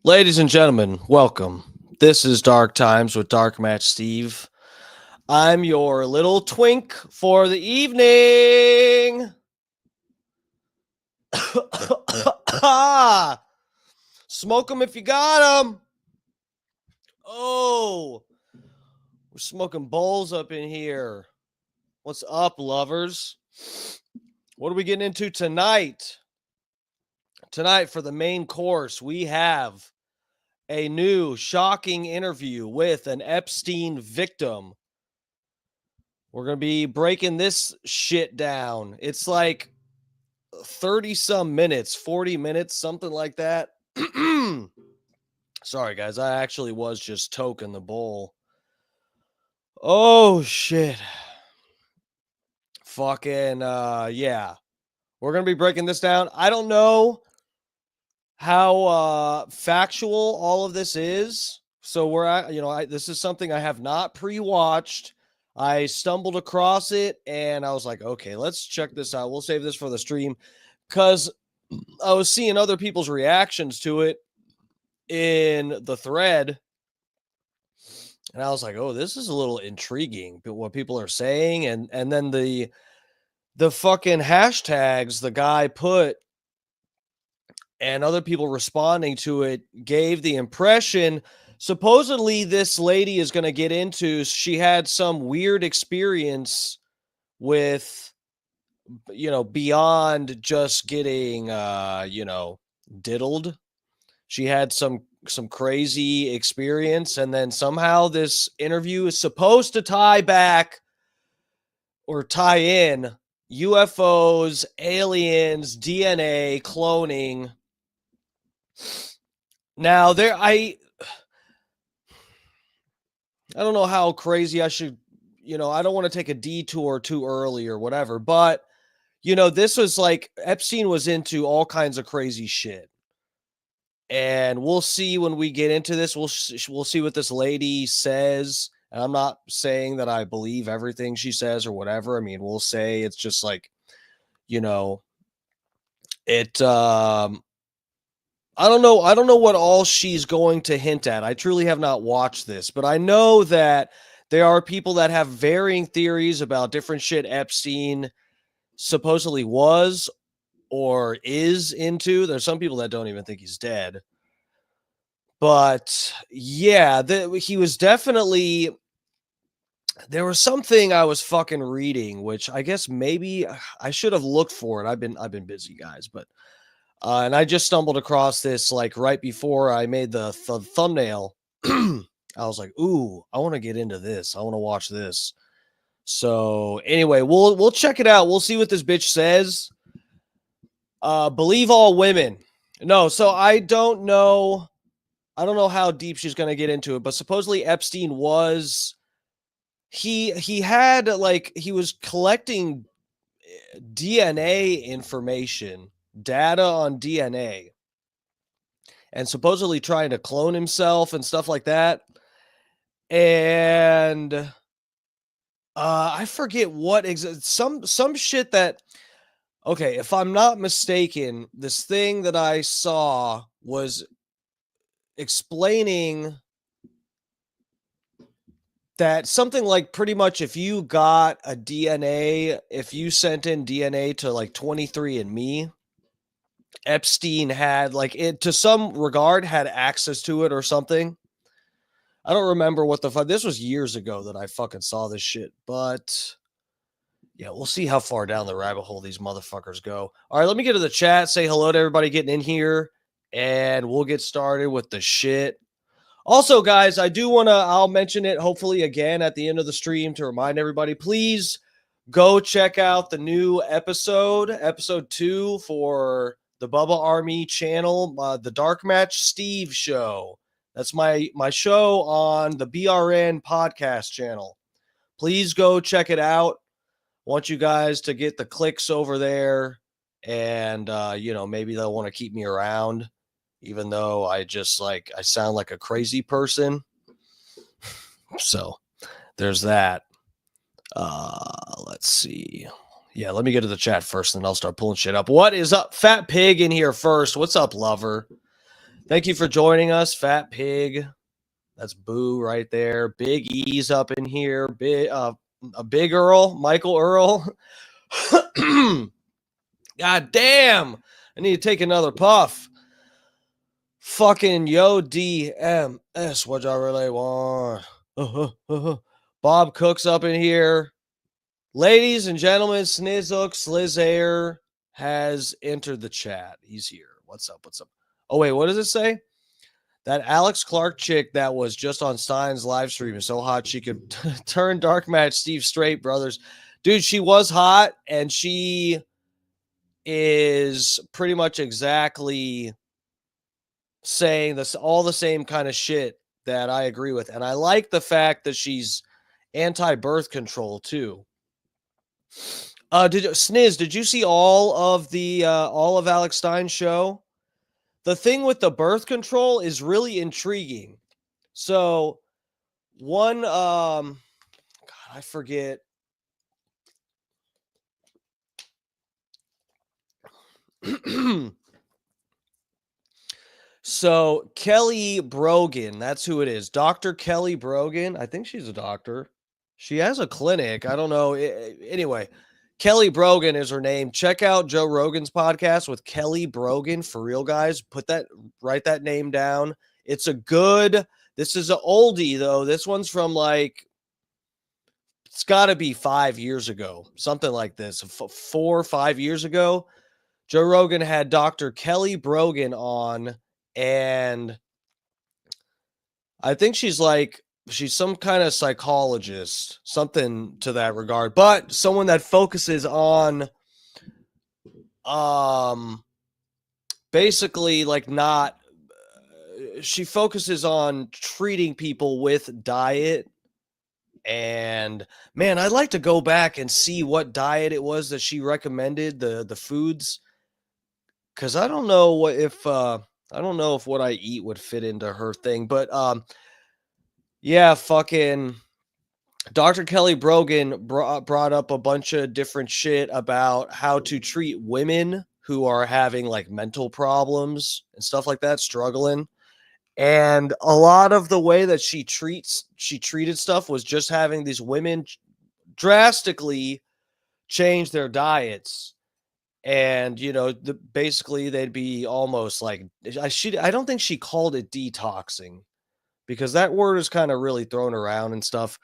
Ladies and gentlemen, welcome. This is Dark Times with Dark Match Steve. I'm your little twink for the evening. Smoke them if you got them. Oh, we're smoking bowls up in here. What's up, lovers? What are we getting into tonight? Tonight, for the main course, we have a new shocking interview with an Epstein victim. We're going to be breaking this shit down. It's like 30 some minutes, 40 minutes, something like that. Sorry, guys. I actually was just toking the bowl. Oh, shit. Fucking, yeah. We're going to be breaking this down. I don't know how factual all of this is. So this is something I have not pre-watched. I stumbled across it and I was like, okay, let's check this out. We'll save this for the stream because I was seeing other people's reactions to it in the thread. And I was like, oh, this is a little intriguing, what people are saying. And then the fucking hashtags the guy put and other people responding to it gave the impression supposedly this lady is going to get into, she had some weird experience with, beyond just getting, diddled. She had some crazy experience. And then somehow this interview is supposed to tie in UFOs, aliens, DNA, cloning. Now I don't know how crazy I should, I don't want to take a detour too early or whatever, but this was like Epstein was into all kinds of crazy shit. And we'll see when we get into this. We'll see what this lady says. And I'm not saying that I believe everything she says or whatever. I mean, we'll say it's just like, you know, it I don't know. I don't know what all she's going to hint at. I truly have not watched this, but I know that there are people that have varying theories about different shit Epstein supposedly was or is into. There's some people that don't even think he's dead. But yeah, he was definitely. There was something I was fucking reading, which I guess maybe I should have looked for it. I've been busy, guys, but and I just stumbled across this like right before I made the thumbnail. I was like, "Ooh, I want to get into this. I want to watch this." So anyway, we'll check it out. We'll see what this bitch says. Believe all women. No, so I don't know. I don't know how deep she's gonna get into it, but supposedly Epstein was he had like he was collecting DNA information, data on DNA, and supposedly trying to clone himself and stuff like that. And I forget what some shit that okay, if I'm not mistaken, this thing that I saw was explaining that something like pretty much if you got a DNA, if you sent in DNA to like 23andMe, Epstein had like it to some regard had access to it or something. I don't remember what the fuck. This was years ago that I fucking saw this shit, but yeah, we'll see how far down the rabbit hole these motherfuckers go. All right, let me get to the chat, say hello to everybody getting in here, and we'll get started with the shit. Also, guys, I do want to, I'll mention it hopefully again at the end of the stream to remind everybody, please go check out the new episode 2 for the Bubba Army channel, the Dark Match Steve show. That's my show on the BRN podcast channel. Please go check it out. I want you guys to get the clicks over there, and maybe they'll want to keep me around, even though I sound like a crazy person. So there's that. Let's see. Yeah, let me get to the chat first, and I'll start pulling shit up. What is up? Fat Pig in here first. What's up, lover? Thank you for joining us, Fat Pig. That's Boo right there. Big E's up in here. A Big Earl, Michael Earl. God damn. I need to take another puff. Fucking yo DMS. What y'all really want? Bob Cook's up in here. Ladies and gentlemen, Snizook Slizair has entered the chat. He's here. What's up? What's up? Oh, wait, what does it say? That Alex Clark chick that was just on Stein's live stream is so hot she could turn Dark Match Steve straight, brothers. Dude, she was hot, and she is pretty much exactly saying this all the same kind of shit that I agree with. And I like the fact that she's anti-birth control too. Did you see all of Alex Stein's show? The thing with the birth control is really intriguing. So one God, I forget. So Kelly Brogan, that's who it is. Dr. Kelly Brogan. I think she's a doctor. She has a clinic. I don't know. Anyway, Kelly Brogan is her name. Check out Joe Rogan's podcast with Kelly Brogan. For real, guys. Write that name down. This is an oldie, though. This one's from it's got to be 5 years ago. Something like this. 4 or 5 years ago. Joe Rogan had Dr. Kelly Brogan on, and I think she's some kind of psychologist, something to that regard, but someone that focuses on basically she focuses on treating people with diet. And man, I'd like to go back and see what diet it was that she recommended, the foods, because I don't know if I don't know if what I eat would fit into her thing, but yeah, fucking Dr. Kelly Brogan brought up a bunch of different shit about how to treat women who are having like mental problems and stuff like that, struggling. And a lot of the way that she treated stuff was just having these women drastically change their diets. And basically they'd be almost like I don't think she called it detoxing because that word is kind of really thrown around and stuff.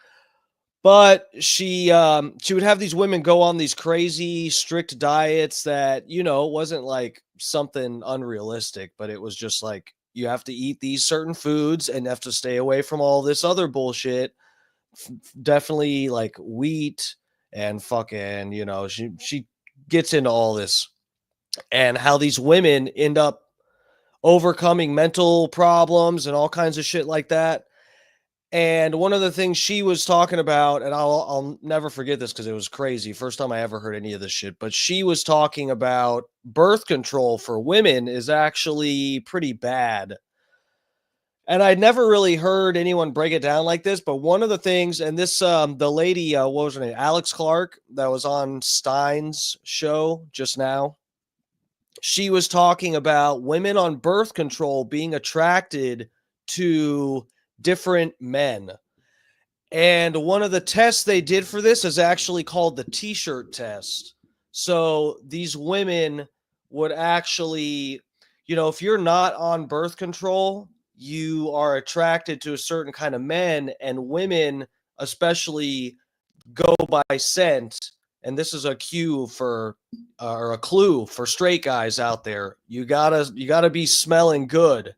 But she would have these women go on these crazy strict diets that, wasn't like something unrealistic, but it was just like you have to eat these certain foods and have to stay away from all this other bullshit. Definitely like wheat and fucking, she gets into all this and how these women end up overcoming mental problems and all kinds of shit like that. And one of the things she was talking about, and I'll never forget this because it was crazy. First time I ever heard any of this shit, but she was talking about birth control for women is actually pretty bad. And I'd never really heard anyone break it down like this, but one of the things, and this the lady, what was her name? Alex Clark, that was on Stein's show just now. She was talking about women on birth control being attracted to different men. And one of the tests they did for this is actually called the t-shirt test. So these women would actually, if you're not on birth control, you are attracted to a certain kind of men, and women especially go by scent. And this is a cue for or a clue for straight guys out there. You gotta be smelling good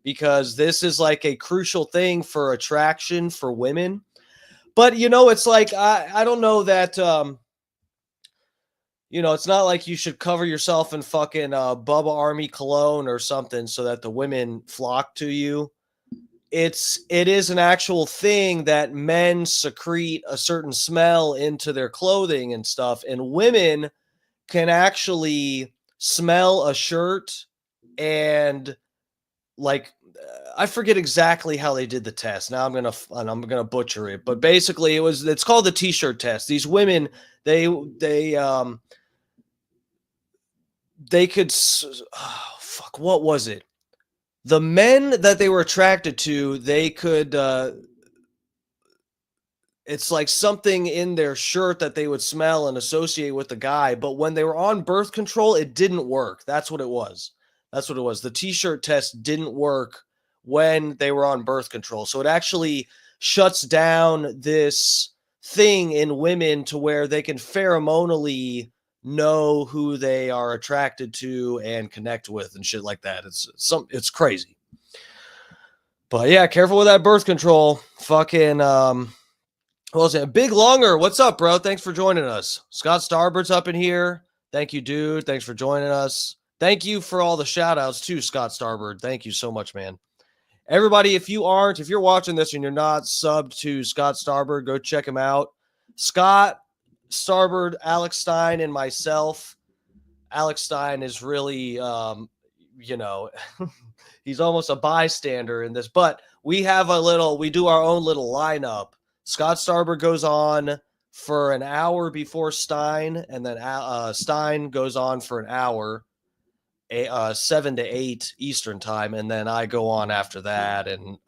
because this is like a crucial thing for attraction for women. But it's like I don't know that it's not like you should cover yourself in fucking Bubba Army cologne or something so that the women flock to you. It is an actual thing that men secrete a certain smell into their clothing and stuff, and women can actually smell a shirt and like I forget exactly how they did the test. Now I'm gonna butcher it, but basically it's called the t-shirt test. These women they they um they could oh, fuck, what was it? The men that they were attracted to, they could it's like something in their shirt that they would smell and associate with the guy. But when they were on birth control, it didn't work. That's what it was. That's what it was. The t-shirt test didn't work when they were on birth control. So it actually shuts down this thing in women to where they can pheromonally know who they are attracted to and connect with and shit like that. It's crazy. But yeah, careful with that birth control. Fucking well, Big Longer, what's up, bro? Thanks for joining us. Scott Starbird's up in here. Thank you, dude. Thanks for joining us. Thank you for all the shout outs too, Scott Starbird. Thank you so much, man. Everybody, if you're watching this and you're not subbed to Scott Starbird, go check him out. Scott Starbird, Alex Stein, and myself. Alex Stein is really, you know, he's almost a bystander in this, but we do our own little lineup. Scott Starbird goes on for an hour before Stein, and then Stein goes on for an hour, 7 to 8 Eastern time, and then I go on after that. And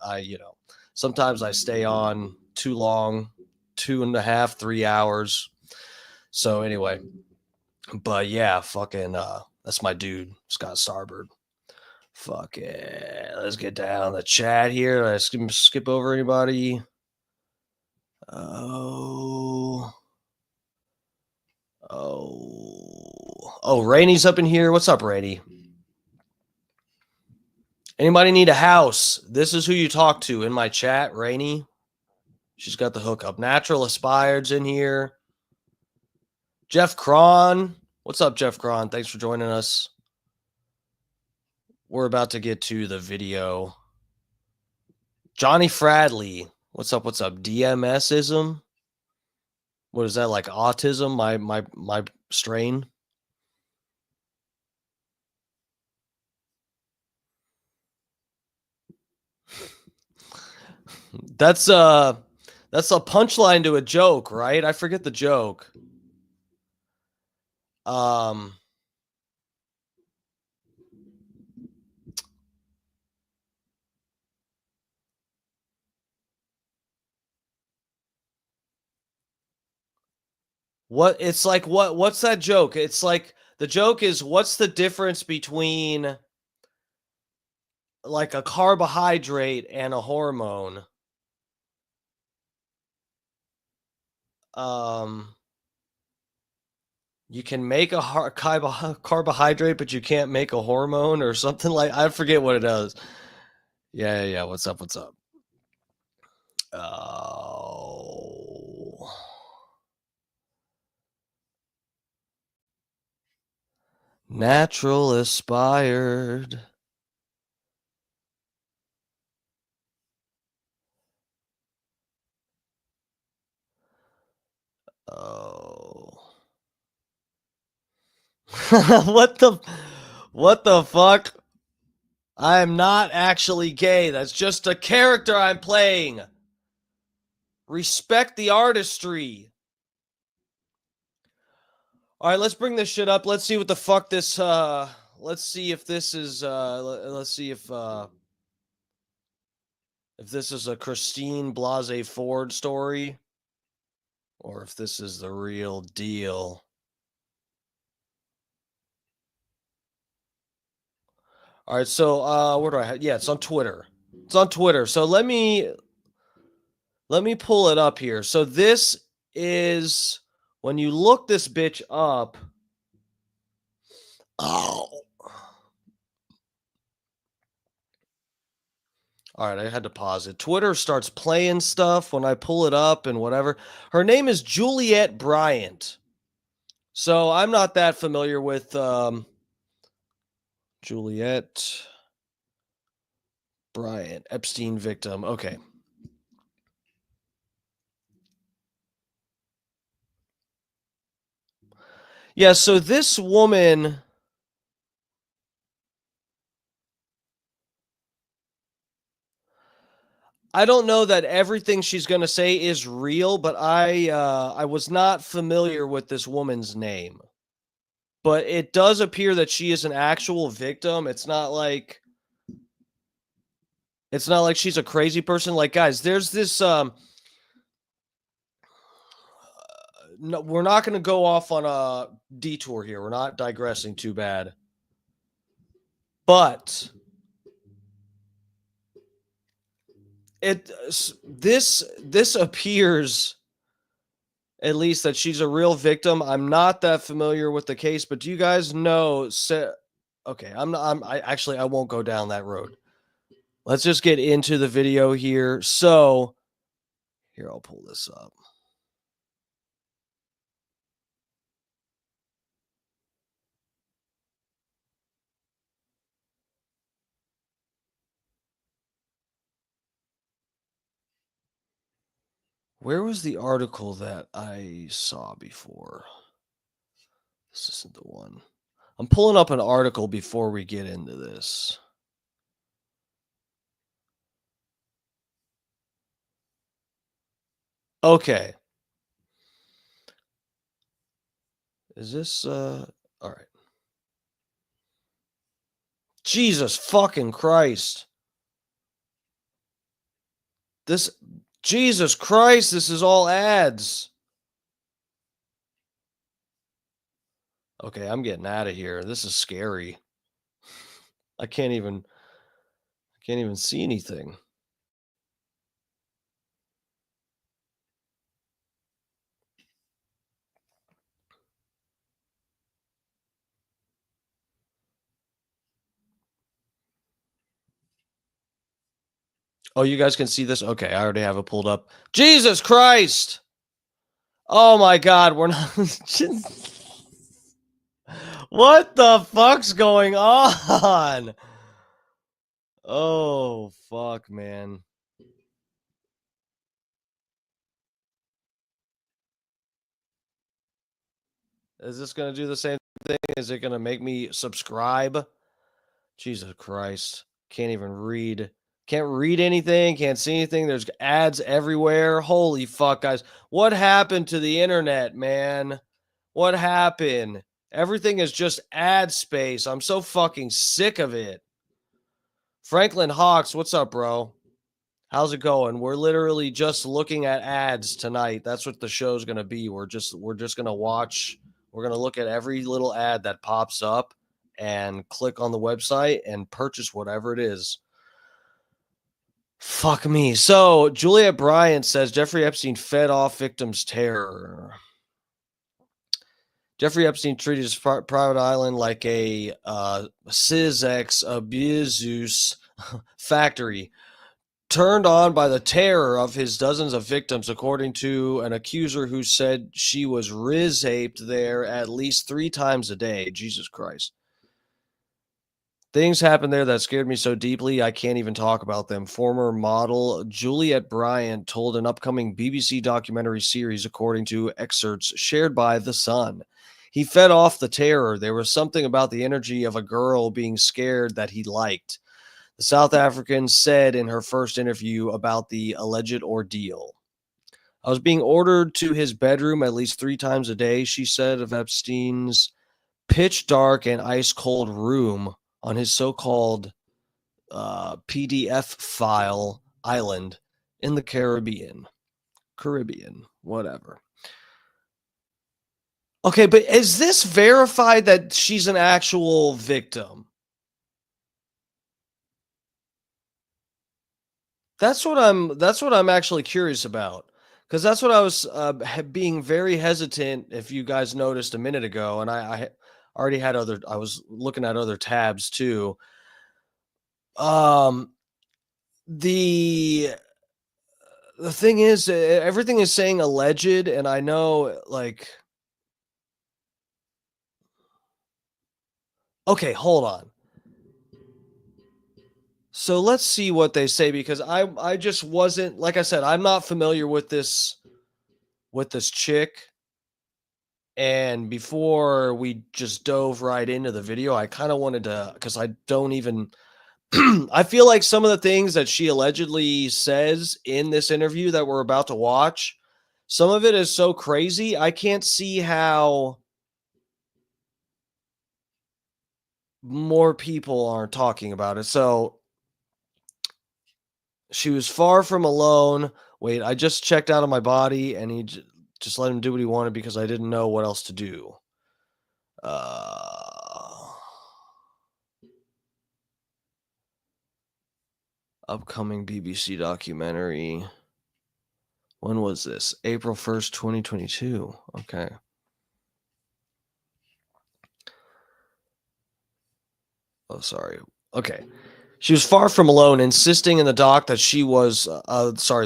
sometimes I stay on too long, 2.5, 3 hours. So anyway, but yeah, fucking, that's my dude, Scott Starbird. Fuck it. Let's get down the chat here. Let's skip over anybody. Oh, Rainey's up in here. What's up, Rainey? Anybody need a house? This is who you talk to in my chat, Rainey. She's got the hookup. Natural Aspired's in here. Jeff Cron. What's up, Jeff Cron? Thanks for joining us. We're about to get to the video. Johnny Fradley. What's up? What's up? DMSism? What is that, like autism? My strain? That's a punchline to a joke, right? I forget the joke. Um, it's like what's that joke? It's like the joke is what's the difference between like a carbohydrate and a hormone? Um, you can make a carbohydrate, but you can't make a hormone or something like I forget what it does. Yeah, yeah, yeah. What's up? What's up? Oh, natural aspired. Oh. what the fuck? I am not actually gay. That's just a character I'm playing. Respect the artistry. All right, let's bring this shit up. Let's see what the fuck this let's see if this is let's see if this is a Christine Blasey Ford story or if this is the real deal. All right, so where do I have? Yeah, it's on Twitter. It's on Twitter. So let me pull it up here. So this is when you look this bitch up. Oh. All right, I had to pause it. Twitter starts playing stuff when I pull it up and whatever. Her name is Juliette Bryant. So I'm not that familiar with Juliette Bryant, Epstein victim. Okay. Yeah, so this woman, I don't know that everything she's going to say is real, but I was not familiar with this woman's name. But it does appear that she is an actual victim. It's not like she's a crazy person. Like guys, there's this no, we're not going to go off on a detour here. We're not digressing too bad. But this appears at least that she's a real victim. I'm not that familiar with the case, but do you guys know okay, I'm not I actually I won't go down that road. Let's just get into the video here. So, here I'll pull this up. Where was the article that I saw before? This isn't the one. I'm pulling up an article before we get into this. Okay. Is this all right. Jesus fucking Christ. This Jesus Christ, this is all ads. Okay, I'm getting out of here. This is scary. I can't even see anything. Oh, you guys can see this? Okay, I already have it pulled up. Jesus Christ! Oh my god, we're not What the fuck's going on? Oh fuck, man. Is this gonna do the same thing? Is it gonna make me subscribe? Jesus Christ. Can't even read. Can't read anything, can't see anything. There's ads everywhere. Holy fuck, guys. What happened to the internet, man? What happened? Everything is just ad space. I'm so fucking sick of it. Franklin Hawks, what's up, bro? How's it going? We're literally just looking at ads tonight. That's what the show's going to be. We're just going to watch. We're going to look at every little ad that pops up and click on the website and purchase whatever it is. Fuck me. So Juliet Bryant says Jeffrey Epstein fed off victims' terror. Jeffrey Epstein treated his private island like a SysX abuse factory, turned on by the terror of his dozens of victims, according to an accuser who said she was riz-aped there at least 3 times a day. Jesus Christ. Things happened there that scared me so deeply I can't even talk about them. Former model Juliet Bryant told an upcoming BBC documentary series, according to excerpts shared by The Sun. He fed off the terror. There was something about the energy of a girl being scared that he liked. The South African said in her first interview about the alleged ordeal. I was being ordered to his bedroom at least 3 times a day, she said of Epstein's pitch dark and ice cold room on his so-called PDF file island in the Caribbean, whatever. Okay, but is this verified that she's an actual victim? That's what I'm actually curious about, because that's what I was being very hesitant. If you guys noticed a minute ago, and I already had I was looking at other tabs too. Um, the thing is, everything is saying alleged, and I know, like, okay, hold on. So let's see what they say, because I just wasn't, like I said, I'm not familiar with this chick. And before we just dove right into the video, I kind of wanted to, because I don't even I feel like some of the things that she allegedly says in this interview that we're about to watch, some of it is so crazy. I can't see how more people aren't talking about it. So she was far from alone. Wait, I just checked out of my body, and he just let him do what he wanted because I didn't know what else to do. Upcoming BBC documentary. When was this? April 1st, 2022. Okay. Oh, sorry. Okay. She was far from alone, insisting in the doc that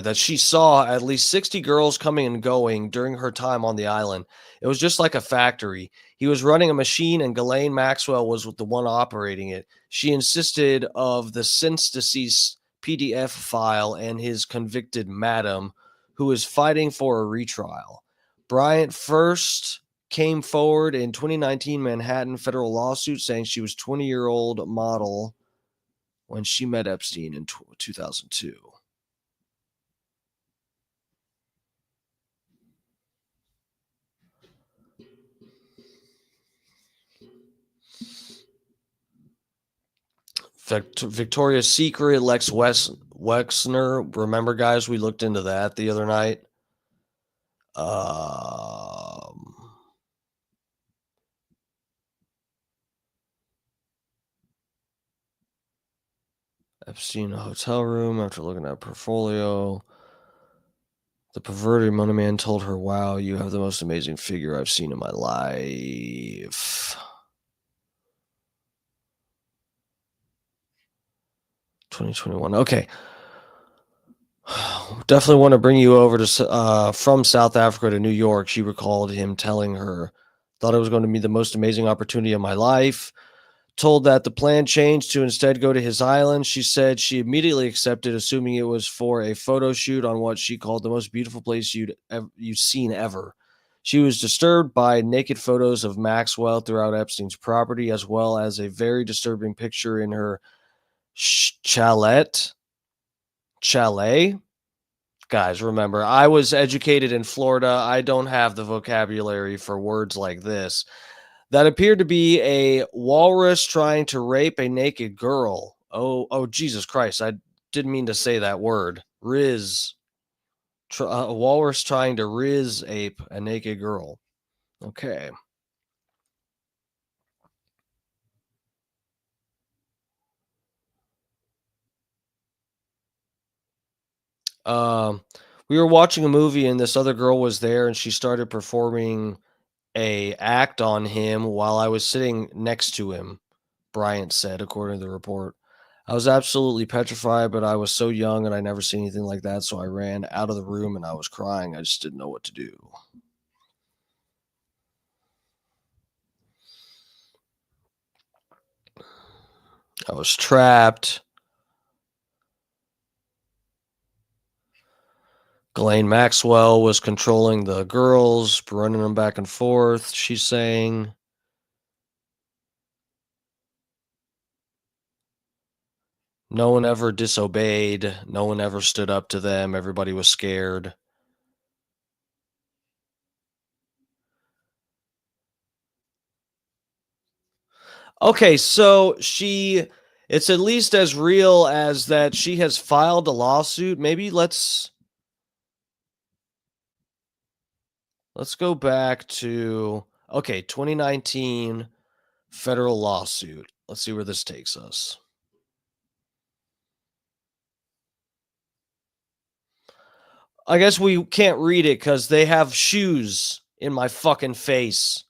that she saw at least 60 girls coming and going during her time on the island. It was just like a factory. He was running a machine, and Ghislaine Maxwell was the one operating it. She insisted of the since deceased PDF file and his convicted madam, who is fighting for a retrial. Bryant first came forward in 2019 Manhattan federal lawsuit saying she was 20-year-old model when she met Epstein in 2002. Victoria's Secret, Lex Wexner. Remember, guys, we looked into that the other night. Epstein in a hotel room after looking at a portfolio. The perverted money man told her, "Wow, you have the most amazing figure I've seen in my life." 2021. Okay. Definitely want to bring you over to from South Africa to New York. She recalled him telling her, "Thought it was going to be the most amazing opportunity of my life." Told that the plan changed to instead go to his island. She said she immediately accepted, assuming it was for a photo shoot on what she called the most beautiful place you've seen ever. She was disturbed by naked photos of Maxwell throughout Epstein's property, as well as a very disturbing picture in her chalet Chalet? Guys, remember, I was educated in Florida. I don't have the vocabulary for words like this. That appeared to be a walrus trying to rape a naked girl. Oh, Jesus Christ. I didn't mean to say that word. Riz. A walrus trying to riz ape a naked girl. Okay. Um, we were watching a movie and this other girl was there and she started performing a act on him while I was sitting next to him, Bryant said, according to the report. I was absolutely petrified, but I was so young and I never seen anything like that, so I ran out of the room and I was crying. I just didn't know what to do. I was trapped. Ghislaine Maxwell was controlling the girls, running them back and forth, she's saying. No one ever disobeyed. No one ever stood up to them. Everybody was scared. Okay, so it's at least as real as that she has filed a lawsuit. Maybe let's go back to 2019 federal lawsuit. Let's see where this takes us. I guess we can't read it because they have shoes in my fucking face.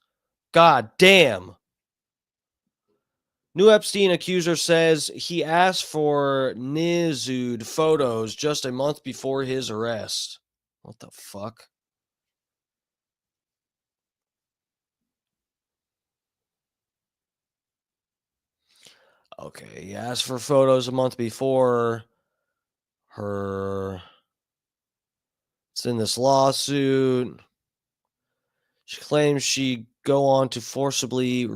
God damn. New Epstein accuser says he asked for Nizud photos just a month before his arrest. What the fuck? Okay, he asked for photos a month before her. It's in this lawsuit. She claims she go on to forcibly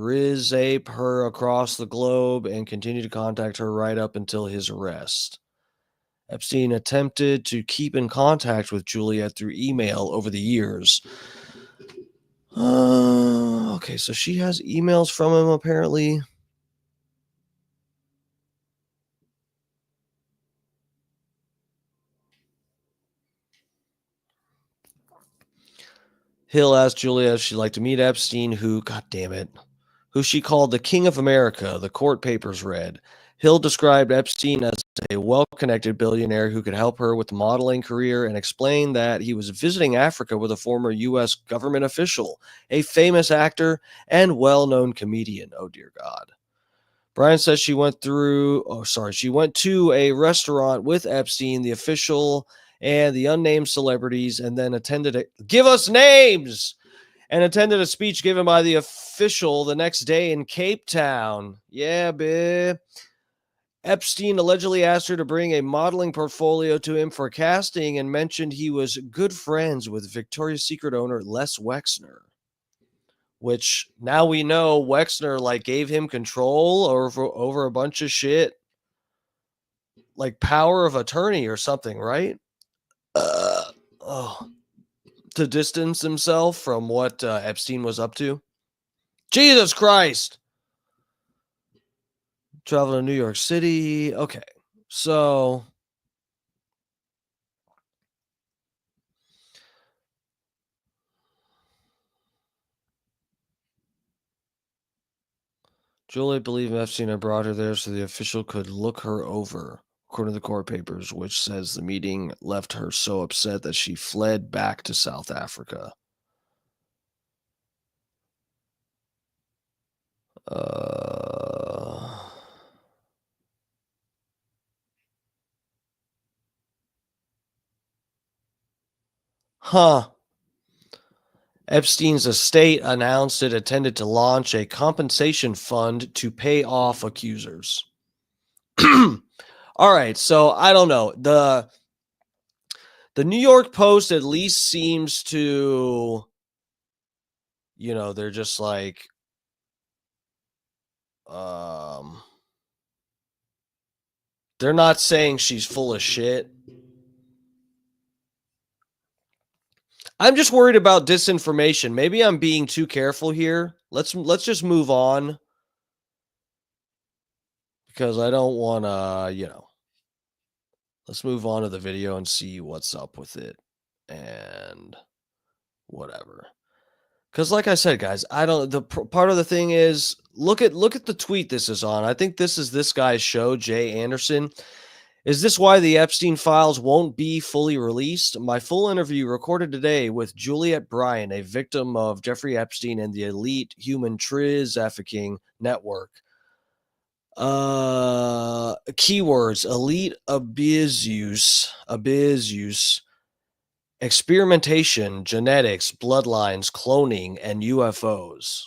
ape her across the globe and continue to contact her right up until his arrest. Epstein attempted to keep in contact with Juliet through email over the years. Okay, so she has emails from him apparently. Hill asked Juliet if she'd like to meet Epstein, who, god damn it, who she called the King of America, the court papers read. Hill described Epstein as a well-connected billionaire who could help her with the modeling career and explained that he was visiting Africa with a former U.S. government official, a famous actor, and well-known comedian. Oh, dear God. Brian says she went to a restaurant with Epstein, the official, and the unnamed celebrities, and then give us names! And attended a speech given by the official the next day in Cape Town. Yeah, babe. Epstein allegedly asked her to bring a modeling portfolio to him for casting and mentioned he was good friends with Victoria's Secret owner Les Wexner. Which now we know Wexner gave him control over a bunch of shit, like power of attorney or something, right? To distance himself from what Epstein was up to. Jesus Christ. Travel to New York City. Okay. So Juliet believed Epstein had brought her there so the official could look her over, according to the court papers, which says the meeting left her so upset that she fled back to South Africa. Huh. Epstein's estate announced it intended to launch a compensation fund to pay off accusers. All right, so I don't know. The New York Post at least seems to, they're just like, they're not saying she's full of shit. I'm just worried about disinformation. Maybe I'm being too careful here. Let's just move on because I don't want to, let's move on to the video and see what's up with it and whatever. Cuz like I said, guys, I don't part of the thing is look at the tweet this is on. I think this is this guy's show, Jay Anderson. Is this why the Epstein files won't be fully released? My full interview recorded today with Juliet Bryan, a victim of Jeffrey Epstein and the elite human trafficking network. Keywords: elite abuse, experimentation, genetics, bloodlines, cloning, and UFOs.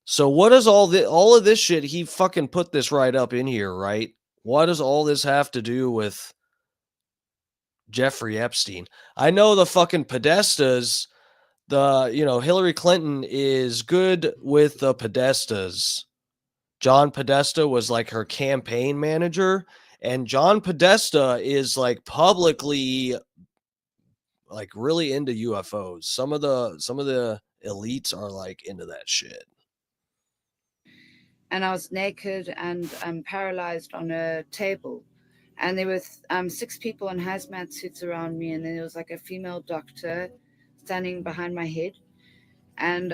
So what does all of this shit? He fucking put this right up in here, right? What does all this have to do with Jeffrey Epstein? I know the fucking Podestas, Hillary Clinton is good with the Podestas. John Podesta was like her campaign manager, and John Podesta is like publicly like really into UFOs. Some of the elites are like into that shit. And I was naked and paralyzed on a table. And there were 6 people in hazmat suits around me, and then there was like a female doctor standing behind my head. And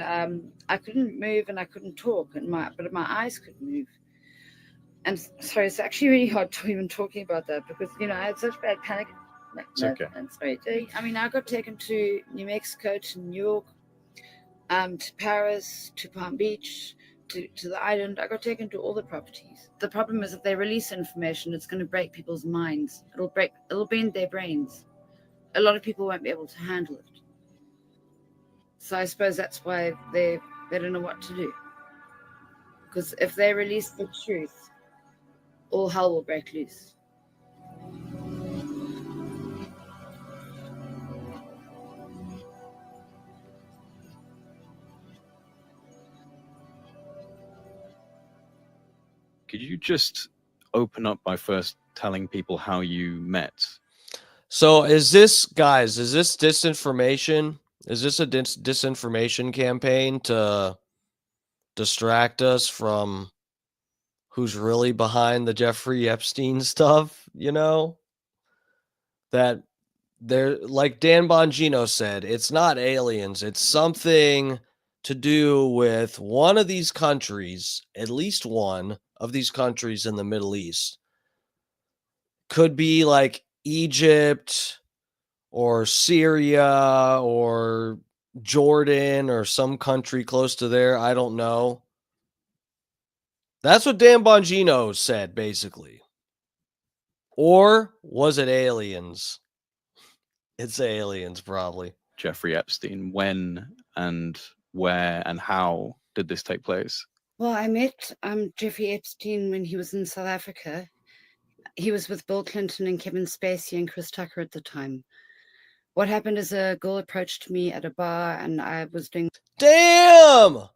I couldn't move and I couldn't talk, but my eyes could move. And sorry, it's actually really hard to even talking about that because I had such bad panic. It's okay. I'm sorry. I mean, I got taken to New Mexico, to New York, to Paris, to Palm Beach, to the island. I got taken to all the properties. The problem is if they release information, it's going to break people's minds. It'll bend their brains. A lot of people won't be able to handle it. So I suppose that's why they don't know what to do. Because if they release the truth, all hell will break loose. Could you just open up by first telling people how you met? So is this disinformation? Is this a disinformation campaign to distract us from who's really behind the Jeffrey Epstein stuff? That they're like Dan Bongino said, it's not aliens, it's something to do with one of these countries, at least one of these countries in the Middle East. Could be like Egypt or Syria or Jordan or some country close to there. I don't know. That's what Dan Bongino said, basically. Or was it aliens? It's aliens, probably. Jeffrey Epstein, when and where and how did this take place? Well, I met Jeffrey Epstein when he was in South Africa. He was with Bill Clinton and Kevin Spacey and Chris Tucker at the time. What happened is a girl approached me at a bar and I was doing... Damn!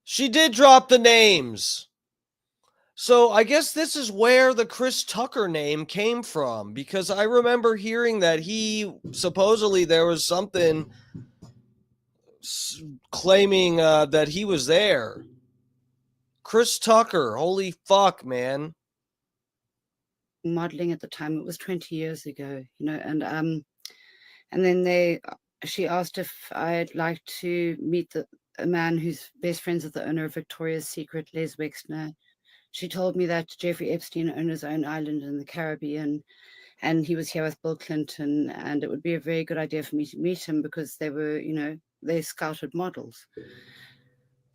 She did drop the names. So I guess this is where the Chris Tucker name came from, because I remember hearing that he supposedly there was something claiming that he was there. Chris Tucker, holy fuck, man. Modeling at the time. It was 20 years ago, and then she asked if I'd like to meet a man who's best friends with the owner of Victoria's Secret, Les Wexner. She told me that Jeffrey Epstein owned his own island in the Caribbean, and he was here with Bill Clinton, and it would be a very good idea for me to meet him because they were, they scouted models.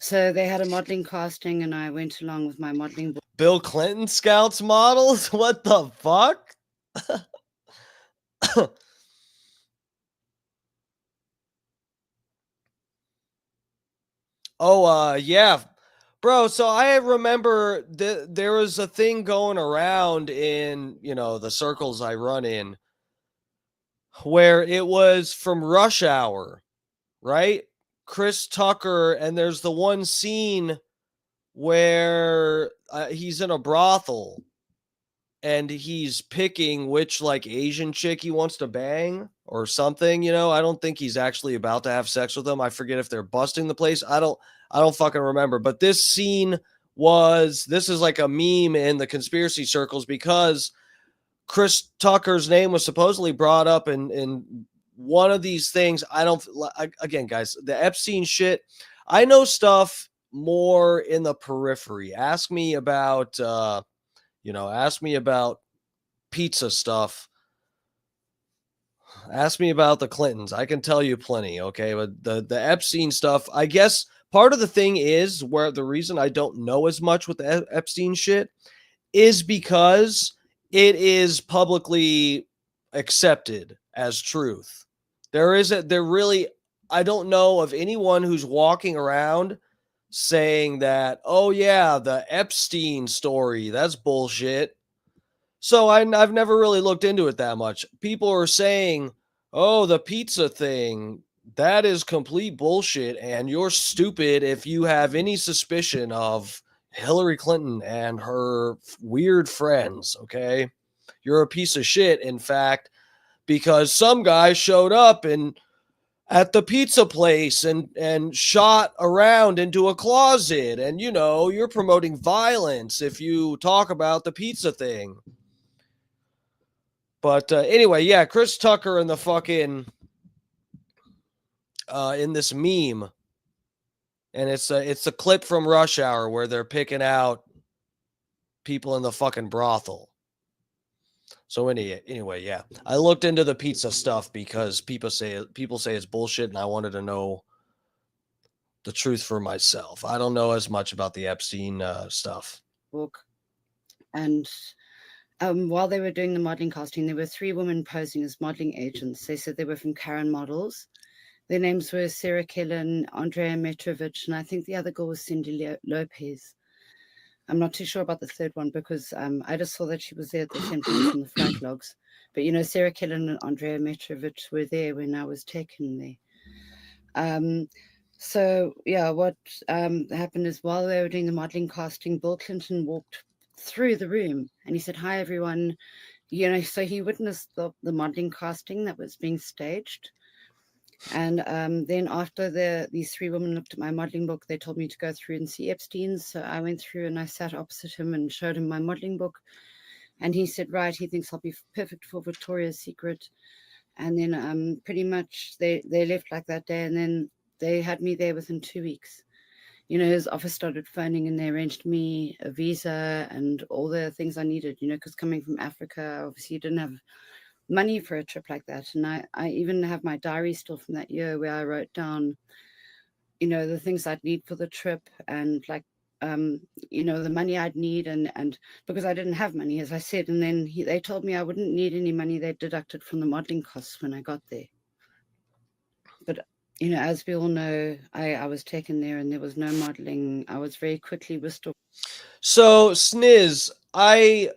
So they had a modeling casting, and I went along with my modeling. Bill Clinton scouts models? What the fuck? Oh, yeah. Bro, so I remember there was a thing going around in, the circles I run in where it was from Rush Hour, right? Chris Tucker, and there's the one scene where he's in a brothel and he's picking which like Asian chick he wants to bang or something, you know. I don't think he's actually about to have sex with them. I forget if they're busting the place. I don't fucking remember. But this scene this is like a meme in the conspiracy circles because Chris Tucker's name was supposedly brought up in one of these things. Again, guys, the Epstein shit, I know stuff more in the periphery. Ask me about ask me about pizza stuff. Ask me about the Clintons. I can tell you plenty, okay? But the Epstein stuff, I guess part of the thing is where the reason I don't know as much with the Epstein shit is because it is publicly accepted as truth. I don't know of anyone who's walking around saying that, oh yeah, the Epstein story, that's bullshit. So I've never really looked into it that much. People are saying, oh, the pizza thing, that is complete bullshit. And you're stupid if you have any suspicion of Hillary Clinton and her weird friends. Okay. You're a piece of shit, in fact, because some guy showed up at the pizza place and shot around into a closet. And, you're promoting violence if you talk about the pizza thing. But anyway, yeah, Chris Tucker and the fucking in this meme, and it's a clip from Rush Hour where they're picking out people in the fucking brothel. So anyway, yeah, I looked into the pizza stuff because people say it's bullshit, and I wanted to know the truth for myself. I don't know as much about the Epstein stuff. Book. And while they were doing the modeling casting, there were 3 women posing as modeling agents. They said they were from Karen Models. Their names were Sarah Kellen, Andrea Metrovich, and I think the other girl was Cindy Lopez. I'm not too sure about the third one because I just saw that she was there at the same time from the flight logs. But, Sarah Kellen and Andrea Metrovich were there when I was taken there. So, yeah, what happened is while they were doing the modeling casting, Bill Clinton walked through the room and he said, hi, everyone. So he witnessed the modeling casting that was being staged. And then after these 3 women looked at my modeling book, they told me to go through and see Epstein's. So I went through and I sat opposite him and showed him my modeling book. And he said, right, he thinks I'll be perfect for Victoria's Secret. And then pretty much they left like that day. And then they had me there within 2 weeks. His office started phoning and they arranged me a visa and all the things I needed, because coming from Africa, obviously you didn't have money for a trip like that. And I even have my diary still from that year where I wrote down, the things I'd need for the trip and like, the money I'd need and because I didn't have money, as I said. And then they told me I wouldn't need any money. They deducted from the modeling costs when I got there. But as we all know, I was taken there and there was no modeling. I was very quickly restored. So, Sniz, I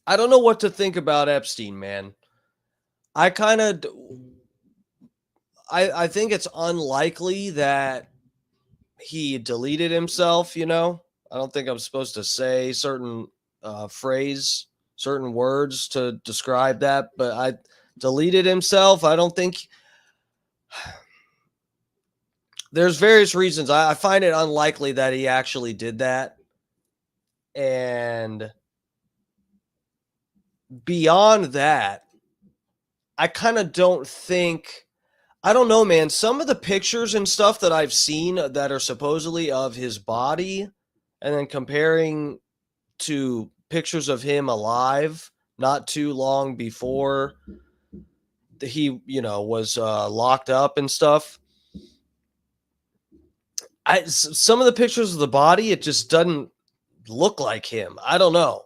don't know what to think about Epstein, man. I think it's unlikely that he deleted himself, I don't think I'm supposed to say certain certain words to describe that, but I deleted himself. I don't think there's various reasons. I find it unlikely that he actually did that. And beyond that, I kind of don't think, I don't know, man. Some of the pictures and stuff that I've seen that are supposedly of his body and then comparing to pictures of him alive not too long before he, was locked up and stuff. Some of the pictures of the body, it just doesn't look like him. I don't know.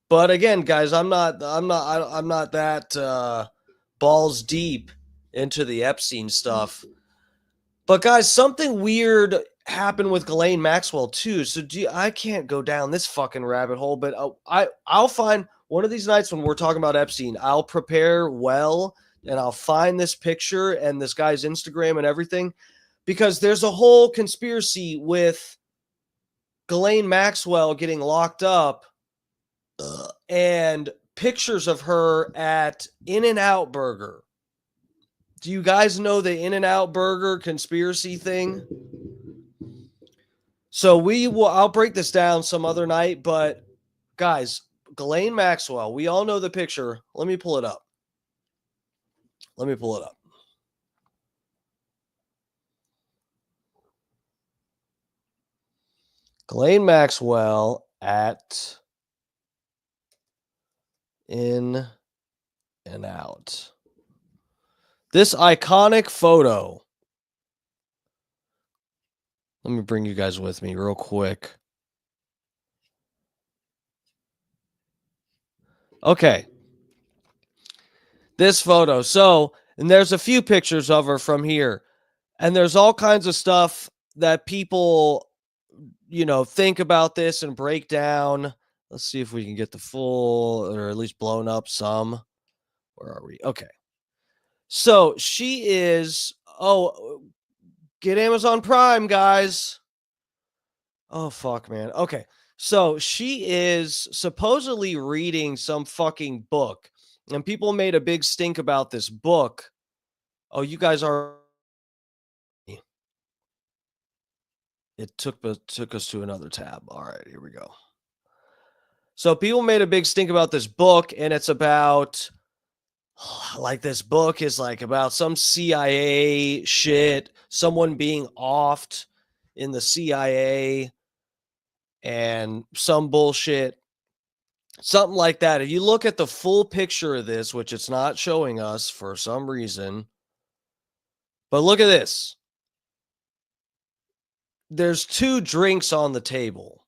But again, guys, I'm not that balls deep into the Epstein stuff. But guys, something weird happened with Ghislaine Maxwell too. So I can't go down this fucking rabbit hole, but I'll find one of these nights when we're talking about Epstein, I'll prepare well and I'll find this picture and this guy's Instagram and everything, because there's a whole conspiracy with Ghislaine Maxwell getting locked up and pictures of her at In-N-Out Burger. Do you guys know the In-N-Out Burger conspiracy thing? So I'll break this down some other night, but guys, Ghislaine Maxwell, we all know the picture. Let me pull it up. Ghislaine Maxwell at In-N-Out. This iconic photo. Let me bring you guys with me real quick. Okay. This photo. So, and there's a few pictures of her from here. And there's all kinds of stuff that people, think about this and break down. Let's see if we can get the full, or at least blown up some. Where are we? Okay. So she is, get Amazon Prime, guys. Oh, fuck, man. Okay. So she is supposedly reading some fucking book, and people made a big stink about this book. Oh, you guys are. It took us to another tab. All right, here we go. So people made a big stink about this book, and it's about, like, this book is like about some CIA shit, someone being offed in the CIA and some bullshit, something like that. If you look at the full picture of this, which it's not showing us for some reason, but look at this. There's 2 drinks on the table.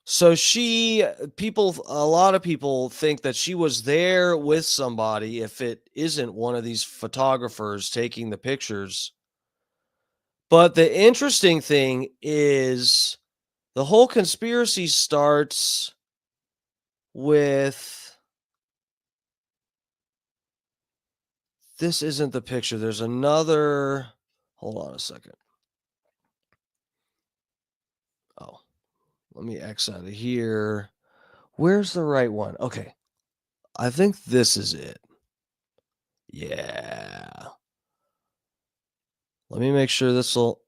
So a lot of people think that she was there with somebody, if it isn't one of these photographers taking the pictures. But the interesting thing is the whole conspiracy starts with, this isn't the picture. There's another, hold on a second. Oh, let me X out of here. Where's the right one? Okay. I think this is it. Yeah. Let me make sure this will.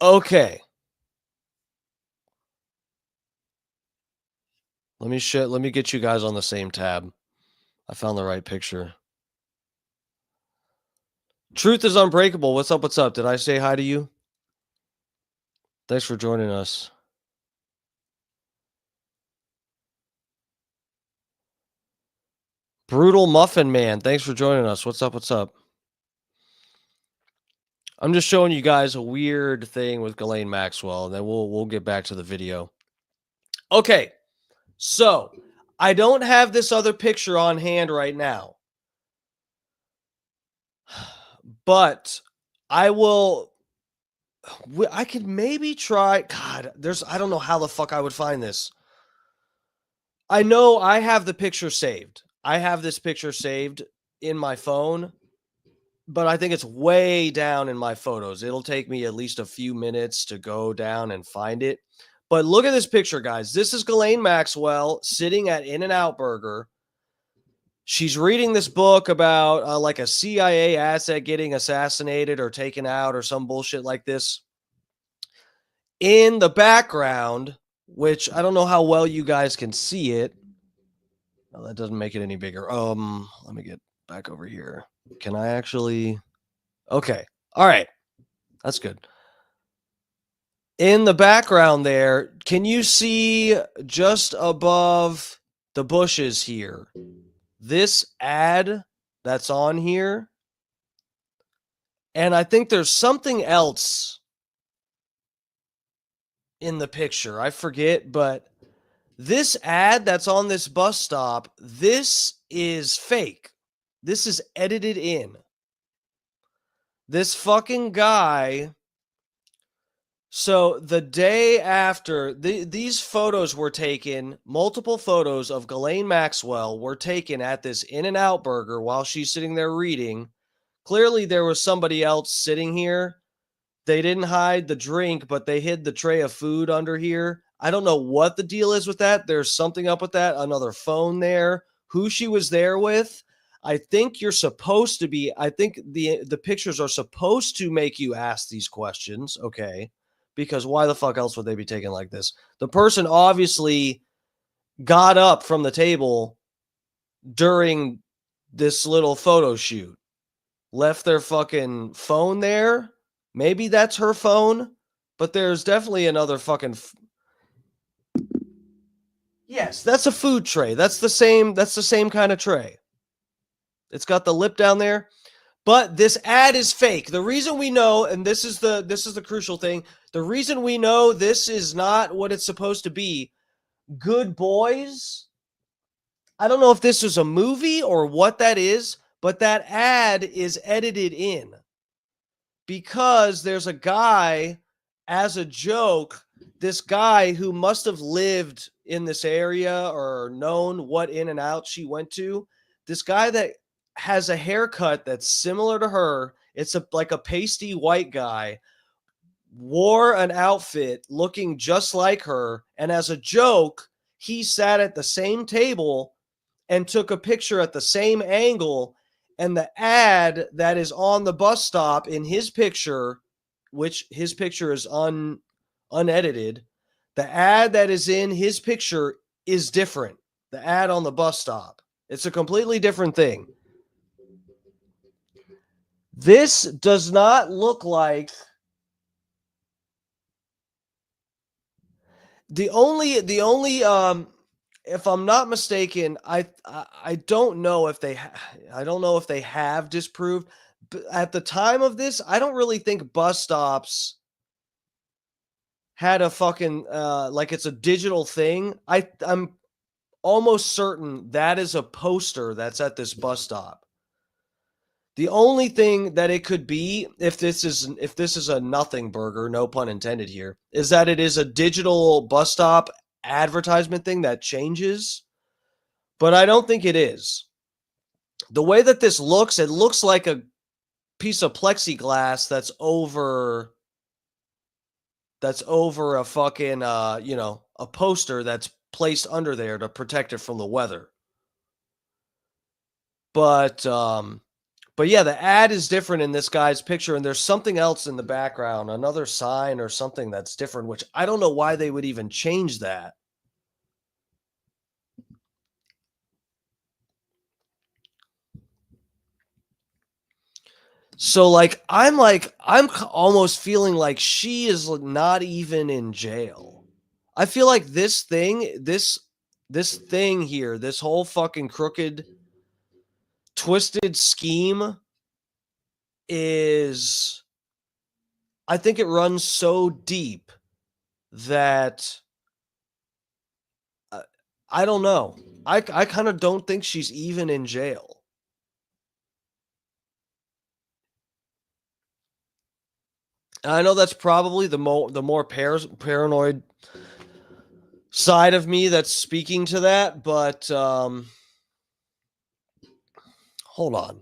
Okay. Let me get you guys on the same tab. I found the right picture. Truth is unbreakable. What's up? What's up? Did I say hi to you? Thanks for joining us. Brutal Muffin Man. Thanks for joining us. What's up? What's up? I'm just showing you guys a weird thing with Ghislaine Maxwell, and then we'll get back to the video. Okay. So, I don't have this other picture on hand right now. But I could maybe try. God, I don't know how the fuck I would find this. I know I have the picture saved. I have this picture saved in my phone, but I think it's way down in my photos. It'll take me at least a few minutes to go down and find it. But look at this picture, guys. This is Ghislaine Maxwell sitting at In-N-Out Burger. She's reading this book about like a CIA asset getting assassinated or taken out or some bullshit like this. In the background, which I don't know how well you guys can see it. No, that doesn't make it any bigger. Let me get back over here. Can I actually? Okay. All right. That's good. In the background there, can you see just above the bushes here? This ad that's on here. And I think there's something else in the picture. I forget, but this ad that's on this bus stop, this is fake. This is edited in. This fucking guy. So the day after, these photos were taken, multiple photos of Ghislaine Maxwell were taken at this In-N-Out Burger while she's sitting there reading. Clearly, there was somebody else sitting here. They didn't hide the drink, but they hid the tray of food under here. I don't know what the deal is with that. There's something up with that. Another phone there. Who she was there with. I think you're supposed to be. I think the pictures are supposed to make you ask these questions. Okay. Because why the fuck else would they be taken like this? The person obviously got up from the table during this little photo shoot, left their fucking phone there. Maybe that's her phone, but there's definitely another fucking. Yes, that's a food tray. That's the same. That's the same kind of tray. It's got the lip down there. But this ad is fake. The reason we know, and this is the crucial thing, the reason we know this is not what it's supposed to be. Good Boys. I don't know if this was a movie or what that is, but that ad is edited in because there's a guy, as a joke, this guy who must have lived in this area or known what in and out she went to. This guy that has a haircut that's similar to her. It's like a pasty white guy, wore an outfit looking just like her. And as a joke, he sat at the same table and took a picture at the same angle. And the ad that is on the bus stop in his picture, which his picture is unedited, the ad that is in his picture is different. The ad on the bus stop. It's a completely different thing. This does not look like the only if I'm not mistaken, I don't know if they I don't know if they have disproved, but at the time of this, I don't really think bus stops had a fucking like it's a digital thing. I'm almost certain that is a poster that's at this bus stop. The only thing that it could be, if this is a nothing burger, no pun intended here, is that it is a digital bus stop advertisement thing that changes, but I don't think it is. The way that this looks, it looks like a piece of plexiglass that's over a fucking a poster that's placed under there to protect it from the weather. But yeah, the ad is different in this guy's picture, and there's something else in the background, another sign or something that's different, which I don't know why they would even change that. So I'm almost feeling like she is not even in jail. I feel like this thing here, this whole fucking crooked, twisted scheme is, I think it runs so deep that I don't know. I kind of don't think she's even in jail. And I know that's probably the more paranoid side of me that's speaking to that, but hold on.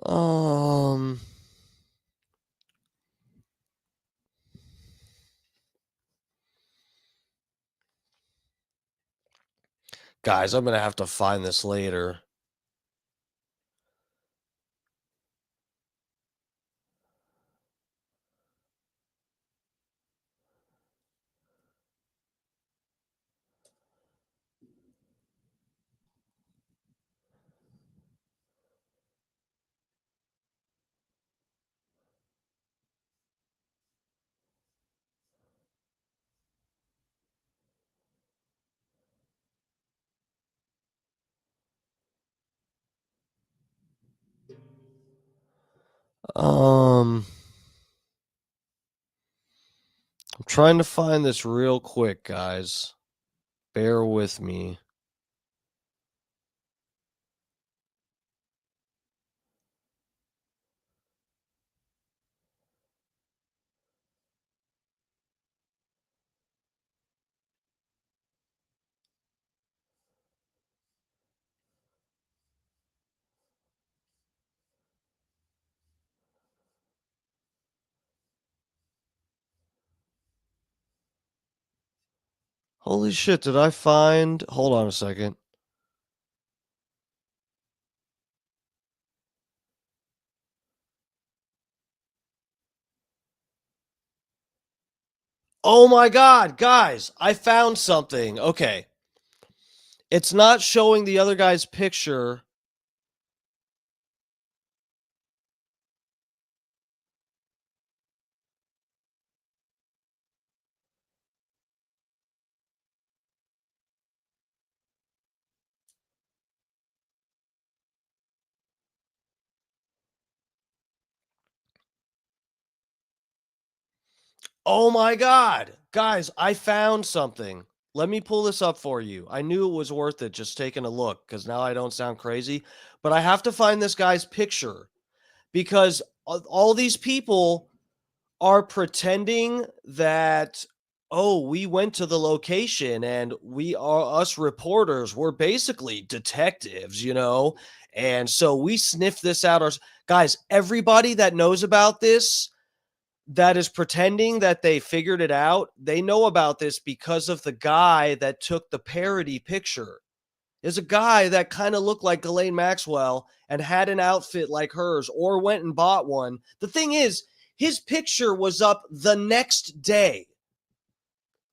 Um Guys, I'm going to have to find this later. I'm trying to find this real quick, guys. Bear with me. Holy shit, did I find... Hold on a second. Oh my god, guys, I found something. Okay. It's not showing the other guy's picture. Oh my god. Guys, I found something. Let me pull this up for you. I knew it was worth it just taking a look because now I don't sound crazy. But I have to find this guy's picture because all these people are pretending that, oh, we went to the location and we are us reporters. We're basically detectives, you know? And so we sniffed this out. Guys, everybody that knows about this, that is pretending that they figured it out, they know about this because of the guy that took the parody picture. There's a guy that kind of looked like Ghislaine Maxwell and had an outfit like hers or went and bought one. The thing is, his picture was up the next day.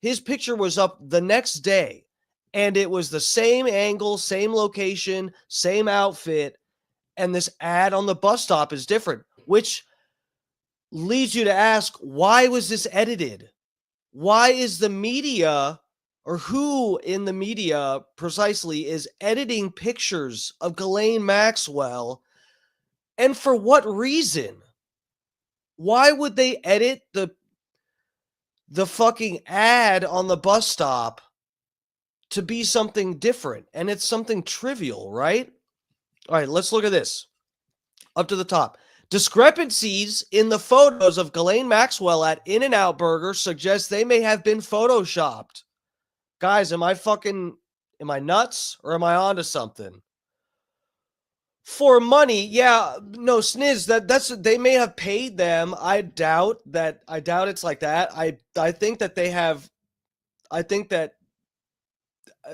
His picture was up the next day, and it was the same angle, same location, same outfit, and this ad on the bus stop is different, which leads you to ask, why was this edited? Why is the media, or who in the media precisely, is editing pictures of Ghislaine Maxwell, and for what reason? Why would they edit the fucking ad on the bus stop to be something different? And it's something trivial, right? All right, let's look at this. Up to the top. Discrepancies in the photos of Ghislaine Maxwell at In-N-Out Burger suggest they may have been photoshopped. Guys, am I nuts or am I onto something? For money, yeah, no, Sniz, that's they may have paid them. I doubt it's like that. I think that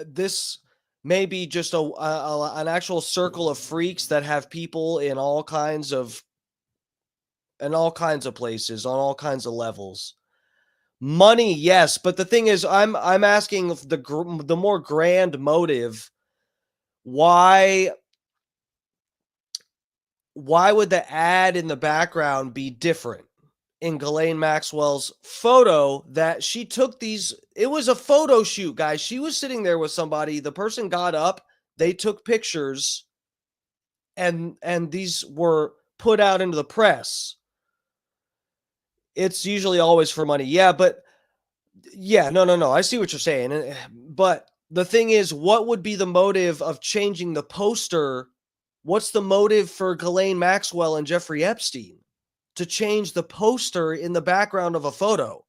this may be just an actual circle of freaks that have people in all kinds of places on all kinds of levels. Money, yes, but the thing is, I'm asking the more grand motive. Why would the ad in the background be different in Ghislaine Maxwell's photo that she took these? It was a photo shoot, guys. She was sitting there with somebody. The person got up, they took pictures, and these were put out into the press. It's usually always for money. Yeah, but yeah, no. I see what you're saying. But the thing is, what would be the motive of changing the poster? What's the motive for Ghislaine Maxwell and Jeffrey Epstein to change the poster in the background of a photo?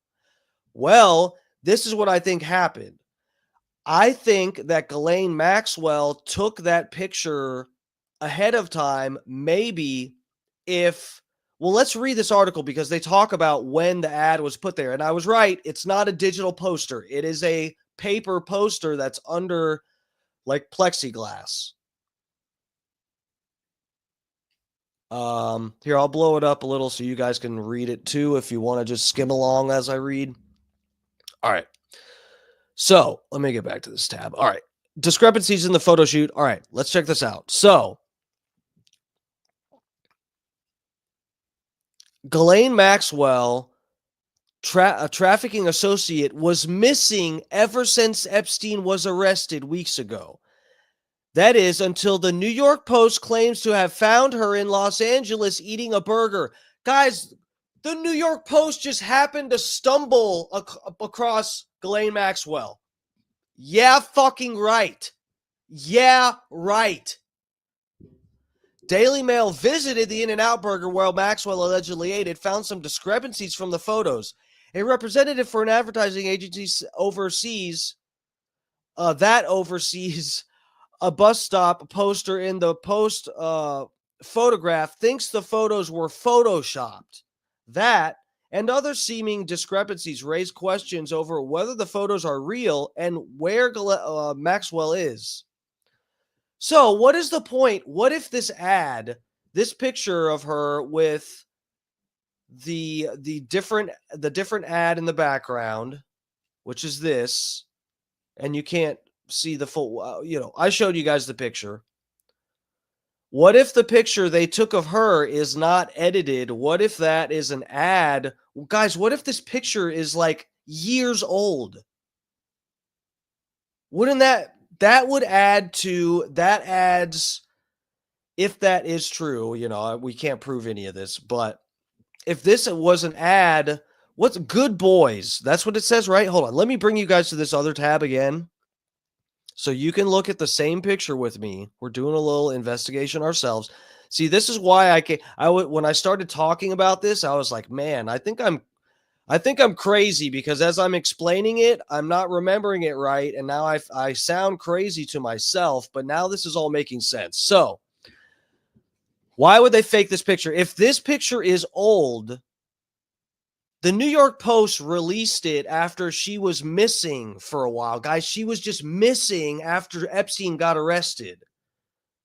Well, this is what I think happened. I think that Ghislaine Maxwell took that picture ahead of time, maybe if... Well, let's read this article because they talk about when the ad was put there. And I was right. It's not a digital poster. It is a paper poster that's under like plexiglass. Here, I'll blow it up a little so you guys can read it too if you want to just skim along as I read. All right. So let me get back to this tab. All right. Discrepancies in the photo shoot. All right. Let's check this out. So Ghislaine Maxwell, a trafficking associate, was missing ever since Epstein was arrested weeks ago. That is until the New York Post claims to have found her in Los Angeles eating a burger. Guys, the New York Post just happened to stumble across Ghislaine Maxwell. Yeah, fucking right. Yeah, right. Daily Mail visited the In-N-Out Burger where Maxwell allegedly ate it, found some discrepancies from the photos. A representative for an advertising agency oversees a bus stop poster in the Post photograph thinks the photos were photoshopped. That and other seeming discrepancies raise questions over whether the photos are real and where Maxwell is. So, what is the point? What if this picture of her with the different ad in the background, which is this, and you can't see the full, I showed you guys the picture. What if the picture they took of her is not edited? What if that is an ad? Guys, what if this picture is like years old? Wouldn't that would add to that adds, if that is true, we can't prove any of this, but if this was an ad, what's Good Boys? That's what it says, right? Hold on. Let me bring you guys to this other tab again, so you can look at the same picture with me. We're doing a little investigation ourselves. See, this is why when I started talking about this, I was like, man, I think I'm crazy, because as I'm explaining it, I'm not remembering it right. And now I sound crazy to myself, but now this is all making sense. So why would they fake this picture? If this picture is old, the New York Post released it after she was missing for a while. Guys, she was just missing after Epstein got arrested.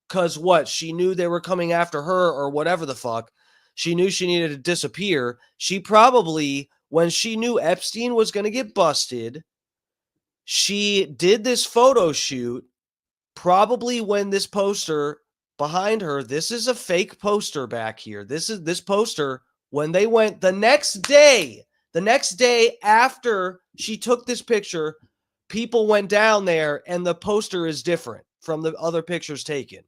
Because what? She knew they were coming after her or whatever the fuck. She knew she needed to disappear. She probably, when she knew Epstein was going to get busted, she did this photo shoot. Probably when this poster behind her, this is a fake poster back here. This poster, when they went the next day after she took this picture, people went down there and the poster is different from the other pictures taken.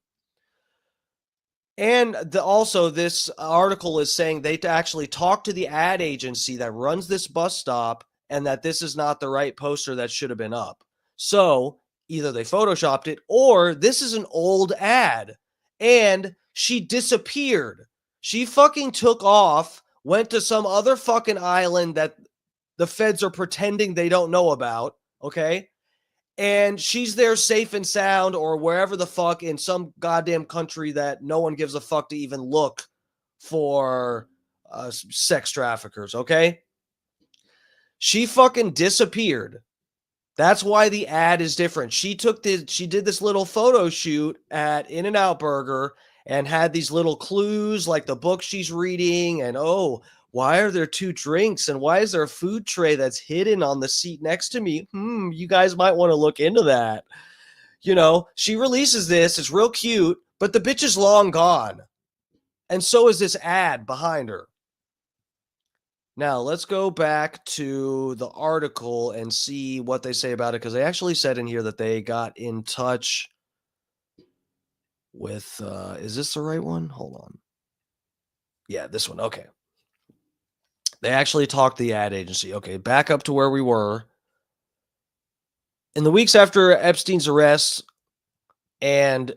And also this article is saying they actually talked to the ad agency that runs this bus stop and that this is not the right poster that should have been up. So either they photoshopped it or this is an old ad and she disappeared. She fucking took off, went to some other fucking island that the feds are pretending they don't know about, okay? And she's there safe and sound, or wherever the fuck, in some goddamn country that no one gives a fuck to even look for sex traffickers, okay? She fucking disappeared. That's why the ad is different. She did this little photo shoot at In-N-Out Burger and had these little clues like the book she's reading and, oh, why are there 2 drinks and why is there a food tray that's hidden on the seat next to me? You guys might want to look into that. She releases this. It's real cute, but the bitch is long gone. And so is this ad behind her. Now, let's go back to the article and see what they say about it, because they actually said in here that they got in touch with, is this the right one? Hold on. Yeah, this one. Okay. They actually talked to the ad agency. Okay, back up to where we were. In the weeks after Epstein's arrest and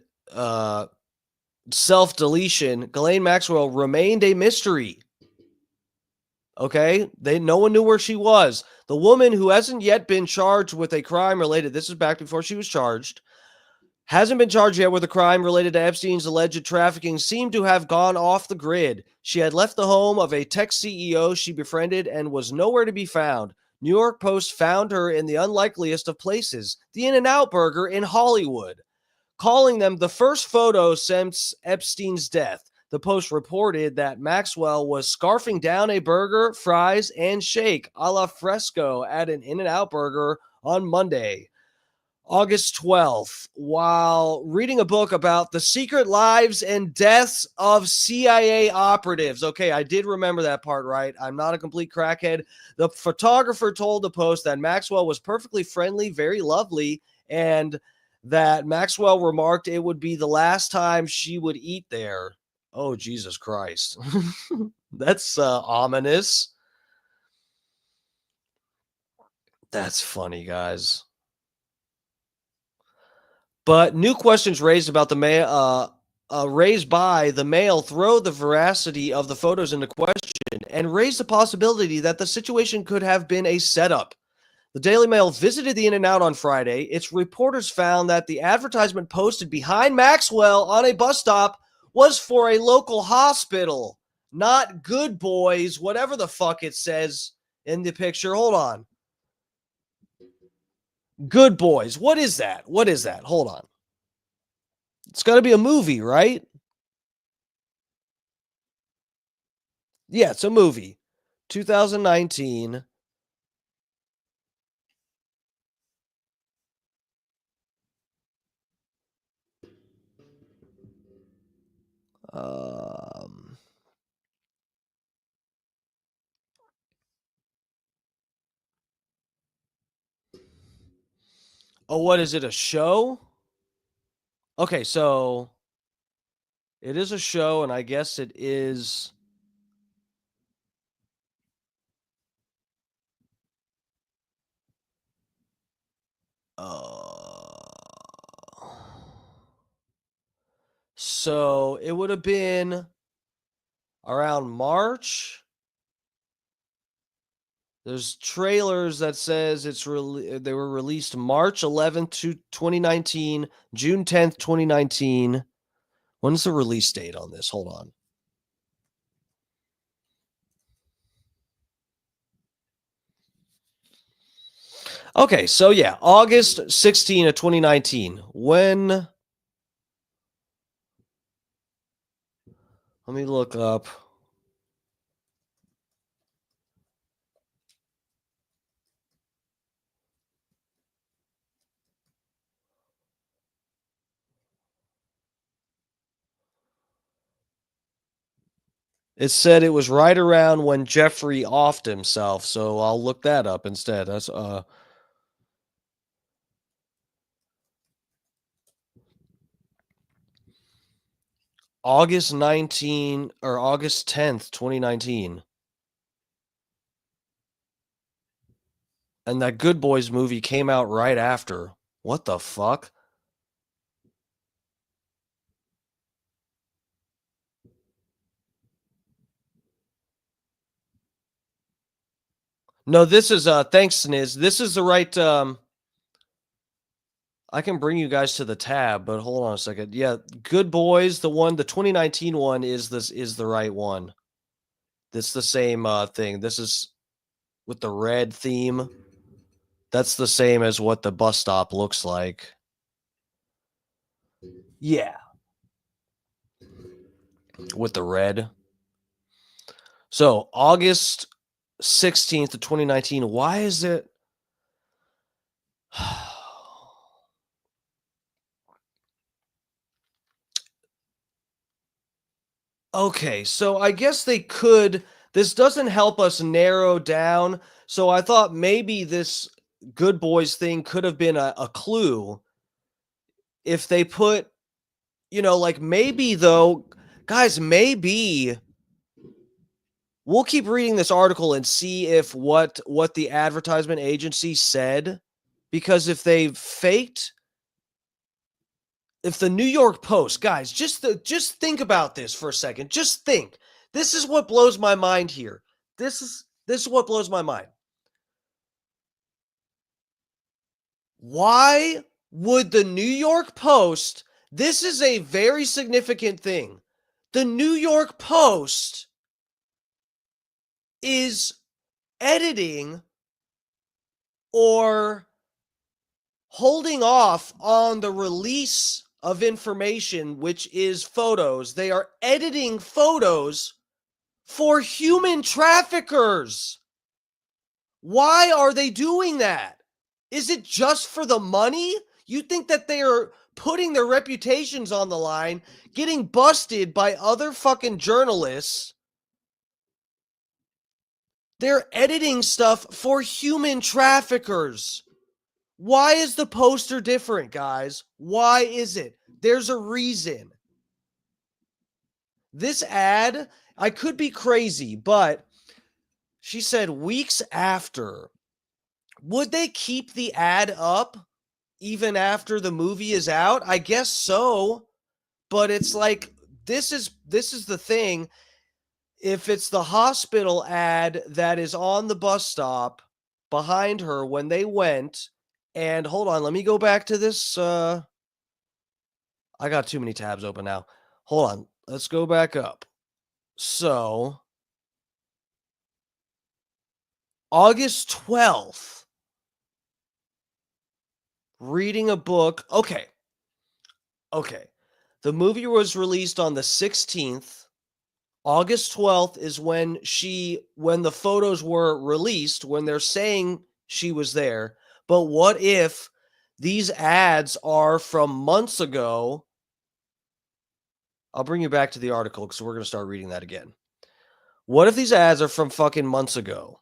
self-deletion, Ghislaine Maxwell remained a mystery. Okay, no one knew where she was. The woman who hasn't yet been charged with a crime related, this is back before she was charged, hasn't been charged yet with a crime related to Epstein's alleged trafficking, seemed to have gone off the grid. She had left the home of a tech CEO she befriended and was nowhere to be found. New York Post found her in the unlikeliest of places, the In-N-Out Burger in Hollywood, calling them the first photo since Epstein's death. The Post reported that Maxwell was scarfing down a burger, fries, and shake a la fresco at an In-N-Out Burger on Monday, August 12th, while reading a book about the secret lives and deaths of CIA operatives. Okay, I did remember that part right. I'm not a complete crackhead. The photographer told the Post that Maxwell was perfectly friendly, very lovely, and that Maxwell remarked it would be the last time she would eat there. Oh, Jesus Christ. That's ominous. That's funny, guys. But new questions raised about the raised by the mail throw the veracity of the photos into question and raise the possibility that the situation could have been a setup. The Daily Mail visited the In-N-Out on Friday. Its reporters found that the advertisement posted behind Maxwell on a bus stop was for a local hospital, not Good Boys, whatever the fuck it says in the picture. Hold on. Good Boys. What is that? What is that? Hold on. It's got to be a movie, right? Yeah, it's a movie. 2019. Oh, what is it? A show? Okay, so it is a show, and I guess it is. So it would have been around March. There's trailers that says they were released March 11th, 2019, June 10th, 2019. When's the release date on this? Hold on. Okay, so yeah, August 16 of 2019. When? Let me look up. It said it was right around when Jeffrey offed himself, so I'll look that up instead. That's August 19 or August 10th, 2019. And that Good Boys movie came out right after. What the fuck? No, this is thanks, Sniz. This is the right I can bring you guys to the tab, but hold on a second. Yeah, Good Boys, the 2019 one is the right one. It's the same thing. This is with the red theme. That's the same as what the bus stop looks like. Yeah. With the red. So, August 16th of 2019. Why is it Okay, so I guess they could. This doesn't help us narrow down. So I thought maybe this Good Boys thing could have been a clue if they put, like maybe though, guys, maybe we'll keep reading this article and see if what the advertisement agency said, because if they faked, if the New York Post, guys, just think about this for a second. Just think. This is what blows my mind here. This is what blows my mind. Why would the New York Post, this is a very significant thing. The New York Post is editing or holding off on the release of information, which is photos. They are editing photos for human traffickers. Why are they doing that? Is it just for the money? You think that they are putting their reputations on the line, getting busted by other fucking journalists? They're editing stuff for human traffickers. Why is the poster different, guys? Why is it? There's a reason. This ad, I could be crazy, but she said weeks after. Would they keep the ad up even after the movie is out? I guess so. But it's like this is the thing. If it's the hospital ad that is on the bus stop behind her when they went, and hold on, let me go back to this. I got too many tabs open now. Hold on, let's go back up. So, August 12th, reading a book. Okay. The movie was released on the 16th. August 12th is when the photos were released, when they're saying she was there. But what if these ads are from months ago? I'll bring you back to the article because we're going to start reading that again. What if these ads are from fucking months ago?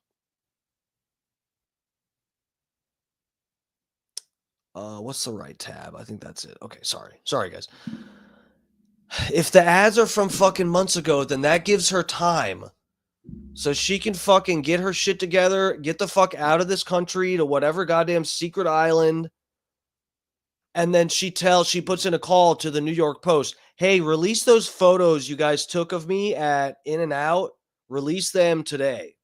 What's the right tab? I think that's it. Okay, sorry guys. If the ads are from fucking months ago, then that gives her time. So she can fucking get her shit together, get the fuck out of this country to whatever goddamn secret island. And then she puts in a call to the New York Post. Hey, release those photos you guys took of me at In-N-Out. Release them today.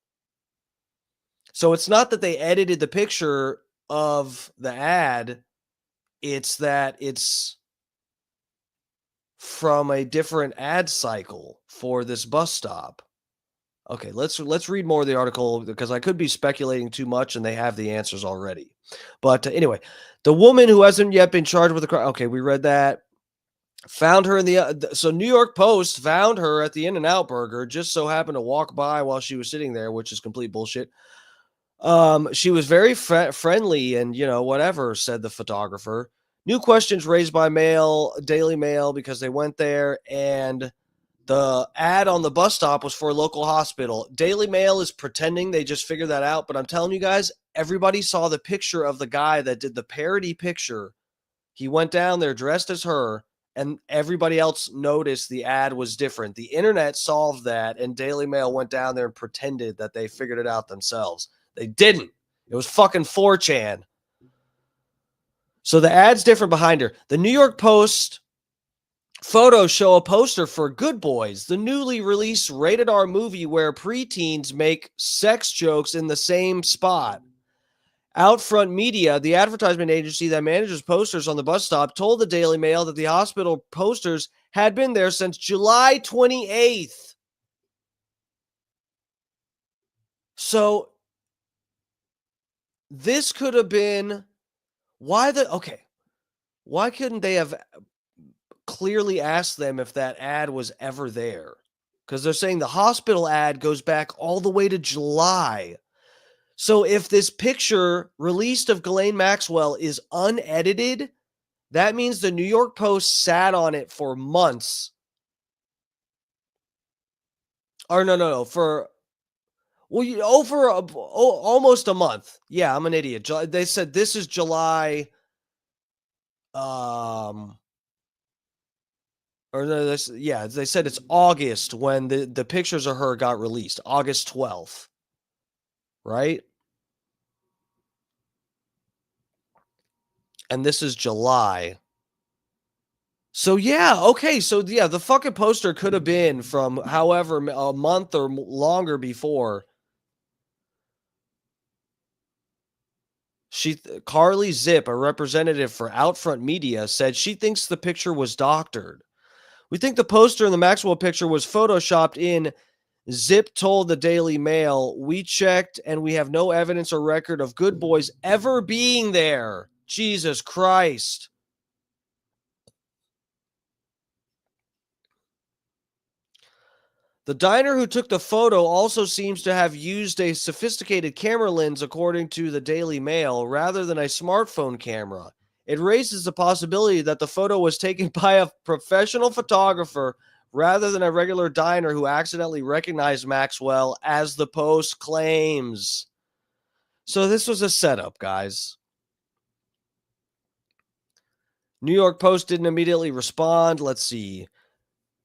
So it's not that they edited the picture of the ad. It's that it's from a different ad cycle for this bus stop. Okay, let's read more of the article because I could be speculating too much and they have the answers already. But anyway, the woman who hasn't yet been charged with a crime. Okay, we read that. Found her in so New York Post found her at the In-N-Out Burger, just so happened to walk by while she was sitting there, which is complete bullshit. She was very friendly and, whatever, said the photographer. New questions raised by Daily Mail, because they went there and the ad on the bus stop was for a local hospital. Daily Mail is pretending they just figured that out, but I'm telling you guys, everybody saw the picture of the guy that did the parody picture. He went down there dressed as her, and everybody else noticed the ad was different. The internet solved that, and Daily Mail went down there and pretended that they figured it out themselves. They didn't. It was fucking 4chan. So the ad's different behind her. The New York Post photos show a poster for Good Boys, the newly released rated R movie where preteens make sex jokes in the same spot. Outfront Media, the advertisement agency that manages posters on the bus stop, told the Daily Mail that the hospital posters had been there since July 28th. So this could have been why couldn't they have clearly asked them if that ad was ever there? Because they're saying the hospital ad goes back all the way to July. So if this picture released of Ghislaine Maxwell is unedited, that means the New York Post sat on it for months. Or no, for almost a month. Yeah, I'm an idiot. They said this is July. They said it's August when the pictures of her got released. August 12th. Right? And this is July. So the fucking poster could have been from however a month or longer before. Carly Zip, a representative for Outfront Media, said she thinks the picture was doctored. We think the poster in the Maxwell picture was photoshopped in. Zip told the Daily Mail, we checked and we have no evidence or record of Good Boys ever being there. Jesus Christ. The diner who took the photo also seems to have used a sophisticated camera lens, according to the Daily Mail, rather than a smartphone camera. It raises the possibility that the photo was taken by a professional photographer rather than a regular diner who accidentally recognized Maxwell, as the Post claims. So this was a setup, guys. New York Post didn't immediately respond. Let's see.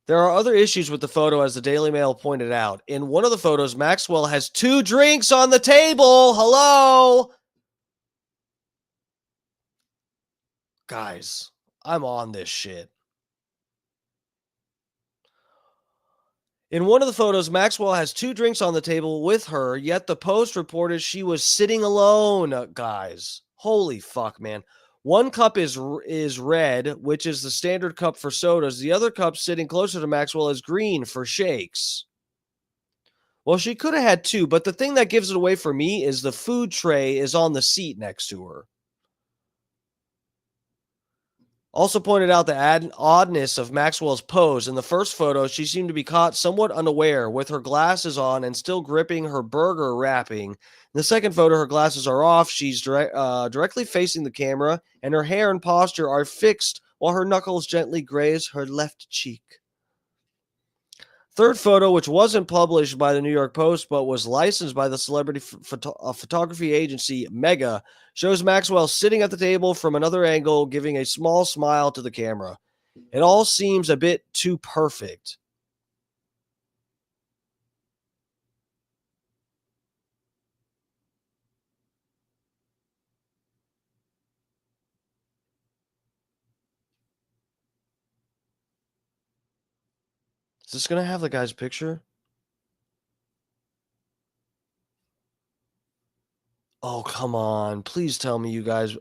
There are other issues with the photo, as the Daily Mail pointed out. In one of the photos, Maxwell has 2 drinks on the table. Hello? Guys, I'm on this shit. In one of the photos, Maxwell has 2 drinks on the table with her, yet the Post reported she was sitting alone. Guys, holy fuck, man. One cup is red, which is the standard cup for sodas. The other cup sitting closer to Maxwell is green for shakes. Well, she could have had 2, but the thing that gives it away for me is the food tray is on the seat next to her. Also pointed out the oddness of Maxwell's pose. In the first photo, she seemed to be caught somewhat unaware, with her glasses on and still gripping her burger wrapping. In the second photo, her glasses are off. She's directly facing the camera, and her hair and posture are fixed while her knuckles gently graze her left cheek. Third photo, which wasn't published by the New York Post but was licensed by the celebrity photography agency Mega, shows Maxwell sitting at the table from another angle, giving a small smile to the camera. It all seems a bit too perfect. Is this going to have the guy's picture? Oh, come on. Please tell me you guys...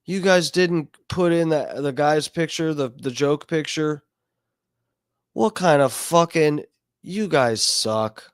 You guys didn't put in the guy's picture, the joke picture? What kind of fucking... You guys suck.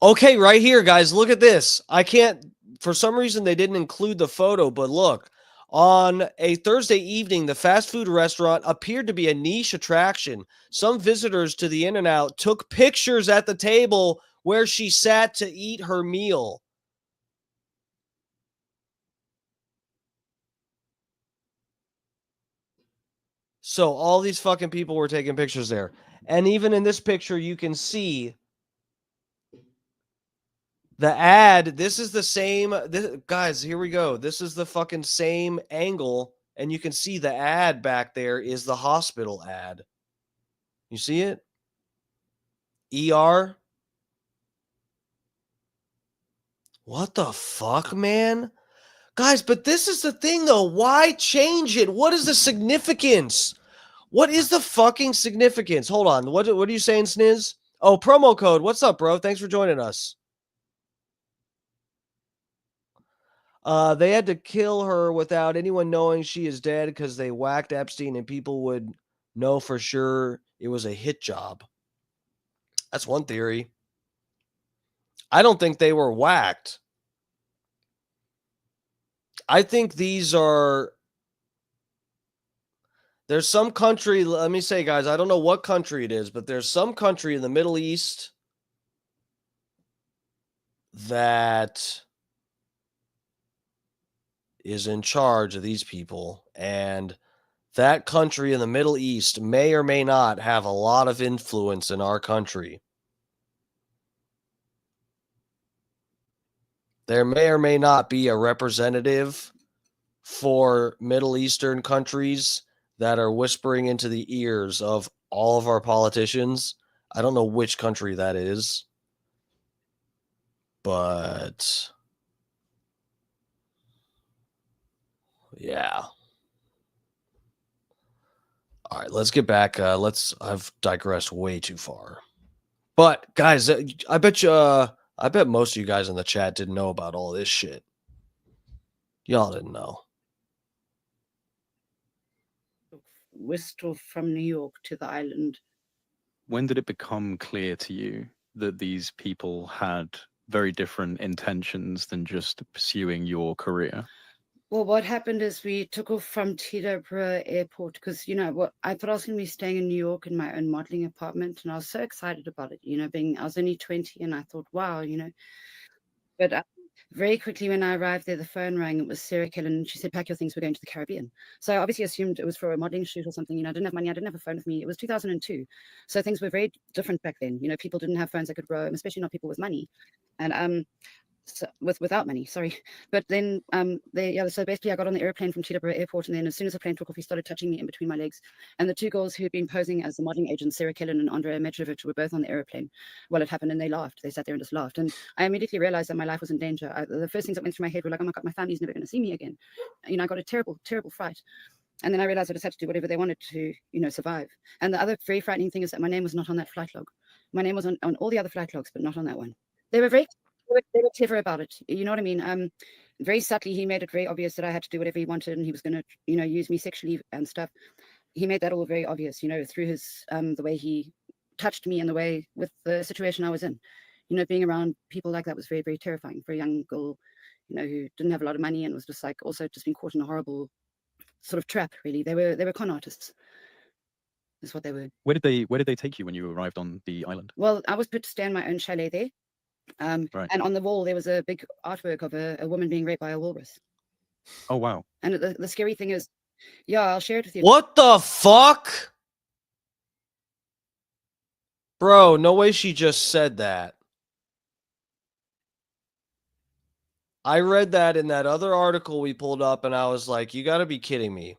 Okay, right here, guys. Look at this. I can't, for some reason, they didn't include the photo, but look. On a Thursday evening, the fast food restaurant appeared to be a niche attraction. Some visitors to the In-N-Out took pictures at the table where she sat to eat her meal. So all these fucking people were taking pictures there. And even in this picture, you can see the ad. This is the same. Guys, here we go. This is the fucking same angle. And you can see the ad back there is the hospital ad. You see it? ER. What the fuck, man? Guys, but this is the thing, though. Why change it? What is the significance? What is the fucking significance? Hold on. What are you saying, Sniz? Oh, promo code. What's up, bro? Thanks for joining us. They had to kill her without anyone knowing she is dead because they whacked Epstein and people would know for sure it was a hit job. That's one theory. I don't think they were whacked. I think these are... There's some country, let me say, guys, I don't know what country it is, but there's some country in the Middle East that is in charge of these people, and that country in the Middle East may or may not have a lot of influence in our country. There may or may not be a representative for Middle Eastern countries that are whispering into the ears of all of our politicians. I don't know which country that is, but yeah. All right, let's get back. I've digressed way too far. But guys, I bet most of you guys in the chat didn't know about all this shit. Y'all didn't know. Whisked off from New York to the island when did it become clear to you that these people had very different intentions than just pursuing your career? Well, what happened is we took off from Teterboro Airport because, you know, what I thought I was going to be staying in New York in my own modeling apartment, and I was so excited about it. You know, I was only 20, and I thought, wow, you know. But very quickly when I arrived there, the phone rang. It was Sarah Killen, and she said, "Pack your things. We're going to the Caribbean." So I obviously assumed it was for a modeling shoot or something. You know, I didn't have money. I didn't have a phone with me. It was 2002, so things were very different back then. You know, people didn't have phones that could roam, especially not people with money. And so without money, sorry. But then so basically I got on the airplane from Teterboro Airport, and then as soon as the plane took off, he started touching me in between my legs. And the two girls who had been posing as the modeling agents, Sarah Killen and Andrea Metrovich, were both on the airplane while it happened, and they laughed. They sat there and just laughed. And I immediately realized that my life was in danger. The first things that went through my head were like, oh my God, my family's never going to see me again. You know, I got a terrible, terrible fright. And then I realized I just had to do whatever they wanted to, you know, survive. And the other very frightening thing is that my name was not on that flight log. My name was on all the other flight logs, but not on that one. They were clever about it. You know what I mean? Very subtly, he made it very obvious that I had to do whatever he wanted, and he was going to, you know, use me sexually and stuff. He made that all very obvious, you know, through his the way he touched me and the way with the situation I was in. You know, being around people like that was very, very terrifying for a young girl, you know, who didn't have a lot of money and was just like also just being caught in a horrible sort of trap. Really, they were con artists. Is what they were. Where did they take you when you arrived on the island? Well, I was put to stay in my own chalet there. Right. And on the wall, there was a big artwork of a woman being raped by a walrus. Oh, wow. And the scary thing is, yeah, I'll share it with you. What the fuck? Bro, no way she just said that. I read that in that other article we pulled up, and I was like, you got to be kidding me.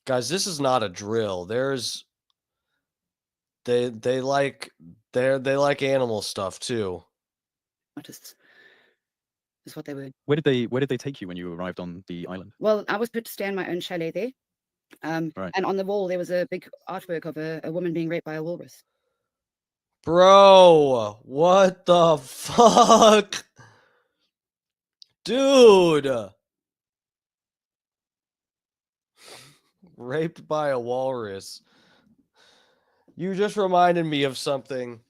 Guys, this is not a drill. They like animal stuff too. Artists is what they were. Where did they take you when you arrived on the island? Well, I was put to stay in my own chalet there. Right. And on the wall, there was a big artwork of a woman being raped by a walrus. Bro, what the fuck? Dude. Raped by a walrus. You just reminded me of something.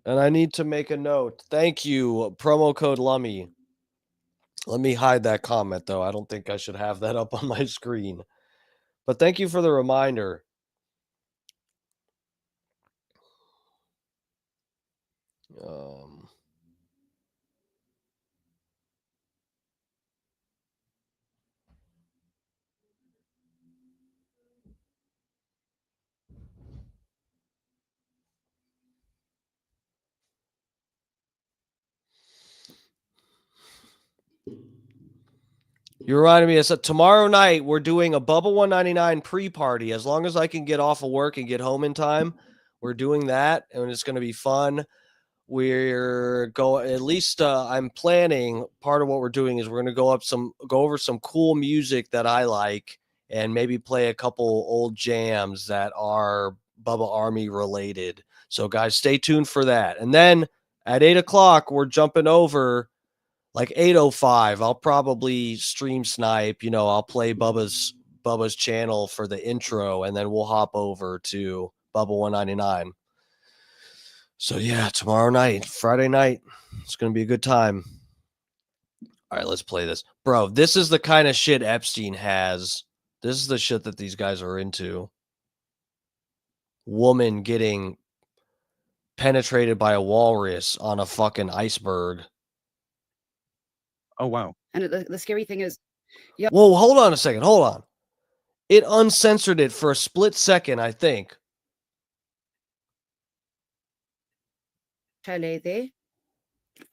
And I need to make a note. Thank you, promo code Lummy. Let me hide that comment, though. I don't think I should have that up on my screen. But thank you for the reminder. You reminded me, I said tomorrow night we're doing a Bubba 199 pre-party. As long as I can get off of work and get home in time, we're doing that, and it's going to be fun. We're going, at least I'm planning, part of what we're doing is we're going to go over some cool music that I like, and maybe play a couple old jams that are Bubba Army related. So guys, stay tuned for that. And then at 8:00, we're jumping over. Like 8:05, I'll probably stream snipe. You know, I'll play Bubba's channel for the intro, and then we'll hop over to Bubba 199. So yeah, tomorrow night, Friday night, it's gonna be a good time. All right, let's play this, bro. This is the kind of shit Epstein has. This is the shit that these guys are into. Woman getting penetrated by a walrus on a fucking iceberg. Oh, wow. And the scary thing is, yeah. Whoa, hold on a second. Hold on. It uncensored it for a split second, I think. Chalet there.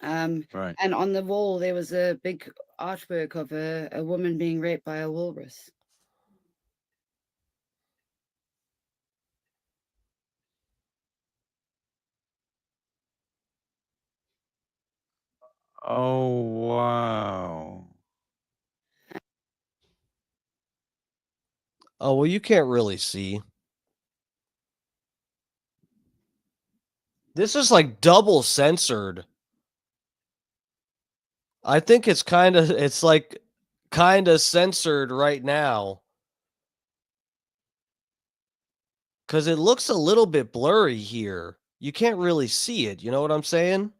Right. And on the wall, there was a big artwork of a woman being raped by a walrus. Oh, wow. Oh, well, you can't really see. This is like double censored. I think it's kind of censored right now. because it looks a little bit blurry here. You can't really see it. You know what I'm saying?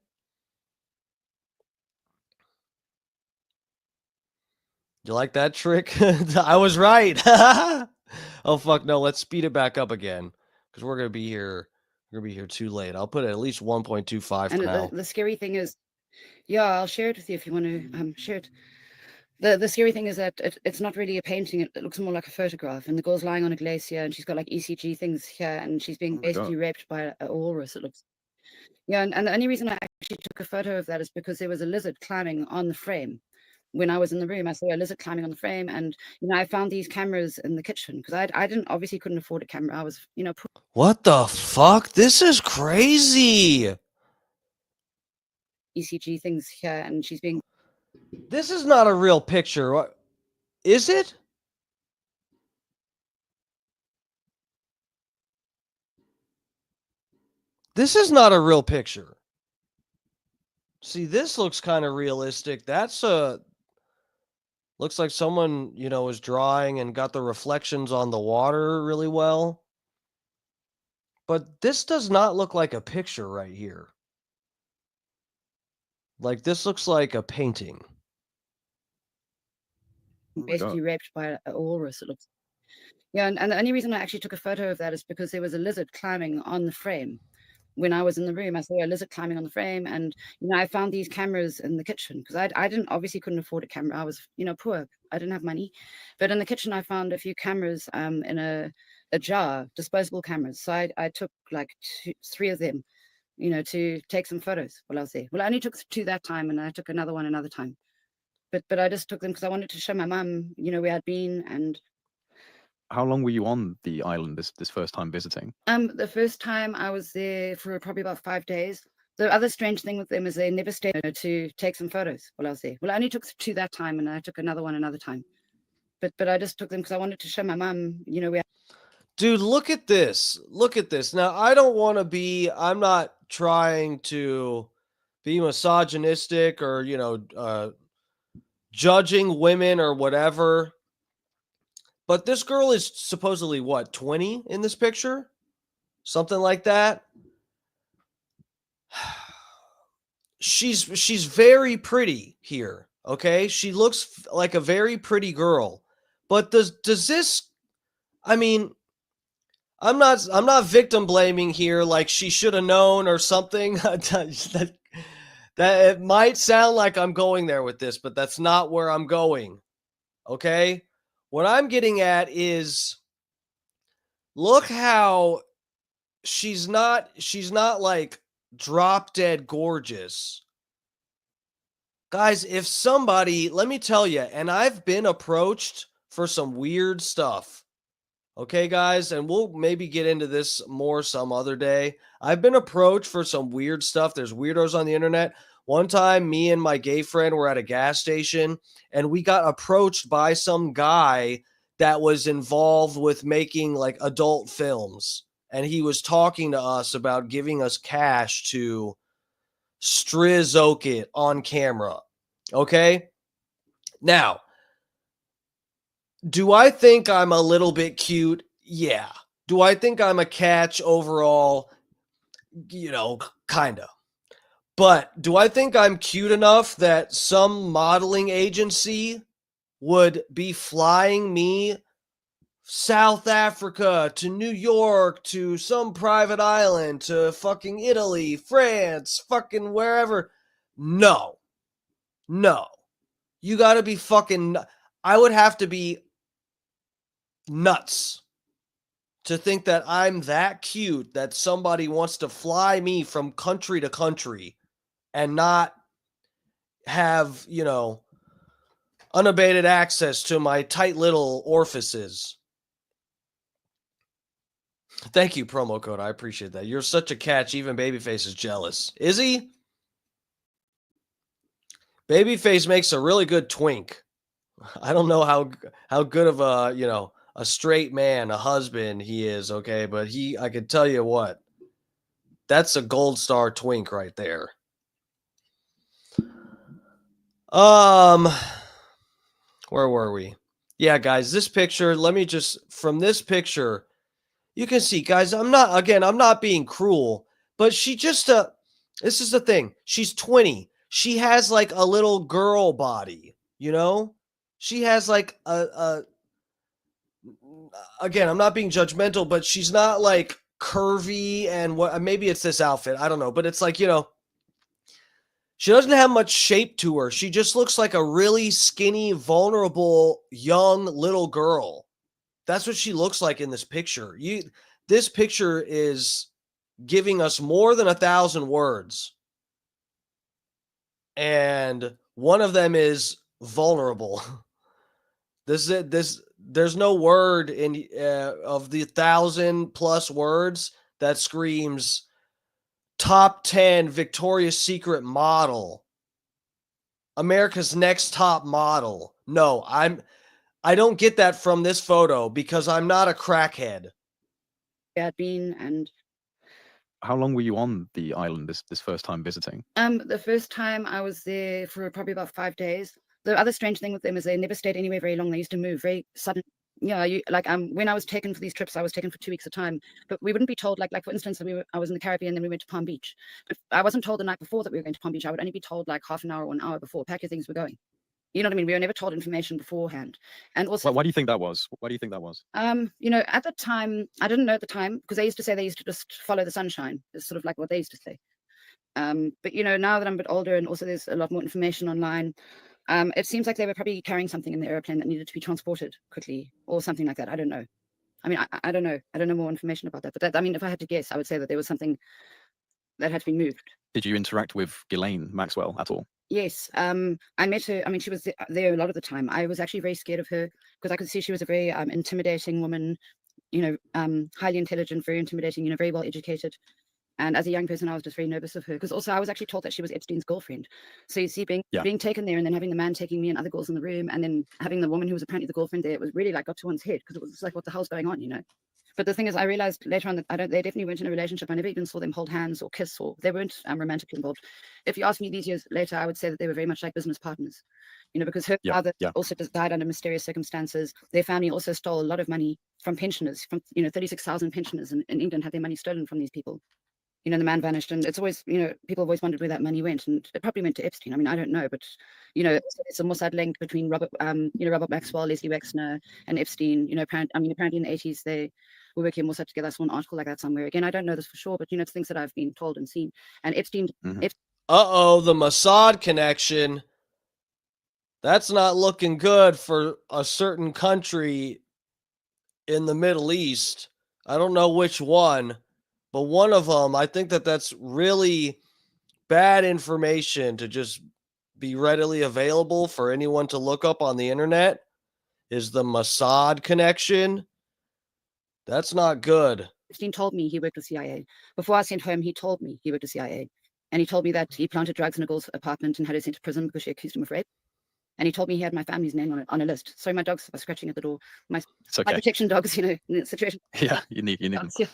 You like that trick? I was right. Oh fuck no! Let's speed it back up again because we're gonna be here. We're gonna be here too late. I'll put it at least 1.25 for And now. the scary thing is, yeah, I'll share it with you if you want to share it. The scary thing is that it's not really a painting. It looks more like a photograph. And the girl's lying on a glacier, and she's got like ECG things here, and she's being basically raped by a walrus. It looks. Yeah, and the only reason I actually took a photo of that is because there was a lizard climbing on the frame. When I was in the room, I saw a lizard climbing on the frame, and I found these cameras in the kitchen because I didn't obviously couldn't afford a camera. I was poor. What the fuck? This is crazy. ECG things here, and she's being. This is not a real picture. What is it? This is not a real picture. See, this looks kind of realistic. That's looks like someone, was drawing and got the reflections on the water really well. But this does not look like a picture right here. Like this looks like a painting. Basically raped by a walrus. It looks. Yeah, and the only reason I actually took a photo of that is because there was a lizard climbing on the frame. When I was in the room, I saw a lizard climbing on the frame, and I found these cameras in the kitchen because I didn't obviously couldn't afford a camera. I was poor. I didn't have money, but in the kitchen I found a few cameras in a jar, disposable cameras. So I took like three of them, to take some photos while I was there. Well, I only took two that time, and I took another one another time. But I just took them because I wanted to show my mum, where I'd been. And how long were you on the island this first time visiting? The first time I was there for probably about 5 days. The other strange thing with them is they never stayed to take some photos while I was there. Well, I only took two that time, and I took another one another time. But I just took them because I wanted to show my mum, where. Dude, look at this. Look at this. Now, I'm not trying to be misogynistic or, judging women or whatever. But this girl is supposedly what, 20 in this picture? Something like that. She's very pretty here, okay? She looks like a very pretty girl. But does this, I mean, I'm not victim blaming here like she should have known or something. that it might sound like I'm going there with this, but that's not where I'm going. Okay? What I'm getting at is look how she's not like drop dead gorgeous. Guys, if somebody, let me tell you, and I've been approached for some weird stuff. Okay, guys, and we'll maybe get into this more some other day. I've been approached for some weird stuff. There's weirdos on the internet. One time, me and my gay friend were at a gas station, and we got approached by some guy that was involved with making like adult films. And he was talking to us about giving us cash to strizoke it on camera. Okay? Now, do I think I'm a little bit cute? Yeah. Do I think I'm a catch overall? Kind of. But do I think I'm cute enough that some modeling agency would be flying me South Africa to New York to some private island to fucking Italy, France, fucking wherever? No. No. You got to be fucking. I would have to be nuts to think that I'm that cute that somebody wants to fly me from country to country and not have, unabated access to my tight little orifices. Thank you, promo code. I appreciate that. You're such a catch. Even Babyface is jealous. Is he? Babyface makes a really good twink. I don't know how good of a straight man, a husband he is, okay? But I could tell you what, that's a gold star twink right there. Where were we? Yeah, guys, this picture, from this picture, You can see, guys, I'm not being cruel, but she just, this is the thing. She's 20. She has like a little girl body, you know? She has like again, I'm not being judgmental, but she's not like curvy and what, maybe it's this outfit. I don't know, but it's like, she doesn't have much shape to her. She just looks like a really skinny, vulnerable, young little girl. That's what she looks like in this picture. This picture is giving us more than 1,000 words. And one of them is vulnerable. There's no word in of the 1,000+ words that screams top 10 Victoria's Secret model, America's Next Top Model. No, I don't get that from this photo because I'm not a crackhead. Had been. And How long were you on the island this first time visiting? the first time I was there for probably about 5 days. The other strange thing with them is they never stayed anywhere very long. They used to move very sudden. Yeah, when I was taken for these trips, I was taken for 2 weeks at a time. But we wouldn't be told, like for instance, I was in the Caribbean, then we went to Palm Beach. But I wasn't told the night before that we were going to Palm Beach. I would only be told like half an hour or an hour before, pack your things, we're going. You know what I mean? We were never told information beforehand. And also, Why do you think that was? Why do you think that was? at the time, I didn't know at the time, because they used to say they used to just follow the sunshine. It's sort of like what they used to say. But now that I'm a bit older and also there's a lot more information online, it seems like they were probably carrying something in the airplane that needed to be transported quickly or something like that. I don't know. I mean, I don't know. I don't know more information about that. But if I had to guess, I would say that there was something that had to be moved. Did you interact with Ghislaine Maxwell at all? Yes. I met her. I mean, she was there a lot of the time. I was actually very scared of her because I could see she was a very intimidating woman, highly intelligent, very intimidating, very well educated. And as a young person, I was just very nervous of her because also I was actually told that she was Epstein's girlfriend. So you see, being taken there and then having the man taking me and other girls in the room and then having the woman who was apparently the girlfriend there, it was really like got to one's head because it was just like, what the hell's going on, But the thing is, I realized later on that they definitely weren't in a relationship. I never even saw them hold hands or kiss, or they weren't romantically involved. If you ask me these years later, I would say that they were very much like business partners, because her father also just died under mysterious circumstances. Their family also stole a lot of money from pensioners, from 36,000 pensioners in England had their money stolen from these people. The man vanished, and it's always, people have always wondered where that money went, and it probably went to Epstein. I mean, I don't know, but it's a Mossad link between Robert Maxwell, Leslie Wexner, and Epstein. Apparently in the 80s they were working Mossad together. I saw an article like that somewhere. Again, I don't know this for sure, but it's things that I've been told and seen. And Epstein. The Mossad connection. That's not looking good for a certain country in the Middle East. I don't know which one. But one of them, I think that's really bad information to just be readily available for anyone to look up on the internet, is the Mossad connection. That's not good. Epstein told me he worked with CIA. Before I sent home, he told me he worked with CIA. And he told me that he planted drugs in a girl's apartment and had her sent to prison because she accused him of rape. And he told me he had my family's name on a list. So my dogs are scratching at the door. My protection dogs, in the situation. Yeah, you need them. Yeah.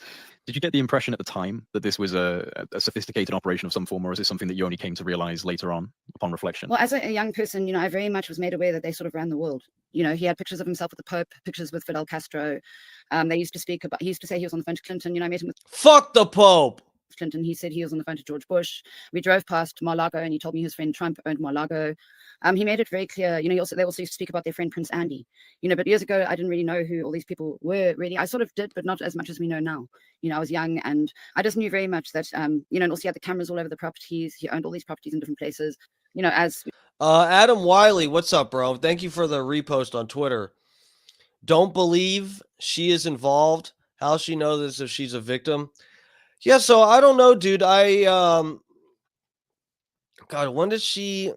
Did you get the impression at the time that this was a sophisticated operation of some form, or is it something that you only came to realize later on upon reflection? Well, as a young person, I very much was made aware that they sort of ran the world. He had pictures of himself with the Pope, pictures with Fidel Castro. He used to say he was on the phone to Clinton. I met him with fuck the Pope. Clinton. He said he was on the phone to George Bush. We drove past Mar-a-Lago and he told me his friend Trump owned Mar-a-Lago. He made it very clear, they also used to speak about their friend Prince Andy, but years ago, I didn't really know who all these people were really. I sort of did, but not as much as we know now. I was young and I just knew very much that, and also he had the cameras all over the properties. He owned all these properties in different places, as. Adam Wiley, what's up, bro? Thank you for the repost on Twitter. Don't believe she is involved. How she knows this if she's a victim? Yeah, so I don't know, dude. God, when did she?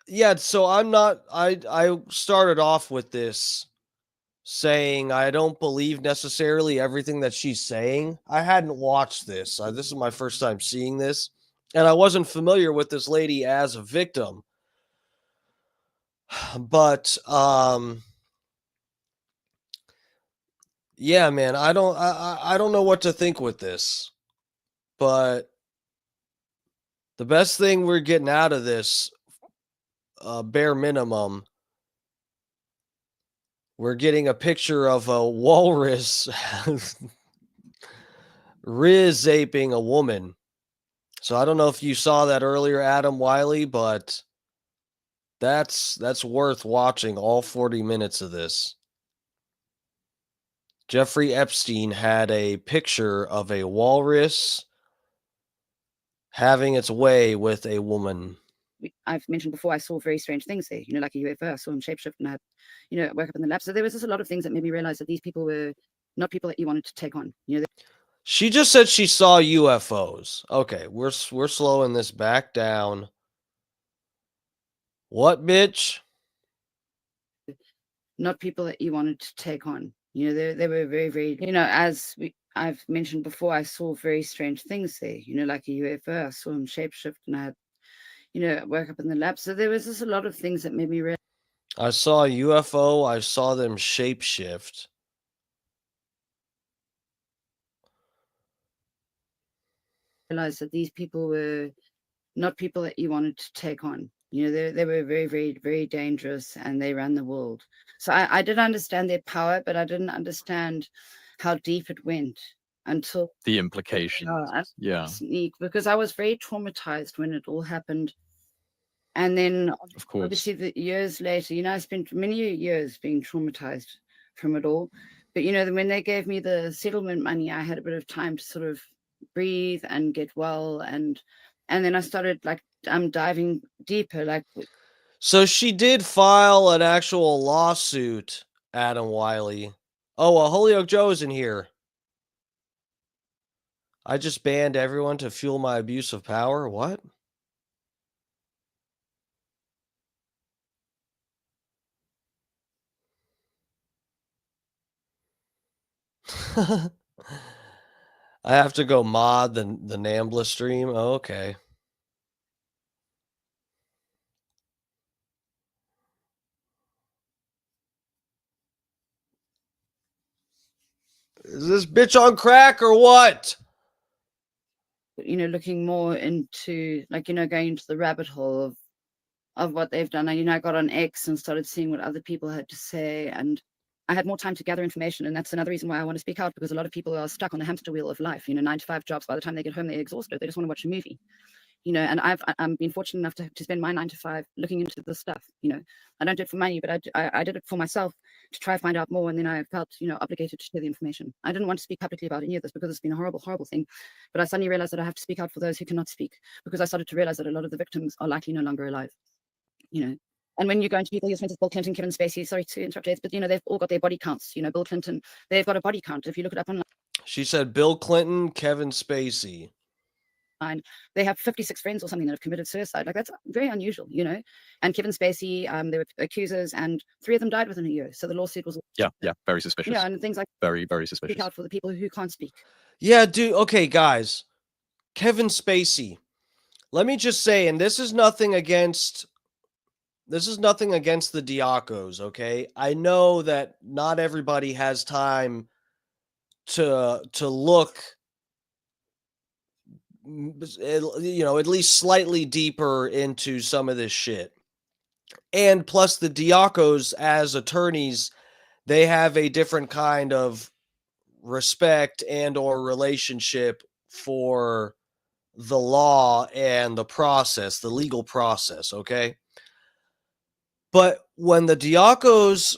Yeah, so I started off with this saying I don't believe necessarily everything that she's saying. I hadn't watched this. This is my first time seeing this, and I wasn't familiar with this lady as a victim. But yeah, man, I don't know what to think with this. But the best thing we're getting out of this, bare minimum, we're getting a picture of a walrus aping a woman. So I don't know if you saw that earlier, Adam Wiley, but that's worth watching all 40 minutes of this. Jeffrey Epstein had a picture of a walrus having its way with a woman. I've mentioned before, I saw very strange things there, like a UFO. I saw him shapeshift, and I had, woke up in the lab. So there was just a lot of things that made me realize that these people were not people that you wanted to take on. She just said she saw UFOs. Okay, we're slowing this back down. What, bitch? Not people that you wanted to take on. They were very, very, as I've mentioned before, I saw very strange things there, like a UFO. I saw him shapeshift, and I had, woke up in the lab. So there was just a lot of things that made me realize. I saw a UFO. I saw them shapeshift. Realize that these people were not people that you wanted to take on. They were very, very, very dangerous, and they ran the world. So I did understand their power, but I didn't understand how deep it went until the implications. Yeah, because I was very traumatized when it all happened. And then, of course, obviously, the years later, I spent many years being traumatized from it all. But when they gave me the settlement money, I had a bit of time to sort of breathe and get well, and then I started diving deeper. So she did file an actual lawsuit, Adam Wiley. Oh, Holyoke Joe's in here. I just banned everyone to fuel my abuse of power. What? I have to go mod the NAMBLA stream. Oh, okay. Is this bitch on crack or what? Looking more into going into the rabbit hole of what they've done. And I got on X and started seeing what other people had to say, and I had more time to gather information. And that's another reason why I want to speak out, because a lot of people are stuck on the hamster wheel of life, 9 to 5 jobs. By the time they get home, they're exhausted. They just want to watch a movie. And I've been fortunate enough to spend my 9 to 5 looking into this stuff. I don't do it for money, but I did it for myself to try to find out more. And then I felt, obligated to share the information. I didn't want to speak publicly about any of this because it's been a horrible, horrible thing. But I suddenly realized that I have to speak out for those who cannot speak, because I started to realize that a lot of the victims are likely no longer alive. And when you go into people, your friends, Bill Clinton, Kevin Spacey, sorry to interrupt, but they've all got their body counts. Bill Clinton, they've got a body count. If you look it up online. She said Bill Clinton, Kevin Spacey. They have 56 friends or something that have committed suicide. That's very unusual, And Kevin Spacey, there were accusers, and 3 of them died within a year. So the lawsuit was very suspicious. And things like very, very suspicious. Speak out for the people who can't speak. Yeah, dude. Okay, guys. Kevin Spacey. Let me just say, and this is nothing against the Diacos, okay? I know that not everybody has time to look, at least slightly deeper into some of this shit. And plus the Diacos as attorneys, they have a different kind of respect and or relationship for the law and the process, the legal process, okay? But when the Diacos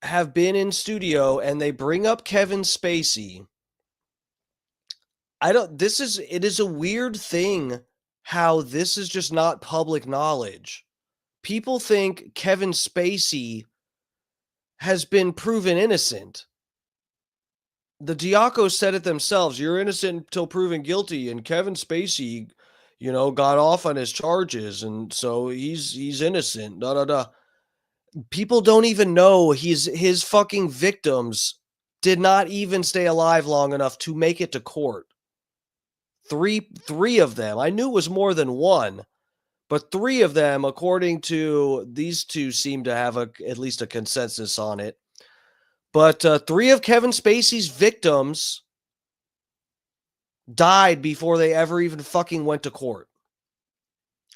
have been in studio and they bring up Kevin Spacey, it is a weird thing how this is just not public knowledge. People think Kevin Spacey has been proven innocent. The Diacos said it themselves. You're innocent until proven guilty. And Kevin Spacey, got off on his charges. And so he's innocent. People don't even know his fucking victims did not even stay alive long enough to make it to court. Three of them. I knew it was more than one, but 3 of them, according to these 2, seem to have at least a consensus on it. But 3 of Kevin Spacey's victims died before they ever even fucking went to court.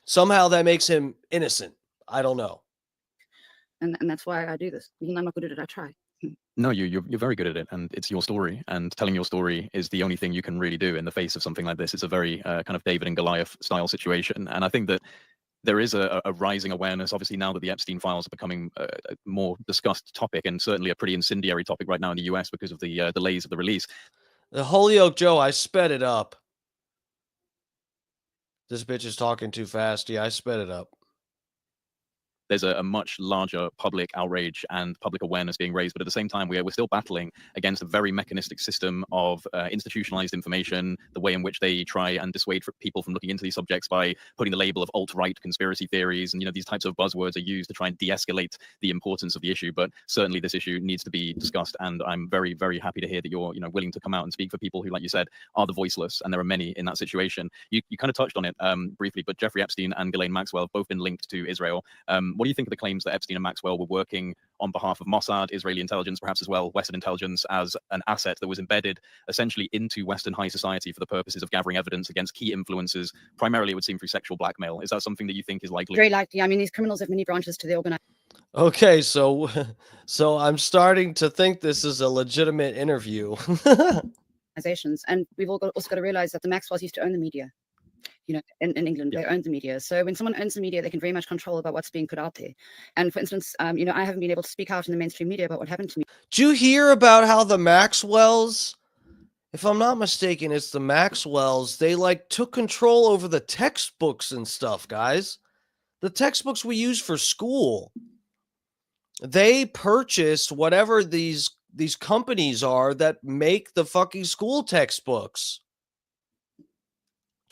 Somehow that makes him innocent. I don't know. And that's why I do this. Even though I'm not good at it, I try. No, you're very good at it, and it's your story. And telling your story is the only thing you can really do in the face of something like this. It's a very kind of David and Goliath style situation, and I think that there is a rising awareness, obviously, now that the Epstein files are becoming a more discussed topic, and certainly a pretty incendiary topic right now in the US because of the delays of the release. The Holyoke Joe, I sped it up. This bitch is talking too fast. Yeah, I sped it up. There's a much larger public outrage and public awareness being raised, but at the same time, we're still battling against a very mechanistic system of institutionalized information, the way in which they try and dissuade people from looking into these subjects by putting the label of alt-right conspiracy theories, and these types of buzzwords are used to try and de-escalate the importance of the issue. But certainly, this issue needs to be discussed, and I'm very, very happy to hear that you're willing to come out and speak for people who, like you said, are the voiceless, and there are many in that situation. You kind of touched on it briefly, but Jeffrey Epstein and Ghislaine Maxwell have both been linked to Israel. What do you think of the claims that Epstein and Maxwell were working on behalf of Mossad, Israeli intelligence, perhaps as well Western intelligence, as an asset that was embedded essentially into Western high society for the purposes of gathering evidence against key influencers? Primarily, it would seem through sexual blackmail. Is that something that you think is likely? Very likely. I mean, these criminals have many branches to the organization. Okay, so I'm starting to think this is a legitimate interview. And we've also got to realize that the Maxwells used to own the media. In England, they owned the media. So when someone owns the media, they can very much control about what's being put out there. And for instance, I haven't been able to speak out in the mainstream media about what happened to me. Did you hear about how the Maxwells, if I'm not mistaken, it's the Maxwells, they took control over the textbooks and stuff, guys. The textbooks we use for school. They purchased whatever these companies are that make the fucking school textbooks.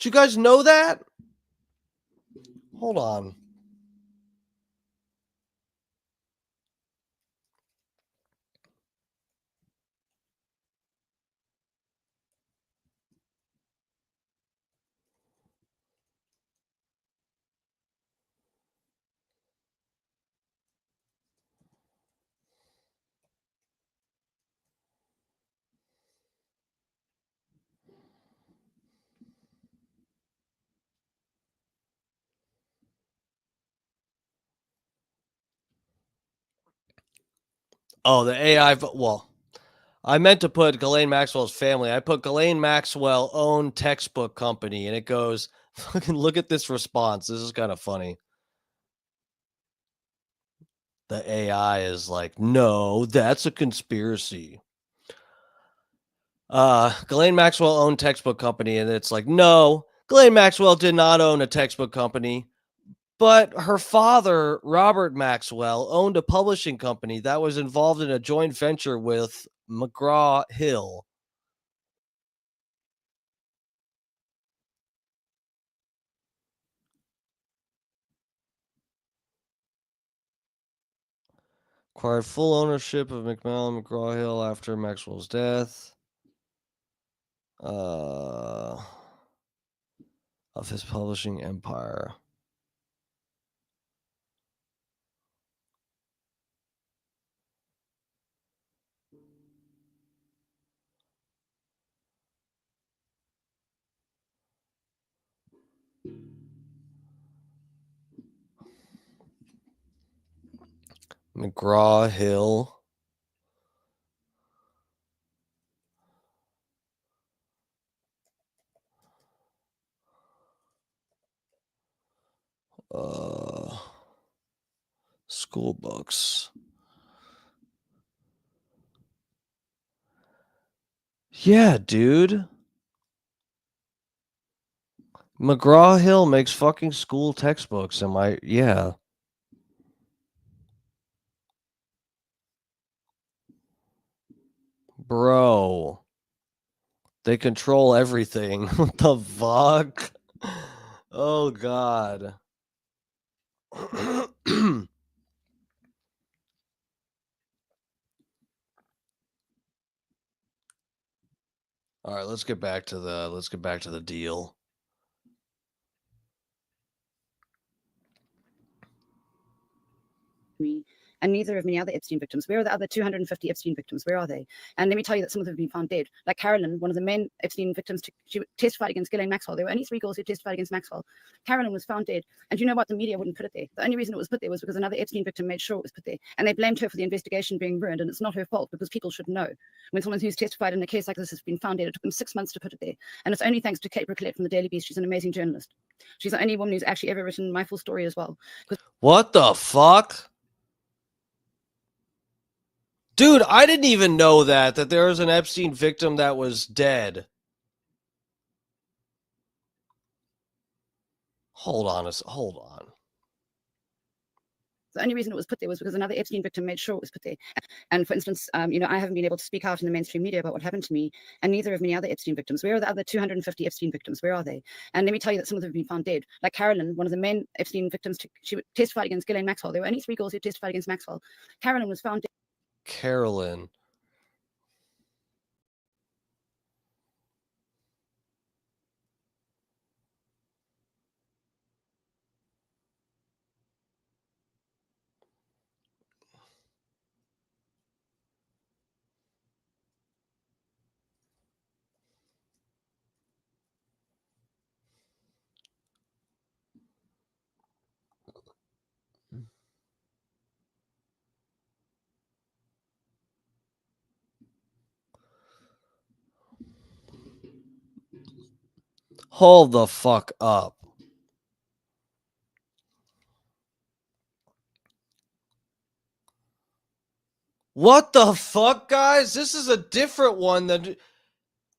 Did you guys know that? Hold on. Oh, the AI. Well, I meant to put Ghislaine Maxwell's family. I put Ghislaine Maxwell owned textbook company, and it goes, fucking look at this response. This is kind of funny. The AI is like, no, that's a conspiracy. Ghislaine Maxwell owned textbook company, and it's like, no, Ghislaine Maxwell did not own a textbook company. But her father, Robert Maxwell, owned a publishing company that was involved in a joint venture with McGraw-Hill. Acquired full ownership of McGraw-Hill after Maxwell's death. Of his publishing empire. McGraw-Hill. School books. Yeah, dude. McGraw-Hill makes fucking school textbooks. Yeah. Bro. They control everything. What the fuck? Oh, God. All right, let's get back to the deal. and neither of many other Epstein victims. Where are the other 250 Epstein victims? Where are they? And let me tell you that some of them have been found dead. Like Carolyn, one of the main Epstein victims, she testified against Ghislaine Maxwell. There were only 3 girls who testified against Maxwell. Carolyn was found dead. And you know what? The media wouldn't put it there. The only reason it was put there was because another Epstein victim made sure it was put there. And they blamed her for the investigation being ruined. And it's not her fault, because people should know. When someone who's testified in a case like this has been found dead, it took them 6 months to put it there. And it's only thanks to Kate Bricolette from the Daily Beast. She's an amazing journalist. She's the only woman who's actually ever written my full story as well. What the fuck? Dude, I didn't even know that there was an Epstein victim that was dead. Hold on. The only reason it was put there was because another Epstein victim made sure it was put there. And for instance, I haven't been able to speak out in the mainstream media about what happened to me, and neither of many other Epstein victims. Where are the other 250 Epstein victims? Where are they? And let me tell you that some of them have been found dead. Like Carolyn, one of the main Epstein victims, she testified against Ghislaine Maxwell. There were only 3 girls who testified against Maxwell. Carolyn was found dead. Carolyn. Hold the fuck up. What the fuck, guys? This is a different one than...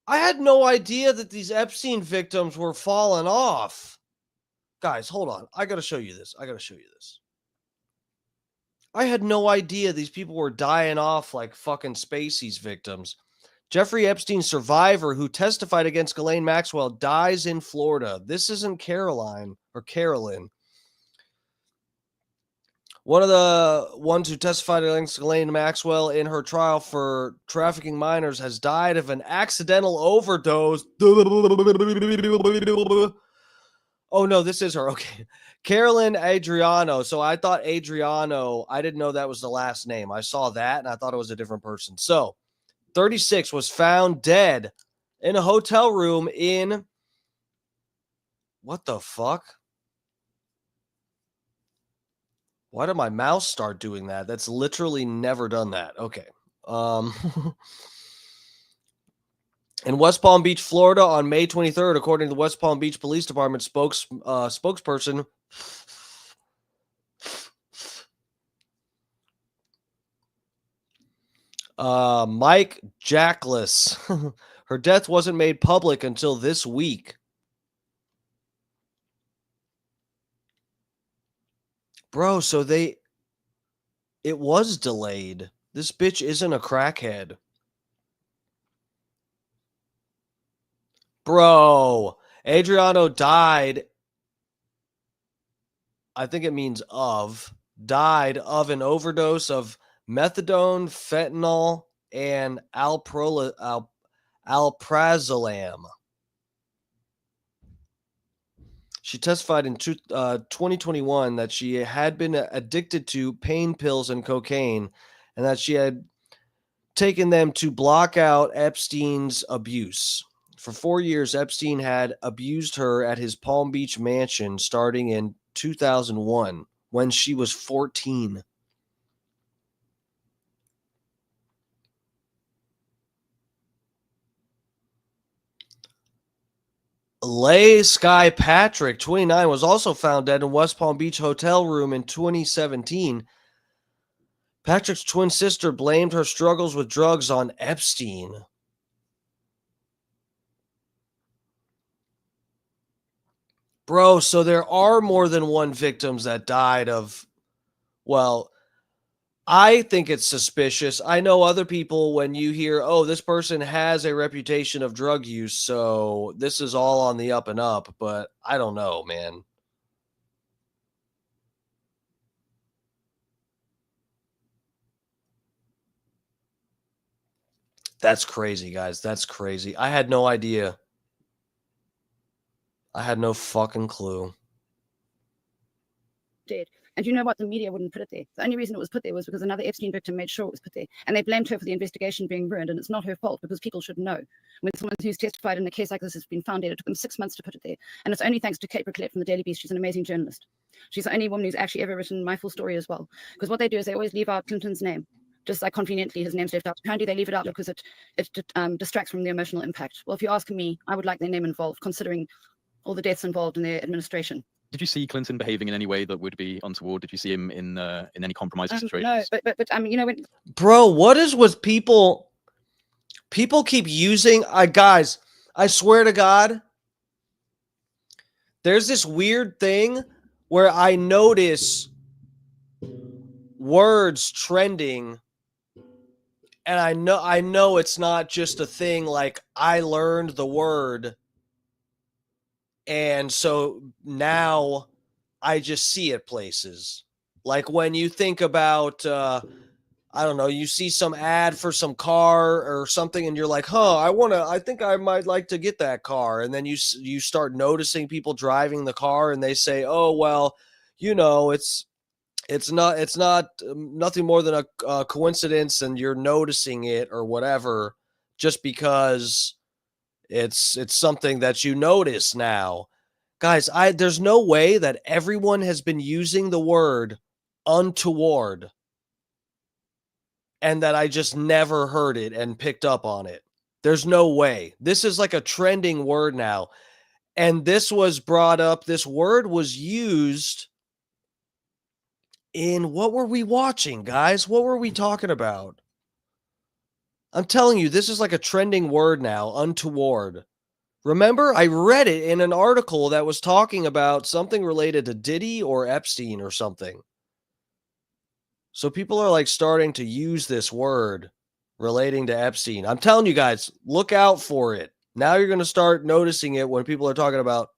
I had no idea that these Epstein victims were falling off. Guys, hold on. I gotta show you this. I had no idea these people were dying off like fucking Spacey's victims. Jeffrey Epstein survivor who testified against Ghislaine Maxwell dies in Florida. This isn't Carolyn. One of the ones who testified against Ghislaine Maxwell in her trial for trafficking minors has died of an accidental overdose. Oh, no, this is her. Okay. Carolyn Adriano. So I thought Adriano, I didn't know that was the last name. I saw that and I thought it was a different person. So 36 was found dead in a hotel room in... What the fuck? Why did my mouse start doing that? That's literally never done that. Okay. In West Palm Beach, Florida on May 23rd, according to the West Palm Beach Police Department spokesperson. Mike Jackless. Her death wasn't made public until this week. Bro, so it was delayed. This bitch isn't a crackhead. Bro, Adriano died. I think it means died of an overdose of methadone, fentanyl, and alprazolam. She testified in 2021 that she had been addicted to pain pills and cocaine, and that she had taken them to block out Epstein's abuse. For 4 years, Epstein had abused her at his Palm Beach mansion starting in 2001 when she was 14. Leigh Sky Patrick, 29, was also found dead in West Palm Beach hotel room in 2017. Patrick's twin sister blamed her struggles with drugs on Epstein. Bro, so there are more than one victims that died of, well, I think it's suspicious. I know other people, when you hear, oh, this person has a reputation of drug use, so this is all on the up and up, but I don't know, man. That's crazy, guys. That's crazy. I had no idea. I had no fucking clue. Dead. And you know what? The media wouldn't put it there. The only reason it was put there was because another Epstein victim made sure it was put there. And they blamed her for the investigation being ruined. And it's not her fault, because people should know. When someone who's testified in a case like this has been found dead, it took them 6 months to put it there. And it's only thanks to Kate Bricklet from the Daily Beast. She's an amazing journalist. She's the only woman who's actually ever written my full story as well. Because what they do is they always leave out Clinton's name. Just like conveniently, his name's left out. Apparently, they leave it out because it distracts from the emotional impact. Well, if you ask me, I would like their name involved, considering all the deaths involved in their administration. Did you see Clinton behaving in any way that would be untoward? Did you see him in any compromising situations? No, but you know, when Bro, what is with people? People keep using, guys, I swear to God, there's this weird thing where I notice words trending, and I know it's not just a thing like I learned the word and so now I just see it places. Like when you think about I don't know, you see some ad for some car or something and you're like, I think I might like to get that car. And then you start noticing people driving the car and they say, oh, well, it's not nothing more than a coincidence and you're noticing it or whatever, just because it's something that you notice now. Guys, there's no way that everyone has been using the word untoward and that I just never heard it and picked up on it. There's no way. This is like a trending word now. And this was brought up. This word was used in, what were we watching, guys? What were we talking about? I'm telling you, this is like a trending word now, untoward. Remember, I read it in an article that was talking about something related to Diddy or Epstein or something. So people are like starting to use this word relating to Epstein. I'm telling you guys, look out for it. Now you're going to start noticing it when people are talking about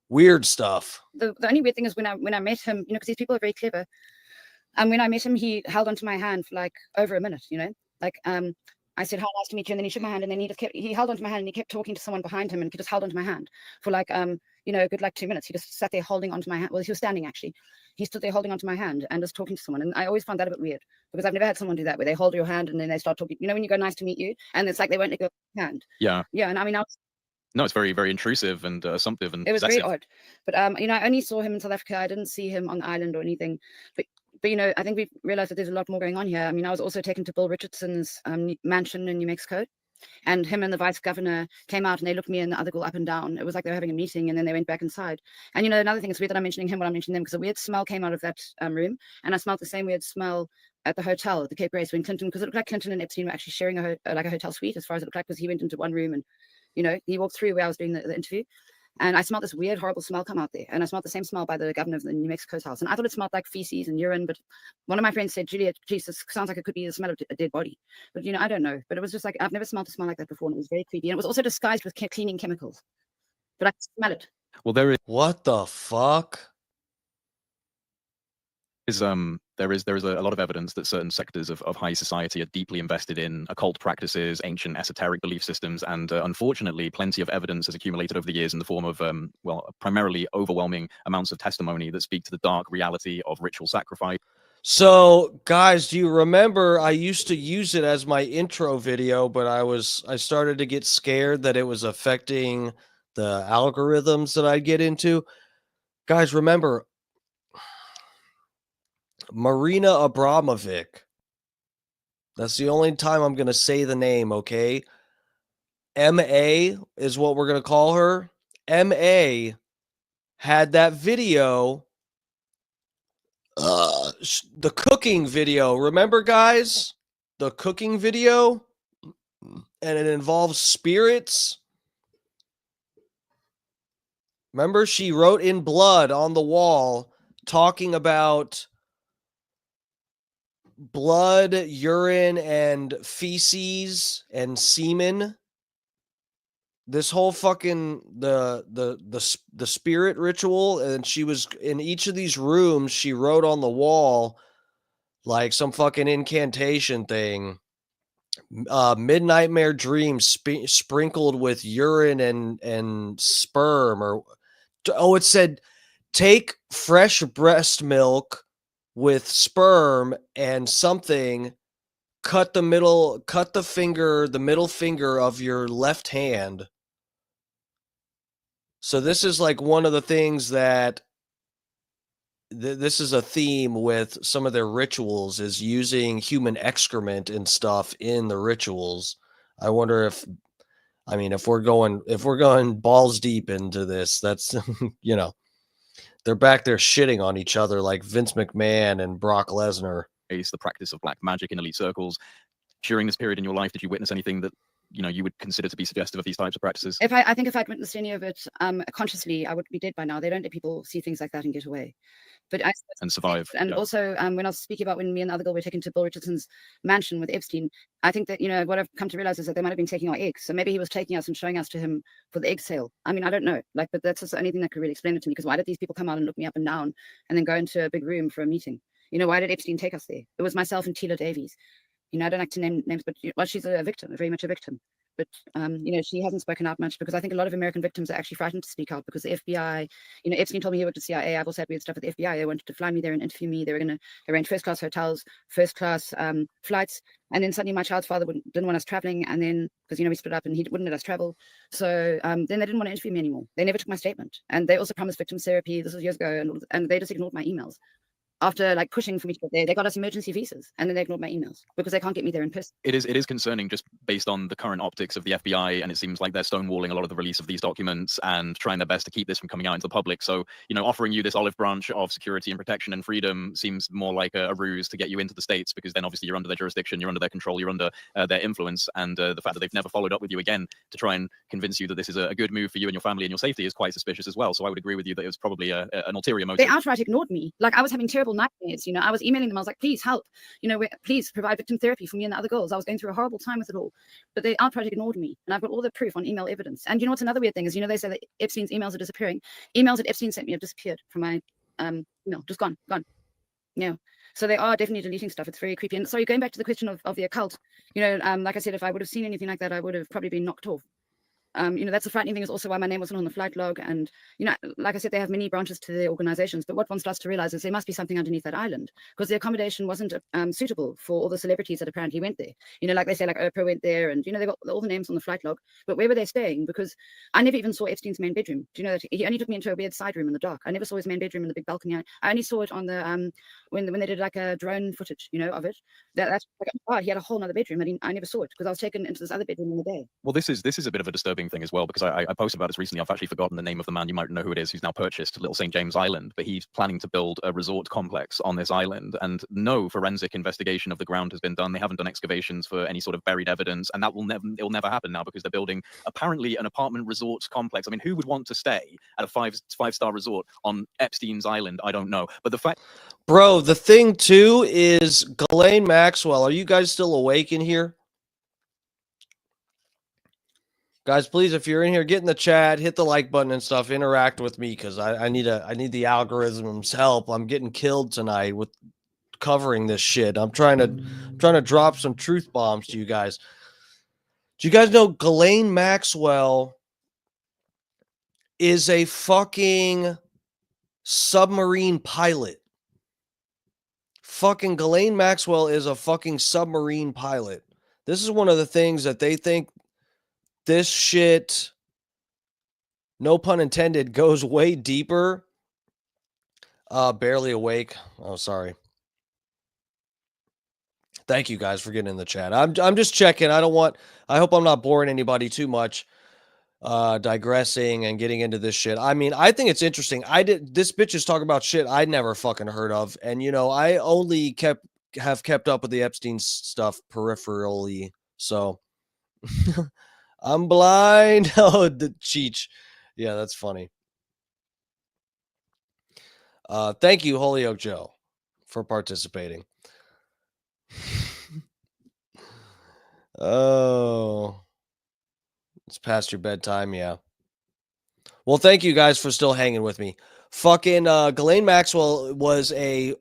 weird stuff. The only weird thing is when I met him, because these people are very clever. And when I met him, he held onto my hand for like over a minute, like I said, how nice to meet you. And then he shook my hand and then he held onto my hand and he kept talking to someone behind him and he just held onto my hand for like, good like 2 minutes. He just sat there holding onto my hand. Well, he was standing actually. He stood there holding onto my hand and just talking to someone. And I always found that a bit weird because I've never had someone do that where they hold your hand and then they start talking. When you go, nice to meet you. And it's like they won't let go of your hand. Yeah. Yeah. And I mean, no, it's very, very intrusive and assumptive and it was possessive. very odd. But I only saw him in South Africa. I didn't see him on the island or anything. But I think we've realized that there's a lot more going on here. I mean, I was also taken to Bill Richardson's mansion in New Mexico, and him and the vice governor came out and they looked me and the other girl up and down. It was like they were having a meeting and then they went back inside. And another thing, it's weird that I'm mentioning him when I'm mentioning them because a weird smell came out of that room, and I smelled the same weird smell at the hotel at the Cape Grace when Clinton, because it looked like Clinton and Epstein were actually sharing a hotel suite as far as it looked like, because he went into one room and he walked through where I was doing the interview. And I smelled this weird, horrible smell come out there. And I smelled the same smell by the governor of the New Mexico's house. And I thought it smelled like feces and urine. But one of my friends said, Julia, Jesus, sounds like it could be the smell of a dead body. But, I don't know. But it was just like, I've never smelled a smell like that before. And it was very creepy. And it was also disguised with cleaning chemicals. But I could smell it. Well, there is. What the fuck? There is a lot of evidence that certain sectors of high society are deeply invested in occult practices, ancient esoteric belief systems, and unfortunately, plenty of evidence has accumulated over the years in the form of, primarily overwhelming amounts of testimony that speak to the dark reality of ritual sacrifice. So, guys, do you remember I used to use it as my intro video, but I started to get scared that it was affecting the algorithms that I'd get into? Guys, remember Marina Abramovic. That's the only time I'm going to say the name, okay? MA is what we're going to call her. MA had that video, the cooking video. Remember, guys? The cooking video? And it involves spirits. Remember, she wrote in blood on the wall talking about blood, urine, and feces and semen. This whole fucking the spirit ritual, and she was in each of these rooms. She wrote on the wall like some fucking incantation thing. Midnightmare dreams sprinkled with urine and sperm, or it said take fresh breast milk with sperm and something, cut the middle finger of your left hand. So this is like one of the things that this is a theme with some of their rituals, is using human excrement and stuff in the rituals. I wonder if, I mean, if we're going balls deep into this, that's you know, they're back there shitting on each other like Vince McMahon and Brock Lesnar. The practice of black magic in elite circles. During this period in your life, did you witness anything that you would consider to be suggestive of these types of practices? I think if I'd witnessed any of it consciously, I would be dead by now. They don't let people see things like that and get away. But and survive. And also, when I was speaking about when me and the other girl were taken to Bill Richardson's mansion with Epstein, I think that, what I've come to realize is that they might have been taking our eggs. So maybe he was taking us and showing us to him for the egg sale. I mean, I don't know. But that's just the only thing that could really explain it to me. Because why did these people come out and look me up and down and then go into a big room for a meeting? Why did Epstein take us there? It was myself and Tila Davies. I don't like to name names, but she's a victim, very much a victim. But, she hasn't spoken out much because I think a lot of American victims are actually frightened to speak out because the FBI, Epstein told me he worked at CIA. I've also had weird stuff with the FBI. They wanted to fly me there and interview me. They were going to arrange first-class hotels, first-class flights. And then suddenly my child's father didn't want us traveling. And then, because, we split up and he wouldn't let us travel. So then they didn't want to interview me anymore. They never took my statement. And they also promised victim therapy. This was years ago. And they just ignored my emails. After pushing for me to get there, they got us emergency visas, and then they ignored my emails because they can't get me there in person. It is concerning just based on the current optics of the FBI, and it seems like they're stonewalling a lot of the release of these documents and trying their best to keep this from coming out into the public. So, offering you this olive branch of security and protection and freedom seems more like a ruse to get you into the States, because then obviously you're under their jurisdiction, you're under their control, you're under their influence, and the fact that they've never followed up with you again to try and convince you that this is a good move for you and your family and your safety is quite suspicious as well. So I would agree with you that it was probably an ulterior motive. They outright ignored me. I was having terrible nightmares. I was emailing them. I was like, please help. Please provide victim therapy for me and the other girls. I was going through a horrible time with it all. But they outright ignored me. And I've got all the proof on email evidence. And what's another weird thing is, they say that Epstein's emails are disappearing. Emails that Epstein sent me have disappeared from my email. Just gone. So they are definitely deleting stuff. It's very creepy. And sorry, going back to the question of the occult, like I said, if I would have seen anything like that, I would have probably been knocked off. That's the frightening thing, is also why my name wasn't on the flight log. And, like I said, they have many branches to their organizations. But what one starts to realize is there must be something underneath that island, because the accommodation wasn't suitable for all the celebrities that apparently went there. Like they say, Oprah went there, and, they got all the names on the flight log. But where were they staying? Because I never even saw Epstein's main bedroom. Do you know that he only took me into a weird side room in the dark? I never saw his main bedroom in the big balcony. I only saw it on the when they did a drone footage, of it. That's he had a whole other bedroom. I never saw it because I was taken into this other bedroom in the day. Well, this is a bit of a disturbing thing as well, because I posted about this recently. I've actually forgotten the name of the man. You might know who it is, who's now purchased Little St. James Island, but he's planning to build a resort complex on this island, and no forensic investigation of the ground has been done. They haven't done excavations for any sort of buried evidence, and it'll never happen now, because they're building apparently an apartment resort complex. I mean, who would want to stay at a five-star resort on Epstein's Island? I don't know. But the fact, bro, the thing too is Ghislaine Maxwell. Are you guys still awake in here? Guys, please, if you're in here, get in the chat, hit the like button and stuff, interact with me, because I need the algorithm's help. I'm getting killed tonight with covering this shit. I'm trying to drop some truth bombs to you guys. Do you guys know Ghislaine Maxwell is a fucking submarine pilot? Fucking Ghislaine Maxwell is a fucking submarine pilot. This is one of the things that they think this shit, no pun intended, goes way deeper. Barely awake. Oh, sorry. Thank you guys for getting in the chat. I'm just checking. I hope I'm not boring anybody too much, digressing and getting into this shit. I mean, I think it's interesting. This bitch is talking about shit I'd never fucking heard of. And, I only have kept up with the Epstein stuff peripherally. So I'm blind. Oh, the Cheech. Yeah, that's funny. Thank you, Holyoke Joe, for participating. Oh, it's past your bedtime. Yeah. Well, thank you guys for still hanging with me. Fucking Ghislaine Maxwell was a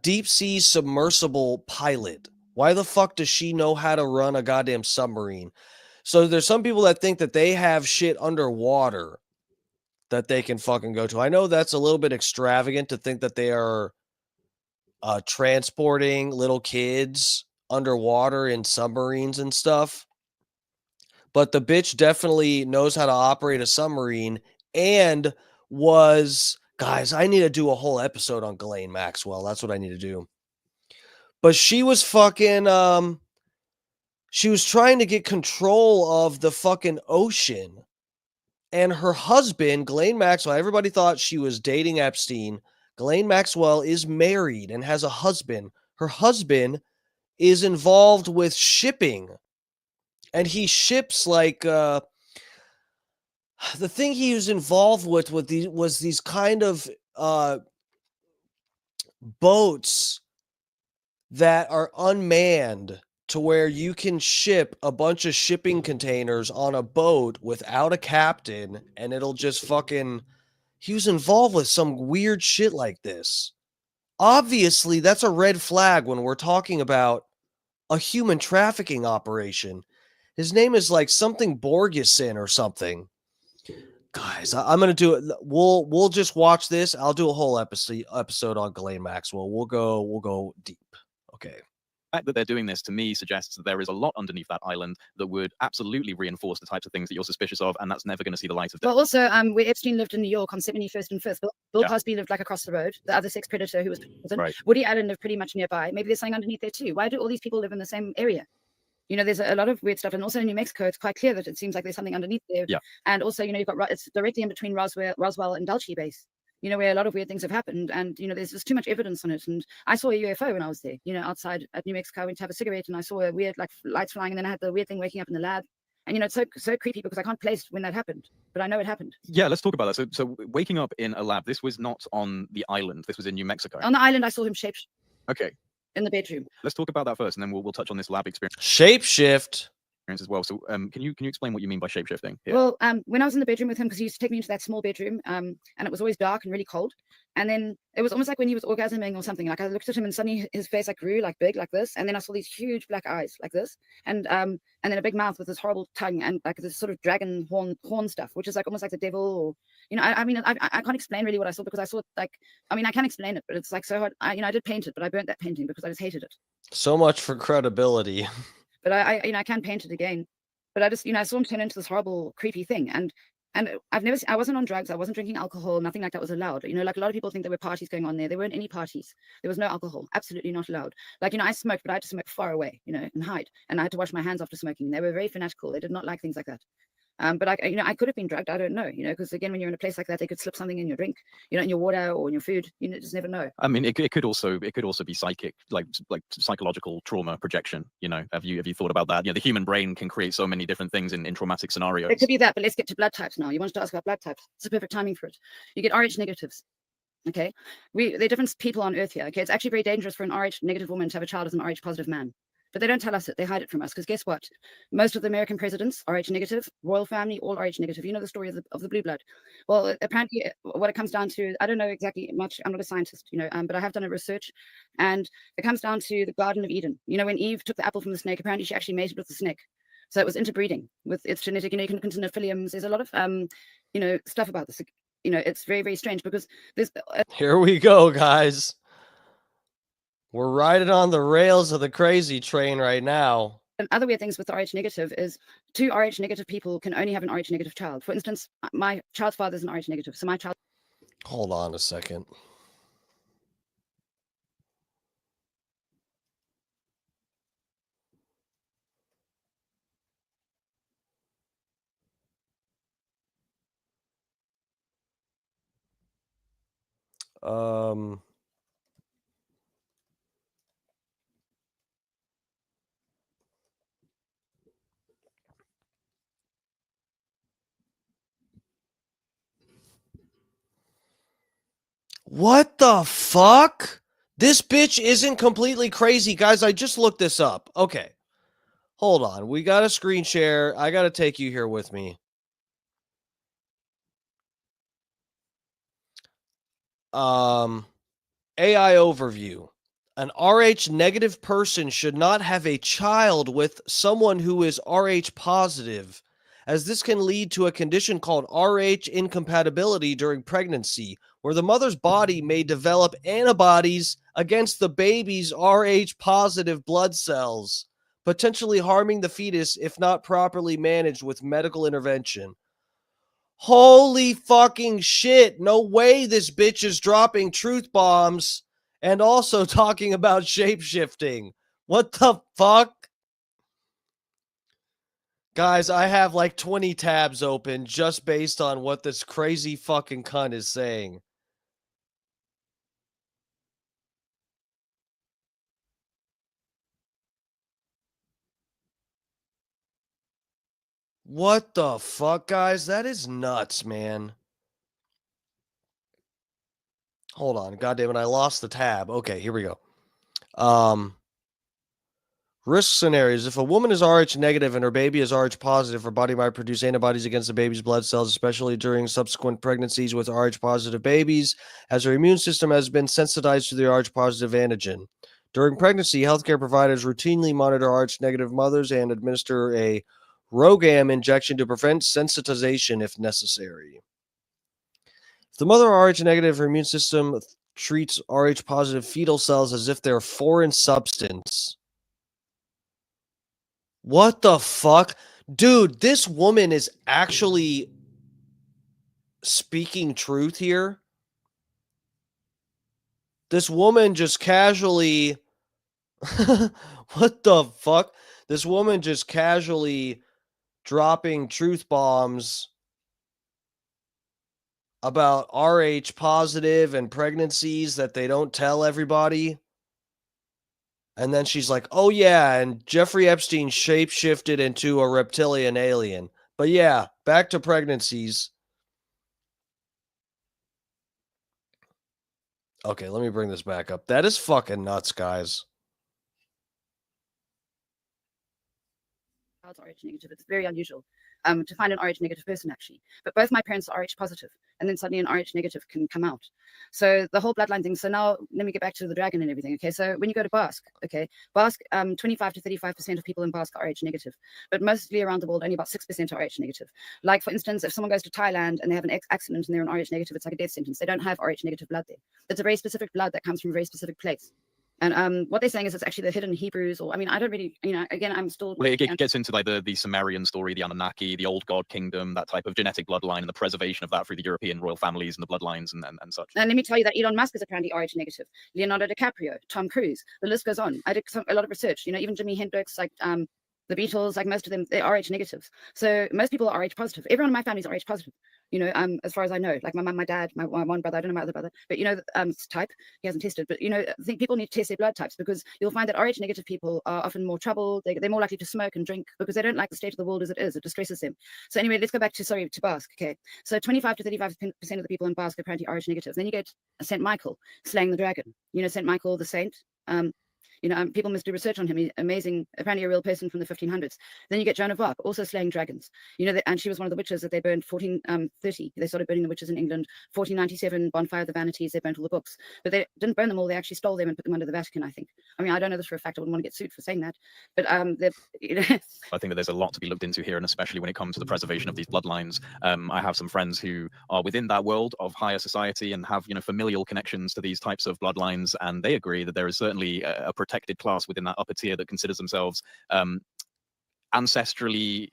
deep sea submersible pilot. Why the fuck does she know how to run a goddamn submarine? So there's some people that think that they have shit underwater that they can fucking go to. I know that's a little bit extravagant to think that they are transporting little kids underwater in submarines and stuff. But the bitch definitely knows how to operate a submarine and guys, I need to do a whole episode on Ghislaine Maxwell. That's what I need to do. But she was fucking, she was trying to get control of the fucking ocean. And her husband, Ghislaine Maxwell, everybody thought she was dating Epstein. Ghislaine Maxwell is married and has a husband. Her husband is involved with shipping. And he ships like the thing he was involved with was these kind of boats that are unmanned to where you can ship a bunch of shipping containers on a boat without a captain and it'll just fucking he was involved with some weird shit like this. Obviously, that's a red flag when we're talking about a human trafficking operation. His name is like something Borgeson or something. Guys, I'm gonna do it. We'll just watch this. I'll do a whole episode on Ghislaine Maxwell. We'll go deep. Okay. The fact that they're doing this to me suggests that there is a lot underneath that island that would absolutely reinforce the types of things that you're suspicious of, and that's never going to see the light of day. Well, also, where Epstein lived in New York on 71st and 5th, Bill Yeah. Cosby lived like across the road. The other sex predator who was prison. Right. Woody Allen lived pretty much nearby. Maybe there's something underneath there too. Why do all these people live in the same area? You know, there's a lot of weird stuff, and also in New Mexico, it's quite clear that it seems like there's something underneath there. Yeah. And also, you know, you've got it's directly in between Roswell and Dulce base. You know, where a lot of weird things have happened, and you know, there's just too much evidence on it. And I saw a UFO when I was there. You know, outside at New Mexico, I went to have a cigarette, and I saw a weird like lights flying, and then I had the weird thing waking up in the lab. And you know, it's so creepy because I can't place when that happened, but I know it happened. Yeah, let's talk about that. So waking up in a lab, this was not on the island. This was in New Mexico. On the island, I saw him shape Okay, in the bedroom. let's talk about that first, and then we'll touch on this lab experience Shapeshift. as well. So, can you explain what you mean by shapeshifting? Yeah. Well, when I was in the bedroom with him, because he used to take me into that small bedroom, and it was always dark and really cold. And then it was almost like when he was orgasming or something. Like I looked at him and suddenly his face like grew like big like this, and then I saw these huge black eyes like this, and then a big mouth with this horrible tongue and like this sort of dragon horn stuff, which is like almost like the devil, or you know, I mean, I can't explain really what I saw because I saw it like, I mean, I can explain it, but it's like so hard. I did paint it, but I burnt that painting because I just hated it. So much for credibility. But I can paint it again. But I just, I saw him turn into this horrible, creepy thing. And I wasn't on drugs. I wasn't drinking alcohol. Nothing like that was allowed. You know, like a lot of people think there were parties going on there. There weren't any parties. There was no alcohol. Absolutely not allowed. Like, I smoked, but I had to smoke far away, and hide. And I had to wash my hands after smoking. They were very fanatical. They did not like things like that. But I could have been drugged. I don't know, because again, when you're in a place like that, they could slip something in your drink, in your water or in your food. You just never know. I mean, it could also be psychic, like psychological trauma projection. Have you thought about that? The human brain can create so many different things in traumatic scenarios. It could be that, but let's get to blood types now. You wanted to ask about blood types. It's the perfect timing for it. You get Rh negatives. Okay, they're different people on Earth here. Okay, it's actually very dangerous for an Rh negative woman to have a child as an Rh positive man. But they don't tell us it. They hide it from us. Because guess what? Most of the American presidents, Rh negative, royal family, all Rh negative. You know the story of the blue blood. Well, apparently what it comes down to, I don't know exactly much. I'm not a scientist, but I have done a research. And it comes down to the Garden of Eden. When Eve took the apple from the snake, apparently she actually mated with the snake. So it was interbreeding with its genetic, you can look into nephiliums. There's a lot of, stuff about this. It's very, very strange because there's... Here we go, guys. We're riding on the rails of the crazy train right now. And other weird things with the Rh negative is 2 Rh negative people can only have an Rh negative child. For instance, my child's father is an Rh negative. So my child... Hold on a second. What the fuck? This bitch isn't completely crazy, guys. I just looked this up. Okay. Hold on. We got a screen share. I got to take you here with me. AI overview. An Rh negative person should not have a child with someone who is Rh positive, as this can lead to a condition called Rh incompatibility during pregnancy, where the mother's body may develop antibodies against the baby's Rh positive blood cells, potentially harming the fetus if not properly managed with medical intervention. Holy fucking shit. No way this bitch is dropping truth bombs and also talking about shapeshifting. What the fuck? Guys, I have like 20 tabs open just based on what this crazy fucking cunt is saying. What the fuck, guys? That is nuts, man. Hold on. God damn it, I lost the tab. Okay, here we go. Risk scenarios. If a woman is Rh negative and her baby is Rh positive, her body might produce antibodies against the baby's blood cells, especially during subsequent pregnancies with Rh positive babies, as her immune system has been sensitized to the Rh positive antigen. During pregnancy, healthcare providers routinely monitor Rh negative mothers and administer a RhoGAM injection to prevent sensitization if necessary. If the mother Rh negative, her immune system treats Rh positive fetal cells as if they're foreign substance. What the fuck? Dude, this woman is actually speaking truth here. This woman just casually. What the fuck? This woman just casually dropping truth bombs about Rh positive and pregnancies that they don't tell everybody. And then she's like, oh, yeah, and Jeffrey Epstein shapeshifted into a reptilian alien. But yeah, back to pregnancies. Okay, let me bring this back up. That is fucking nuts, guys. Rh negative. It's very unusual to find an Rh negative person, actually. But both my parents are Rh positive, and then suddenly an Rh negative can come out. So the whole bloodline thing. So now let me get back to the dragon and everything. Okay, so when you go to Basque, 25 to 35% of people in Basque are Rh negative, but mostly around the world, only about 6% are Rh negative. Like, for instance, if someone goes to Thailand and they have an accident and they're an Rh negative, it's like a death sentence. They don't have Rh negative blood there. It's a very specific blood that comes from a very specific place. And what they're saying is it's actually the hidden Hebrews, or I mean, I don't really, again, I'm still. Well, it gets into like the Sumerian story, the Anunnaki, the old god kingdom, that type of genetic bloodline, and the preservation of that through the European royal families and the bloodlines and such. And let me tell you that Elon Musk is apparently Rh negative. Leonardo DiCaprio, Tom Cruise, the list goes on. I did a lot of research. Even Jimi Hendrix, like the Beatles, like most of them, they're Rh negatives. So most people are Rh positive. Everyone in my family is Rh positive. As far as I know, like my mum, my dad, my one brother, I don't know my other brother, but type, he hasn't tested, but I think people need to test their blood types, because you'll find that Rh negative people are often more troubled. They're more likely to smoke and drink because they don't like the state of the world as it is. It distresses them. So anyway, let's go back to Basque. Okay, so 25 to 35% of the people in Basque are apparently Rh negative. Then you get Saint Michael slaying the dragon. Saint Michael the saint. People must do research on him. He's amazing, apparently a real person from the 1500s. Then you get Joan of Arc, also slaying dragons. And she was one of the witches that they burned 1430. They started burning the witches in England. 1497, Bonfire of the Vanities, they burnt all the books. But they didn't burn them all. They actually stole them and put them under the Vatican, I think. I mean, I don't know this for a fact. I wouldn't want to get sued for saying that. But I think that there's a lot to be looked into here, and especially when it comes to the preservation of these bloodlines. I have some friends who are within that world of higher society and have familial connections to these types of bloodlines, and they agree that there is certainly a protected class within that upper tier that considers themselves ancestrally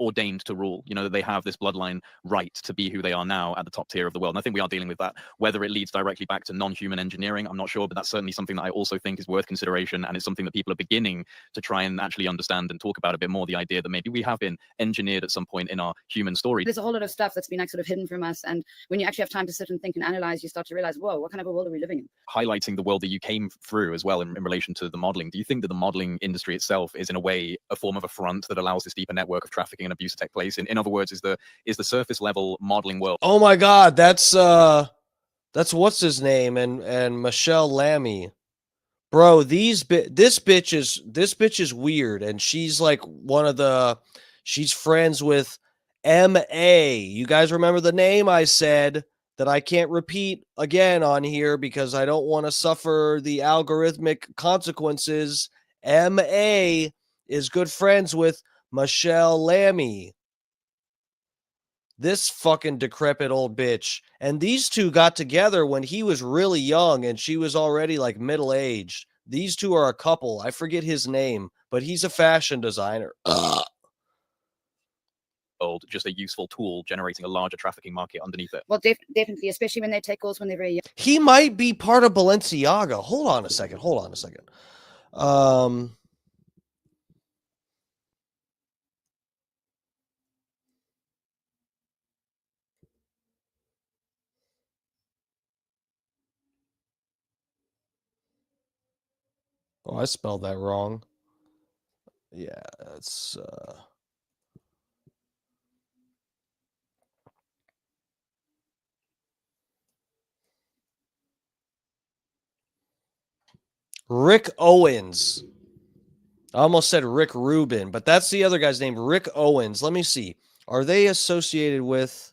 ordained to rule. They have this bloodline right to be who they are now at the top tier of the world. And I think we are dealing with that. Whether it leads directly back to non-human engineering, I'm not sure, but that's certainly something that I also think is worth consideration, and it's something that people are beginning to try and actually understand and talk about a bit more. The idea that maybe we have been engineered at some point in our human story. There's a whole lot of stuff that's been sort of hidden from us, and when you actually have time to sit and think and analyze, you start to realize, whoa, what kind of a world are we living in? Highlighting the world that you came through as well in relation to the modeling. Do you think that the modeling industry itself is in a way a form of a front that allows this deeper network of trafficking and abuse to take place? In other words, is the surface level modeling world? Oh my God, that's what's his name and Michelle Lammy, bro. This bitch is weird, and she's like she's friends with M.A. You guys remember the name I said that I can't repeat again on here because I don't want to suffer the algorithmic consequences. M.A. is good friends with Michelle Lammy. this fucking decrepit old bitch. And these two got together when he was really young and she was already like middle-aged. These two are a couple. I forget his name, but he's a fashion designer. Just a useful tool generating a larger trafficking market underneath it. Well, definitely, especially when they take girls when they're very young. He might be part of Balenciaga. Hold on a second. Oh, I spelled that wrong. Yeah, it's Rick Owens. I almost said Rick Rubin, but that's the other guy's name, Rick Owens. Let me see. Are they associated with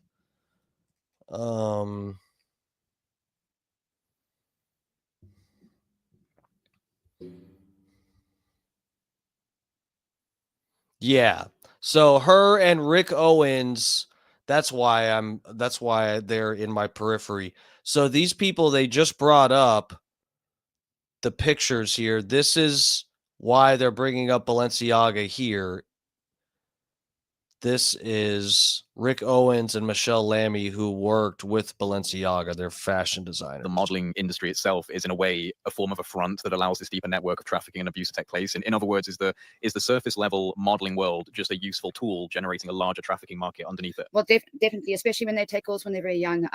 yeah. So her and Rick Owens, that's why they're in my periphery. So these people, they just brought up the pictures here. This is why they're bringing up Balenciaga here. This is Rick Owens and Michelle Lammy, who worked with Balenciaga. They're fashion designers. The modeling industry itself is, in a way, a form of a front that allows this deeper network of trafficking and abuse to take place. In other words, is the surface level modeling world just a useful tool generating a larger trafficking market underneath it? Well, definitely, especially when they take girls when they're very young.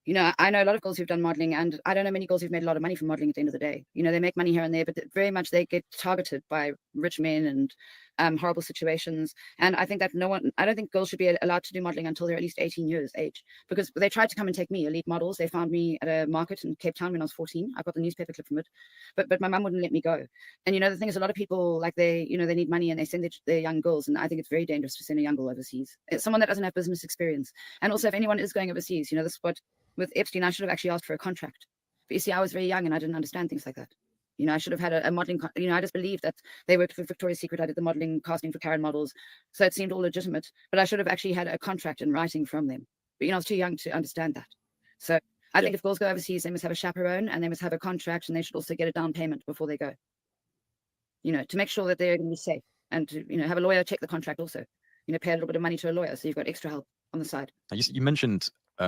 You know, I know a lot of girls who've done modeling, and I don't know many girls who've made a lot of money from modeling at the end of the day. You know, they make money here and there, but very much they get targeted by rich men and horrible situations. And I think that I don't think girls should be allowed to do modeling until they're at least 18 years age, because they tried to come and take me, elite models. They found me at a market in Cape Town when I was 14. I got the newspaper clip from it, but my mum wouldn't let me go. And, you know, the thing is, a lot of people, like, they need money and they send their young girls. And I think it's very dangerous to send a young girl overseas. It's someone that doesn't have business experience. And also, if anyone is going overseas, you know, this is what, with Epstein, I should have actually asked for a contract. But you see, I was very young and I didn't understand things like that. You know, I should have had a modeling, you know, I just believed that they worked for Victoria's Secret. I did the modeling casting for Karen models. So it seemed all legitimate, but I should have actually had a contract in writing from them. But, you know, I was too young to understand that. So I think if girls go overseas, they must have a chaperone and they must have a contract, and they should also get a down payment before they go, you know, to make sure that they're going to be safe, and to, you know, have a lawyer check the contract also, you know, pay a little bit of money to a lawyer so you've got extra help on the side. You mentioned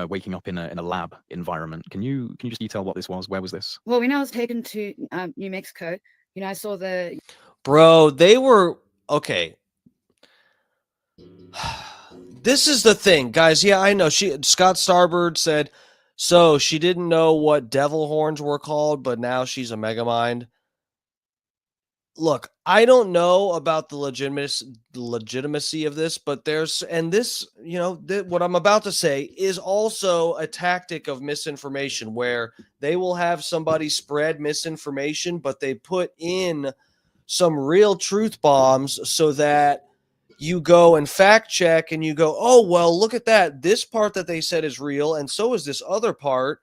waking up in a lab environment. Can you just detail what this was? Where was this? Well, when I was taken to New Mexico, you know, I saw the... Bro, they were... Okay. This is the thing, guys. Yeah, I know. Scott Starbird said, so she didn't know what devil horns were called, but now she's a megamind. Look, I don't know about the legitimacy of this, but this, you know, what I'm about to say is also a tactic of misinformation, where they will have somebody spread misinformation, but they put in some real truth bombs so that you go and fact check and you go, oh, well, look at that. This part that they said is real, and so is this other part.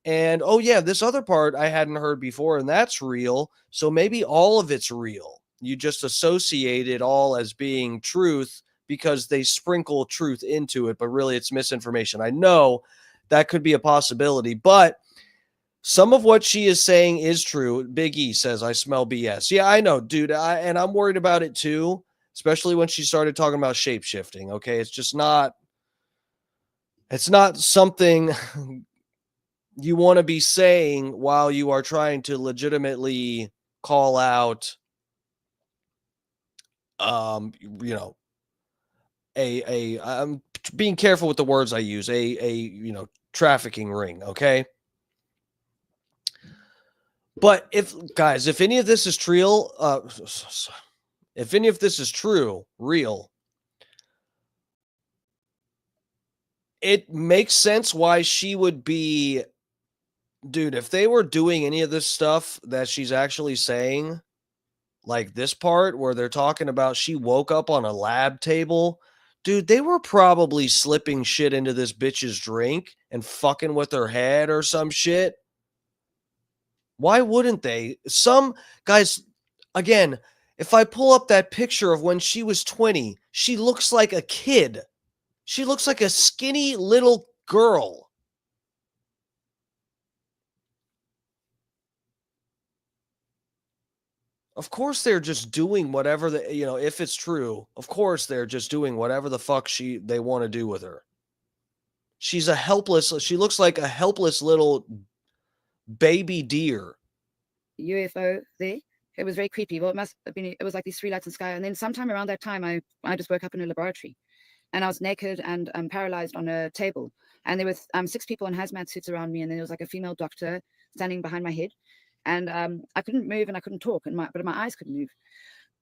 And, oh, yeah, this other part I hadn't heard before, and that's real. So maybe all of it's real. You just associate it all as being truth because they sprinkle truth into it, but really it's misinformation. I know that could be a possibility, but some of what she is saying is true. Big E says, I smell BS. Yeah, I know, dude. And I'm worried about it too, especially when she started talking about shape-shifting. Okay, it's not something you want to be saying while you are trying to legitimately call out, you know, I'm being careful with the words I use, you know, trafficking ring. Okay. But if any of this is true, real, it makes sense why she would be, dude, if they were doing any of this stuff that she's actually saying, like this part where they're talking about she woke up on a lab table, dude, they were probably slipping shit into this bitch's drink and fucking with her head or some shit. Why wouldn't they? Some guys, again, if I pull up that picture of when she was 20, she looks like a kid. She looks like a skinny little girl. Of course they're just doing whatever if it's true, of course they're just doing whatever the fuck they want to do with her. She looks like a helpless little baby deer. UFO there. It was very creepy. Well, it was like these 3 lights in the sky. And then sometime around that time, I just woke up in a laboratory, and I was naked and paralyzed on a table. And there were 6 people in hazmat suits around me. And then there was like a female doctor standing behind my head. And I couldn't move and I couldn't talk, but my eyes couldn't move.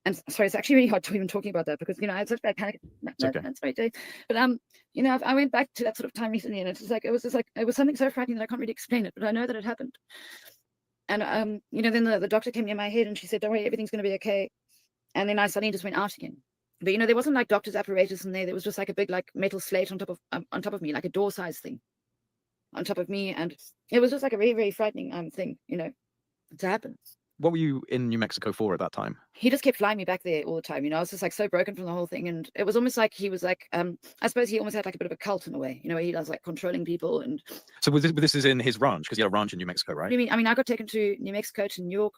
And sorry, it's actually really hard to even talking about that, because, I had such bad panic. Okay. That's right, Dave. But, I went back to that sort of time recently, and it was something so frightening that I can't really explain it, but I know that it happened. And, then the doctor came near my head and she said, "Don't worry, everything's going to be okay." And then I suddenly just went out again. But, there wasn't like doctor's apparatus in there. There was just like a big, like metal slate on top of me, like a door size thing on top of me. And it was just like a very, very frightening thing, to happen. What were you in New Mexico for at that time? He just kept flying me back there all the time. I was just like so broken from the whole thing. And it was almost like he was like, I suppose he almost had like a bit of a cult in a way, where he does like controlling people. And so this is in his ranch, because he had a ranch in New Mexico, right? What do you mean? I mean, I got taken to New Mexico, to New York,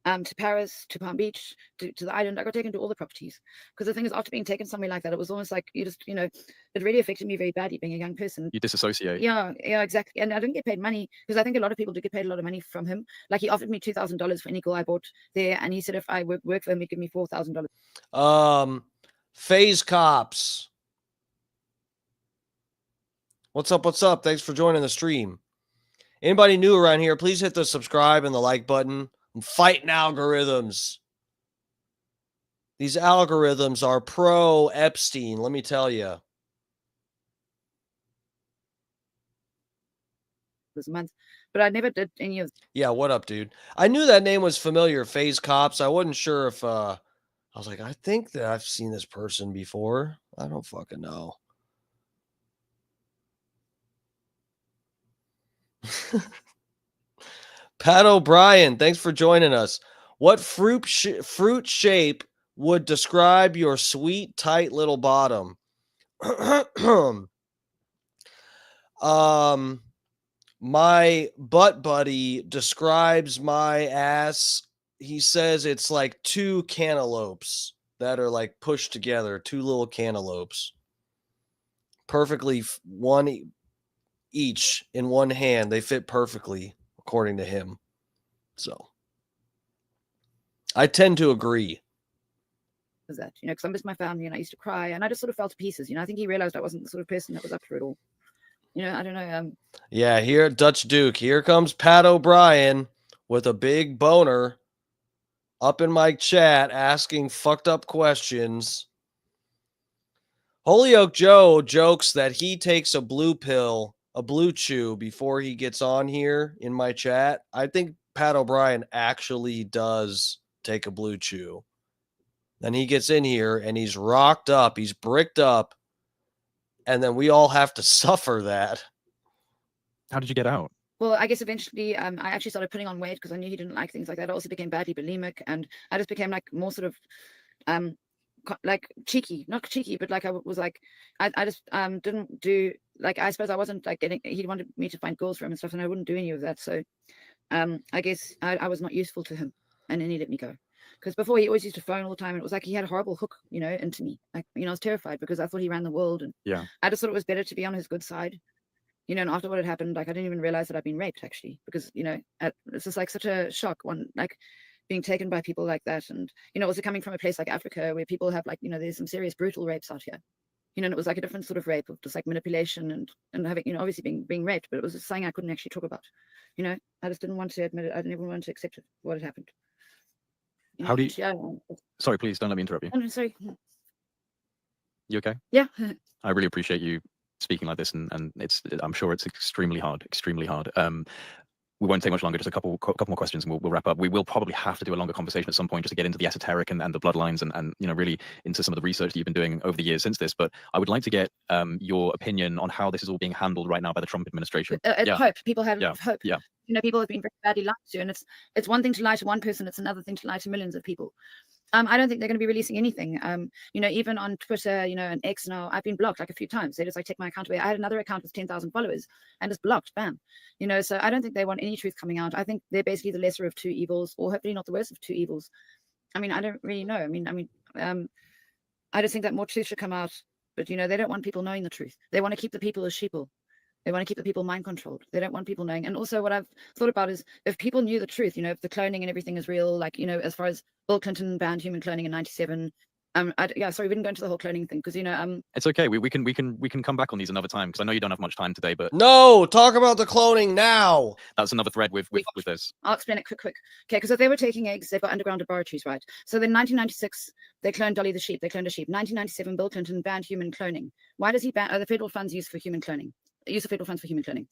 to Paris, to Palm Beach, to the island. I got taken to all the properties, because the thing is, after being taken somewhere like that, it was almost like you just, it really affected me very badly being a young person. You disassociate. Yeah, exactly. And I didn't get paid money, because I think a lot of people do get paid a lot of money from him. Like, he offered me $2,000 for any girl I bought there, and he said if I work for him, he'd give me $4,000. Phase Cops. What's up? What's up? Thanks for joining the stream. Anybody new around here, please hit the subscribe and the like button. I'm fighting algorithms. These algorithms are pro Epstein, let me tell you. This month, but I never did any of. Yeah, what up, dude? I knew that name was familiar, Phase Cops. I wasn't sure if I was like, I think that I've seen this person before. I don't fucking know. Pat O'Brien, thanks for joining us. What fruit shape would describe your sweet, tight little bottom? My butt buddy describes my ass. He says it's like 2 cantaloupes that are like pushed together, 2 little cantaloupes. Perfectly, one each in one hand. They fit perfectly, according to him. So I tend to agree. That, because I missed my family and I used to cry and I just sort of fell to pieces. I think he realized I wasn't the sort of person that was up for it all. I don't know. Yeah, here, Dutch Duke. Here comes Pat O'Brien with a big boner up in my chat asking fucked up questions. Holyoke Joe jokes that he takes a blue pill, a blue chew, before he gets on here in my chat. I think Pat O'Brien actually does take a blue chew. Then he gets in here and he's rocked up, he's bricked up, and then we all have to suffer that. How did you get out? Well, I guess eventually I actually started putting on weight because I knew he didn't like things like that. I also became badly bulimic, and I just became like more sort of like cheeky, not cheeky, but like I was like, I just didn't do, like, I suppose I wasn't like he wanted me to find girls for him and stuff, and I wouldn't do any of that. So I guess I was not useful to him, and then he let me go. Because before he always used to phone all the time, and it was like he had a horrible hook, into me. Like, I was terrified because I thought he ran the world, and yeah, I just thought it was better to be on his good side. And after what had happened, like, I didn't even realize that I'd been raped, actually, because it's just like such a shock, like being taken by people like that, and also coming from a place like Africa where people have like there's some serious brutal rapes out here, and it was like a different sort of rape of just like manipulation and having obviously being raped, but it was just something I couldn't actually talk about. I just didn't want to admit it. I didn't even want to accept it, what had happened. How do you? Sorry, please don't let me interrupt you. Oh, no, sorry. You okay? Yeah. I really appreciate you speaking like this, and I'm sure it's extremely hard. We won't take much longer, just a couple more questions and we'll wrap up. We will probably have to do a longer conversation at some point just to get into the esoteric and the bloodlines and really into some of the research that you've been doing over the years since this. But I would like to get your opinion on how this is all being handled right now by the Trump administration. Hope. People have hope. Yeah. People have been very badly lied to, and it's one thing to lie to one person, it's another thing to lie to millions of people. I don't think they're going to be releasing anything. You know, even on Twitter, you know, and X now, I've been blocked like a few times. They just like take my account away. I had another account with 10,000 followers and it's blocked, bam. You know, so I don't think they want any truth coming out. I think they're basically the lesser of two evils, or hopefully not the worst of two evils. I mean, I don't really know. I just think that more truth should come out. But, you know, they don't want people knowing the truth. They want to keep the people as sheeple. They want to keep the people mind controlled. They don't want people knowing. And also what I've thought about is if people knew the truth, you know, if the cloning and everything is real, like, you know, as far as Bill Clinton banned human cloning in 97. Yeah, sorry, we didn't go into the whole cloning thing because, you know, it's okay. We can come back on these another time because I know you don't have much time today, but No, talk about the cloning now. that's another thread with this. I'll explain it quick. Okay, because if they were taking eggs, they've got underground laboratories, right? So then 1996, they cloned Dolly the sheep. They cloned a sheep. 1997, Bill Clinton banned human cloning. Why does he ban the federal funds used for human cloning? Use of federal funds for human cloning.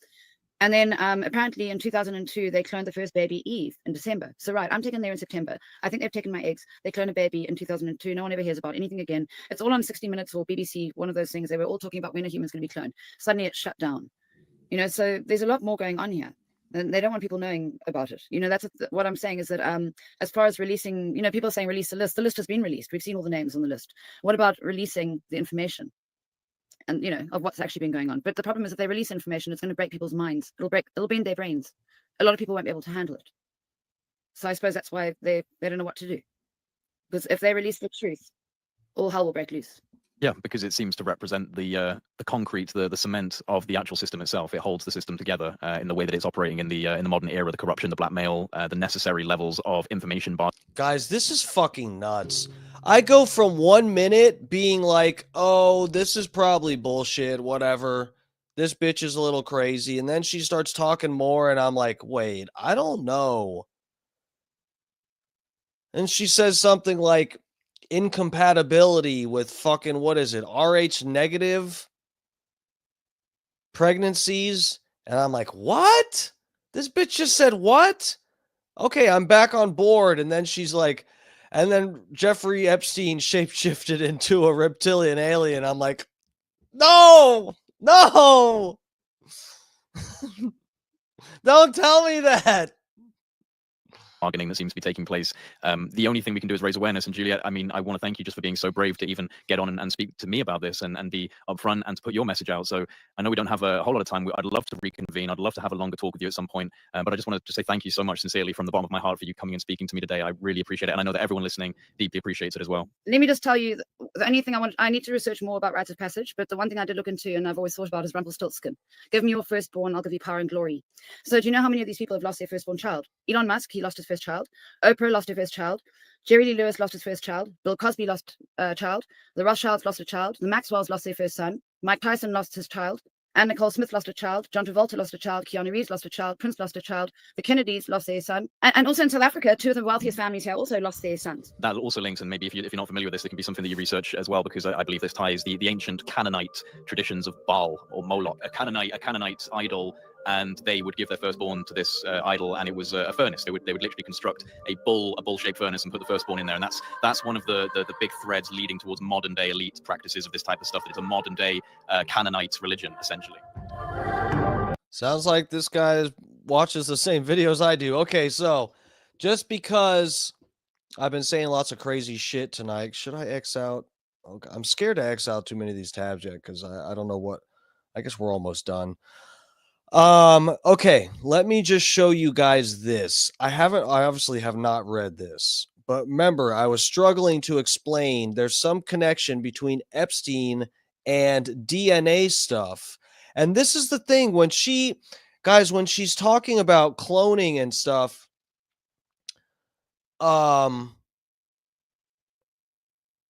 And then apparently in 2002, they cloned the first baby, Eve, in December. So, right, I'm taken there in September. I think they've taken my eggs. They cloned a baby in 2002. No one ever hears about anything again. It's all on 60 Minutes or BBC, one of those things. They were all talking about when a human's going to be cloned. Suddenly it's shut down. You know, so there's a lot more going on here. And they don't want people knowing about it. You know, that's what I'm saying is that as far as releasing, you know, people are saying release the list. The list has been released. We've seen all the names on the list. What about releasing the information? And, you know, of what's actually been going on. But the problem is if they release information, it's going to break people's minds. It'll bend their brains. A lot of people won't be able to handle it. So I suppose that's why they don't know what to do. Because if they release the truth, all hell will break loose. Yeah, because it seems to represent the concrete, the cement of the actual system itself. It holds the system together in the way that it's operating in the modern era. The corruption, the blackmail, the necessary levels of information. Guys, this is fucking nuts. I go from 1 minute being like, oh, this is probably bullshit, whatever. This bitch is a little crazy. And then she starts talking more, and I'm like, wait, I don't know. And she says something like incompatibility with fucking, what is it, RH negative pregnancies. And I'm like, what? This bitch just said what? Okay, I'm back on board. And then she's like, and then Jeffrey Epstein shapeshifted into a reptilian alien. I'm like, no. Don't tell me that. Bargaining that seems to be taking place. The only thing we can do is raise awareness. And Juliet, I mean, I want to thank you just for being so brave to even get on and speak to me about this and be upfront and to put your message out. So I know we don't have a whole lot of time. I'd love to reconvene. I'd love to have a longer talk with you at some point. But I just wanted to say thank you so much sincerely from the bottom of my heart for you coming and speaking to me today. I really appreciate it. And I know that everyone listening deeply appreciates it as well. Let me just tell you, the only thing I need to research more about rites of passage, but the one thing I did look into and I've always thought about is Rumpelstiltskin. Give me your firstborn, I'll give you power and glory. So do you know how many of these people have lost their firstborn child? Elon Musk, he lost his first child. Oprah lost her first child. Jerry Lee Lewis lost his first child. Bill Cosby lost a child. The Rothschilds lost a child. The Maxwells lost their first son. Mike Tyson lost his child. Anne Nicole Smith lost a child. John Travolta lost a child. Keanu Reeves lost a child. Prince lost a child. The Kennedys lost their son. And also in South Africa, two of the wealthiest families here also lost their sons. That also links, and maybe if you're not familiar with this, it can be something that you research as well, because I believe this ties the ancient Canaanite traditions of Baal or Moloch, a Canaanite idol. And they would give their firstborn to this idol, and it was a furnace. They would literally construct a bull-shaped furnace and put the firstborn in there, and that's one of the big threads leading towards modern day elite practices of this type of stuff. That it's a modern day Canaanite religion, essentially. Sounds like this guy watches the same videos I do. Okay, so just because I've been saying lots of crazy shit tonight, should I X out? Okay, I'm scared to X out too many of these tabs yet because I don't know what. I guess we're almost done. Okay, let me just show you guys this. I obviously have not read this, but remember, I was struggling to explain there's some connection between Epstein and DNA stuff. And this is the thing when she's talking about cloning and stuff,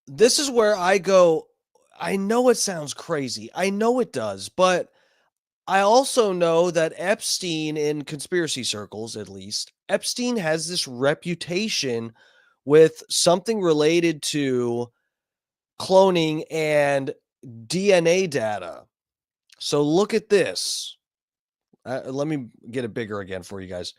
this is where I go, I know it sounds crazy. I know it does, but I also know that Epstein, in conspiracy circles at least, Epstein has this reputation with something related to cloning and DNA data. So look at this. Let me get it bigger again for you guys.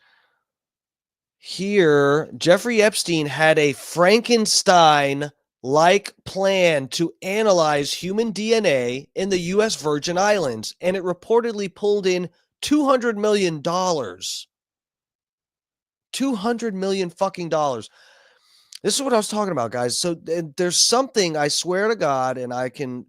Here, Jeffrey Epstein had a Frankenstein-like plan to analyze human DNA in the U.S. Virgin Islands, and it reportedly pulled in $200 million. $200 million fucking dollars. This is what I was talking about, guys. So there's something, I swear to God, and I can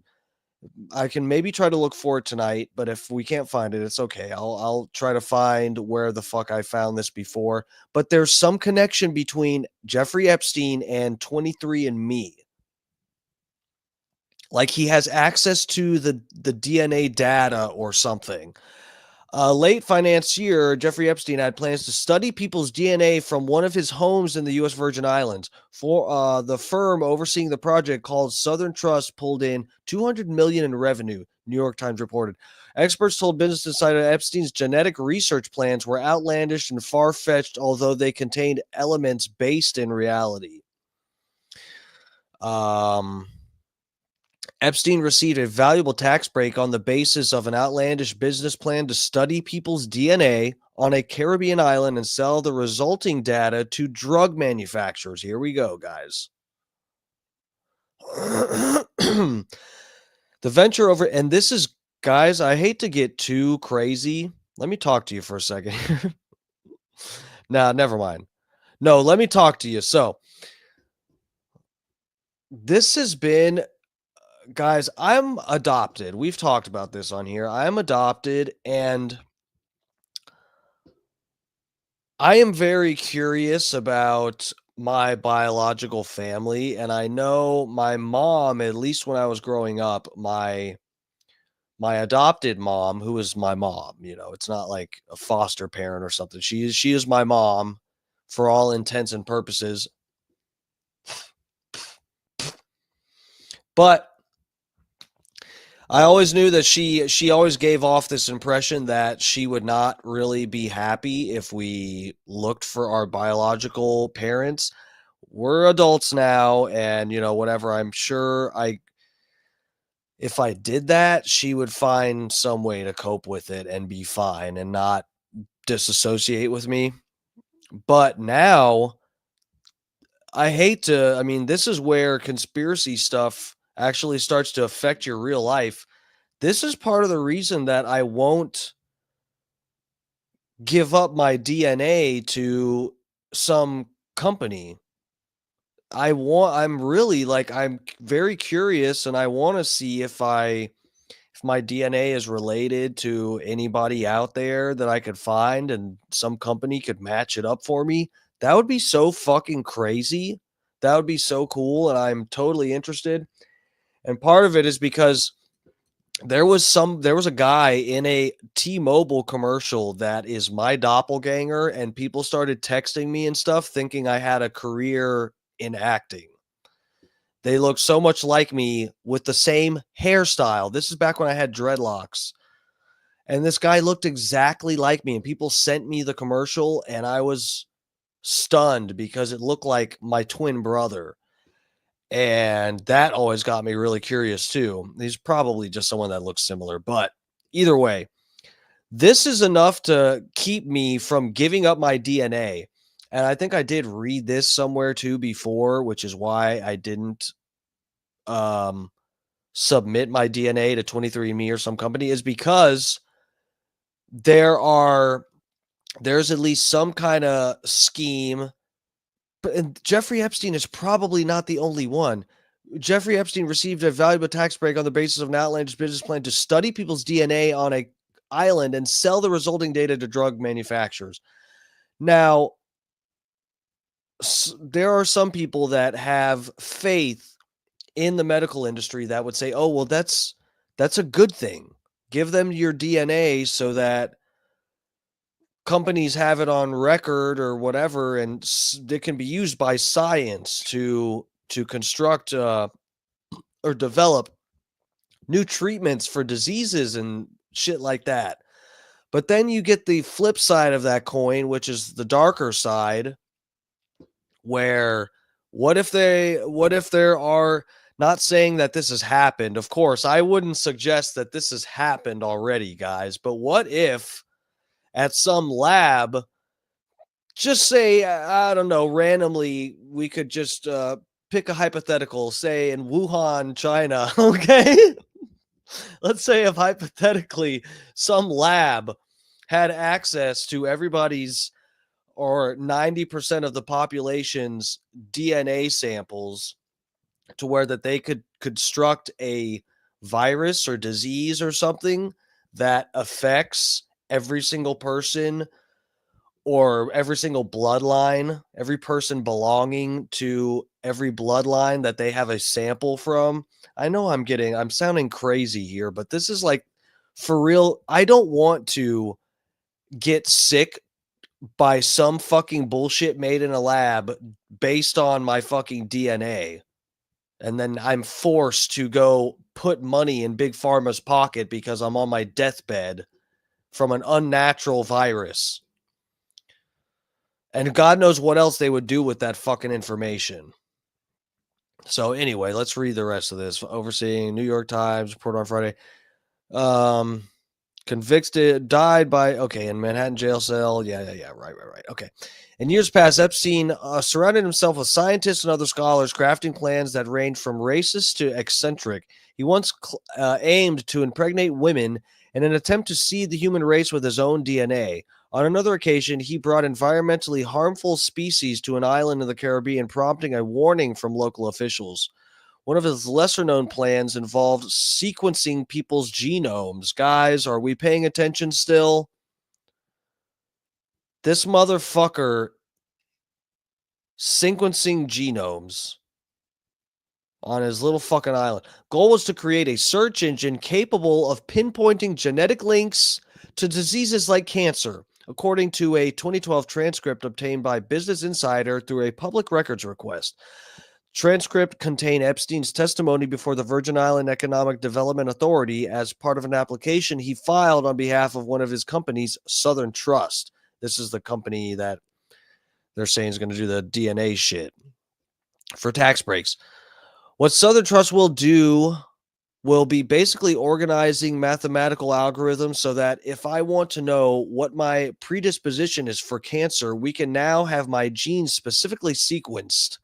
maybe try to look for it tonight, but if we can't find it, it's okay. I'll try to find where the fuck I found this before. But there's some connection between Jeffrey Epstein and 23andMe. Like he has access to the DNA data or something. Late financier Jeffrey Epstein had plans to study people's DNA from one of his homes in the U.S. Virgin Islands. For the firm overseeing the project, called Southern Trust, pulled in $200 million in revenue. New York Times reported. Experts told Business Insider Epstein's genetic research plans were outlandish and far-fetched, although they contained elements based in reality. Epstein received a valuable tax break on the basis of an outlandish business plan to study people's DNA on a Caribbean island and sell the resulting data to drug manufacturers. Here we go, guys. The venture over, and this is, guys, I hate to get too crazy. Let me talk to you for a second. Nah, never mind. No, let me talk to you. So, this has been, guys, I'm adopted. We've talked about this on here. I'm adopted, and I am very curious about my biological family. And I know my mom, at least when I was growing up, my adopted mom, who is my mom, it's not like a foster parent or something. She is my mom for all intents and purposes. But I always knew that she always gave off this impression that she would not really be happy if we looked for our biological parents. We're adults now, and whatever. I'm sure if I did that, she would find some way to cope with it and be fine and not disassociate with me. But now I mean, this is where conspiracy stuff actually starts to affect your real life. This is part of the reason that I won't give up my DNA to some company. I'm really like, I'm very curious, and I want to see if my DNA is related to anybody out there that I could find and some company could match it up for me. That would be so fucking crazy. That would be so cool. And I'm totally interested. And part of it is because there was a guy in a T-Mobile commercial that is my doppelganger, and people started texting me and stuff thinking I had a career in acting. They look so much like me with the same hairstyle. This is back when I had dreadlocks. And this guy looked exactly like me, and people sent me the commercial, and I was stunned because it looked like my twin brother. And that always got me really curious too. He's probably just someone that looks similar, but either way, this is enough to keep me from giving up my DNA. And I think I did read this somewhere too before, which is why I didn't submit my DNA to 23andMe or some company, is because there's at least some kind of scheme. And Jeffrey Epstein is probably not the only one. Jeffrey Epstein received a valuable tax break on the basis of an outlandish business plan to study people's DNA on a island and sell the resulting data to drug manufacturers. Now, there are some people that have faith in the medical industry that would say, "Oh, well, that's a good thing. Give them your DNA so that companies have it on record or whatever, and it can be used by science to construct or develop new treatments for diseases and shit like that." But then you get the flip side of that coin, which is the darker side, where what if there are, not saying that this has happened. Of course, I wouldn't suggest that this has happened already, guys, but what if at some lab, just say, I don't know, randomly, we could just pick a hypothetical, say in Wuhan, China, okay? Let's say if hypothetically some lab had access to everybody's or 90% of the population's DNA samples to where that they could construct a virus or disease or something that affects every single person or every single bloodline, every person belonging to every bloodline that they have a sample from. I know I'm sounding crazy here, but this is like for real. I don't want to get sick by some fucking bullshit made in a lab based on my fucking DNA. And then I'm forced to go put money in Big Pharma's pocket because I'm on my deathbed from an unnatural virus. And God knows what else they would do with that fucking information. So anyway, let's read the rest of this. Overseeing New York Times report on Friday. Convicted, died by, okay, in Manhattan jail cell. Yeah. Right. Okay. In years past, Epstein surrounded himself with scientists and other scholars, crafting plans that ranged from racist to eccentric. He once aimed to impregnate women in an attempt to seed the human race with his own DNA. On another occasion, he brought environmentally harmful species to an island in the Caribbean, prompting a warning from local officials. One of his lesser-known plans involved sequencing people's genomes. Guys, are we paying attention still? This motherfucker sequencing genomes on his little fucking island. Goal was to create a search engine capable of pinpointing genetic links to diseases like cancer, according to a 2012 transcript obtained by Business Insider through a public records request. Transcript contained Epstein's testimony before the Virgin Island Economic Development Authority as part of an application he filed on behalf of one of his companies, Southern Trust. This is the company that they're saying is going to do the DNA shit for tax breaks. What Southern Trust will do will be basically organizing mathematical algorithms so that if I want to know what my predisposition is for cancer, we can now have my genes specifically sequenced,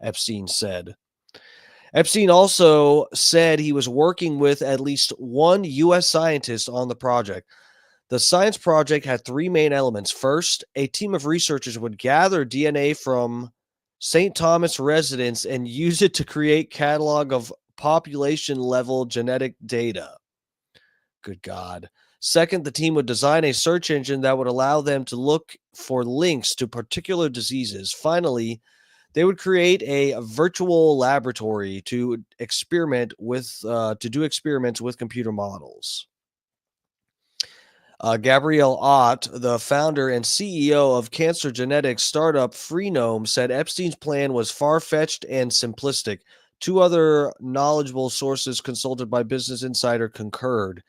Epstein said. Epstein also said he was working with at least one U.S. scientist on the project. The science project had three main elements. First, a team of researchers would gather DNA from St. Thomas residents and use it to create catalog of population-level genetic data. Good God. Second, the team would design a search engine that would allow them to look for links to particular diseases. Finally, they would create a virtual laboratory to experiment with, to do experiments with computer models. Gabrielle Ott, the founder and CEO of cancer genetics startup Freenome, said Epstein's plan was far-fetched and simplistic. Two other knowledgeable sources consulted by Business Insider concurred.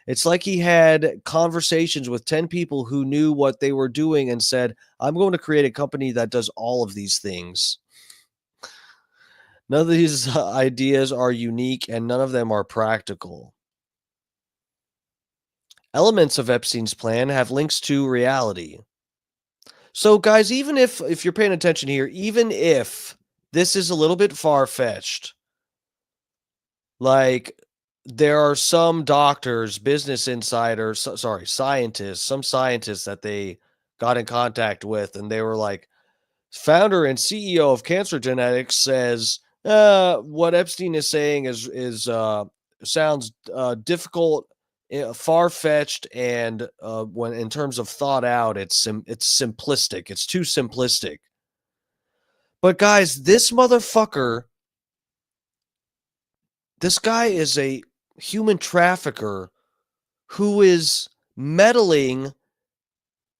It's like he had conversations with 10 people who knew what they were doing and said, I'm going to create a company that does all of these things. None of these ideas are unique and none of them are practical. Elements of Epstein's plan have links to reality. So, guys, even if you're paying attention here, even if this is a little bit far-fetched, like there are some doctors, Business Insiders, scientists, some scientists that they got in contact with, and they were like, founder and CEO of Cancer Genetics says, what Epstein is saying is sounds difficult, far-fetched, and when in terms of thought out, it's simplistic. It's too simplistic. But guys, this motherfucker, this guy is a human trafficker who is meddling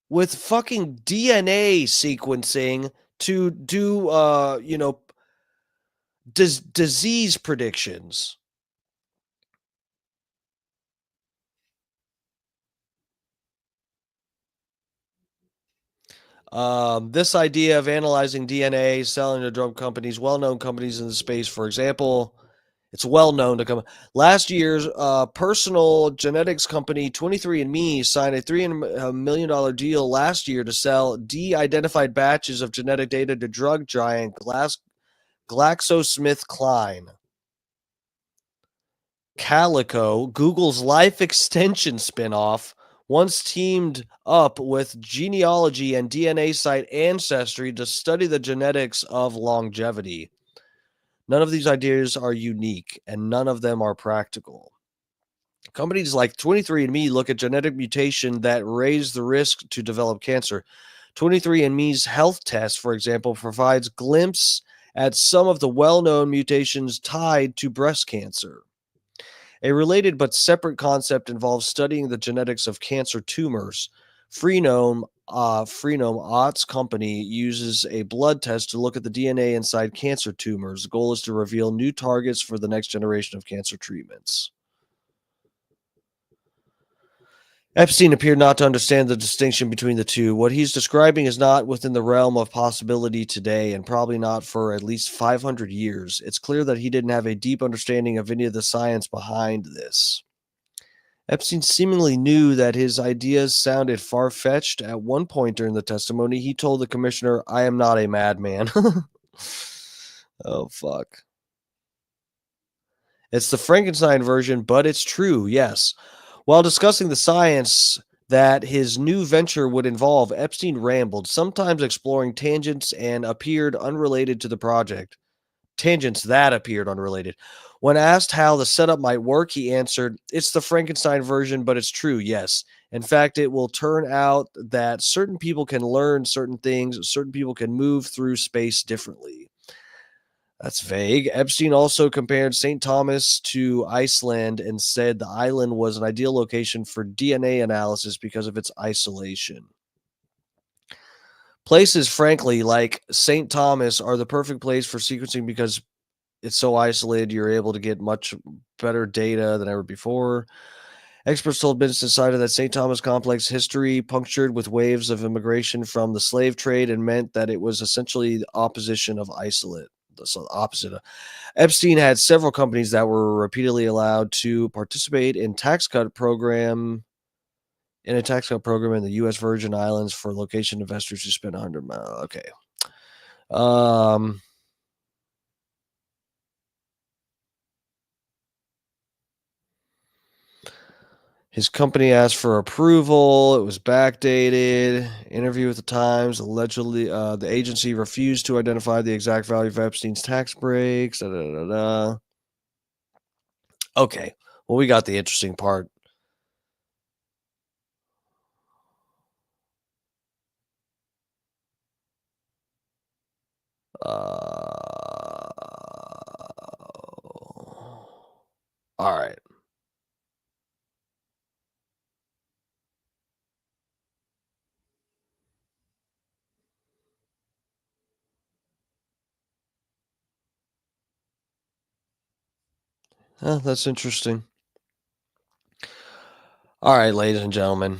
with fucking DNA sequencing to do disease predictions. This idea of analyzing DNA, selling to drug companies, well-known companies in the space, for example, it's well known to come. Last year's personal genetics company 23andMe signed a $300 million deal last year to sell de-identified batches of genetic data to drug giant GlaxoSmithKline. Calico, Google's life extension spinoff, once teamed up with genealogy and DNA site Ancestry to study the genetics of longevity. None of these ideas are unique, and none of them are practical. Companies like 23andMe look at genetic mutation that raise the risk to develop cancer. 23andMe's health test, for example, provides glimpse at some of the well-known mutations tied to breast cancer. A related but separate concept involves studying the genetics of cancer tumors. Freenome Ott's company uses a blood test to look at the DNA inside cancer tumors. The goal is to reveal new targets for the next generation of cancer treatments. Epstein appeared not to understand the distinction between the two. What he's describing is not within the realm of possibility today, and probably not for at least 500 years. It's clear that he didn't have a deep understanding of any of the science behind this. Epstein seemingly knew that his ideas sounded far-fetched. At one point during the testimony, he told the commissioner, "I am not a madman." Oh, fuck. It's the Frankenstein version, but it's true, yes. While discussing the science that his new venture would involve, Epstein rambled, sometimes exploring tangents and appeared unrelated to the project. Tangents that appeared unrelated. When asked how the setup might work, he answered, "It's the Frankenstein version, but it's true, yes. In fact, it will turn out that certain people can learn certain things, certain people can move through space differently." That's vague. Epstein also compared St. Thomas to Iceland and said the island was an ideal location for DNA analysis because of its isolation. Places, frankly, like St. Thomas are the perfect place for sequencing because it's so isolated, you're able to get much better data than ever before. Experts told Business Insider that St. Thomas complex history punctured with waves of immigration from the slave trade and meant that it was essentially the opposition of isolate. So the opposite of Epstein had several companies that were repeatedly allowed to participate in a tax cut program in the U.S. Virgin Islands for location investors who spent 100 miles. Okay. His company asked for approval. It was backdated. Interview with the Times. Allegedly, the agency refused to identify the exact value of Epstein's tax breaks. Okay. Well, we got the interesting part. All right. That's interesting. All right, ladies and gentlemen.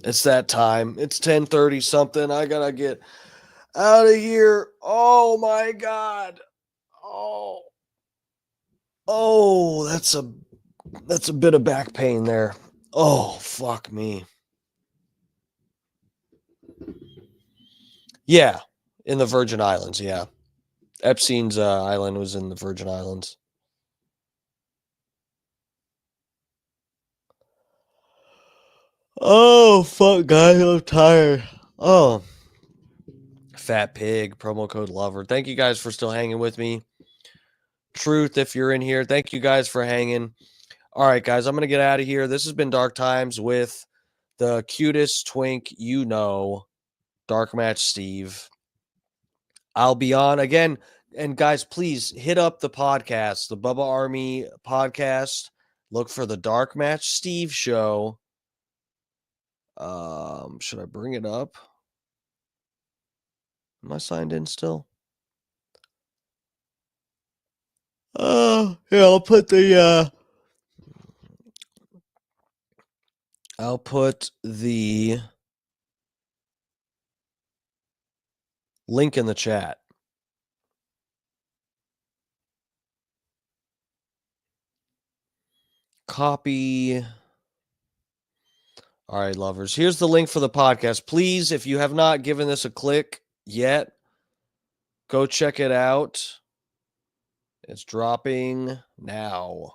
It's that time. It's 10:30 something. I gotta get out of here. Oh my god. Oh, that's a bit of back pain there. Oh, fuck me. Yeah, in the Virgin Islands, yeah. Epstein's island was in the Virgin Islands. Oh, fuck, guys, I'm tired. Oh, Fat Pig, promo code lover. Thank you guys for still hanging with me. Truth, if you're in here, thank you guys for hanging. All right, guys, I'm going to get out of here. This has been Dark Times with the cutest twink you know, Dark Match Steve. I'll be on again. And guys, please hit up the podcast, the Bubba Army podcast. Look for the Dark Match Steve show. Should I bring it up? Am I signed in still? Yeah, I'll put the link in the chat. Copy. All right, lovers. Here's the link for the podcast. Please, if you have not given this a click yet, go check it out. It's dropping now.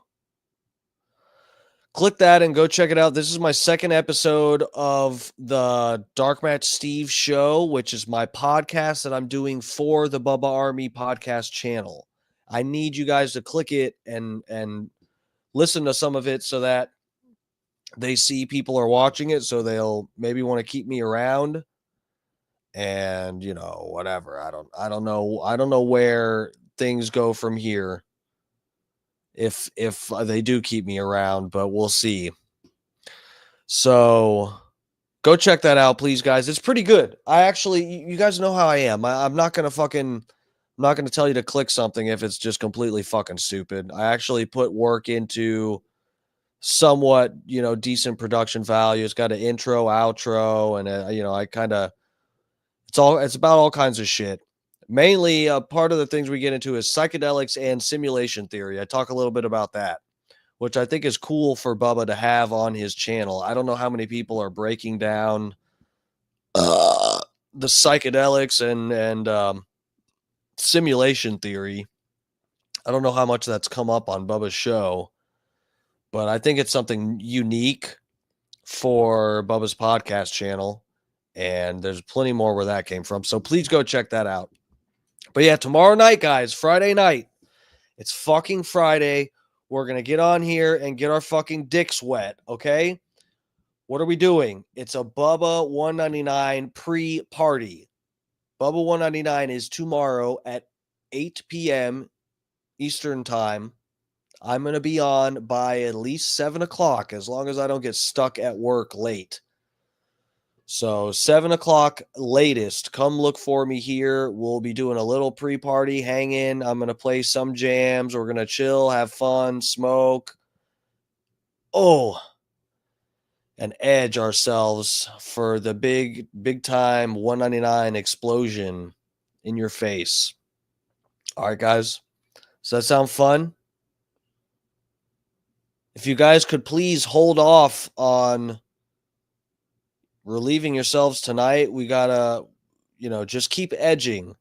click that and go check it out. This is my second episode of the Dark Match Steve show, which is my podcast that I'm doing for the Bubba Army podcast channel. I need you guys to click it and listen to some of it so that they see people are watching it, so they'll maybe want to keep me around. And whatever. I don't know where things go from here if they do keep me around, but we'll see. So go check that out, please, guys. It's pretty good. I actually, you guys know how I am. I'm not gonna tell you to click something if it's just completely fucking stupid. I actually put work into somewhat, decent production value. It's got an intro, outro, and I kind of, it's about all kinds of shit. Mainly, part of the things we get into is psychedelics and simulation theory. I talk a little bit about that, which I think is cool for Bubba to have on his channel. I don't know how many people are breaking down the psychedelics and simulation theory. I don't know how much that's come up on Bubba's show, but I think it's something unique for Bubba's podcast channel. And there's plenty more where that came from. So please go check that out. But yeah, tomorrow night, guys, Friday night, it's fucking Friday. We're going to get on here and get our fucking dicks wet, okay? What are we doing? It's a Bubba 199 pre-party. Bubba 199 is tomorrow at 8 p.m. Eastern time. I'm going to be on by at least 7 o'clock, as long as I don't get stuck at work late. So 7 o'clock latest, come look for me here. We'll be doing a little pre-party, hang in. I'm going to play some jams. We're going to chill, have fun, smoke. And edge ourselves for the big time 199 explosion in your face. All right, guys. Does that sound fun? If you guys could please hold off on relieving yourselves tonight, we gotta, just keep edging.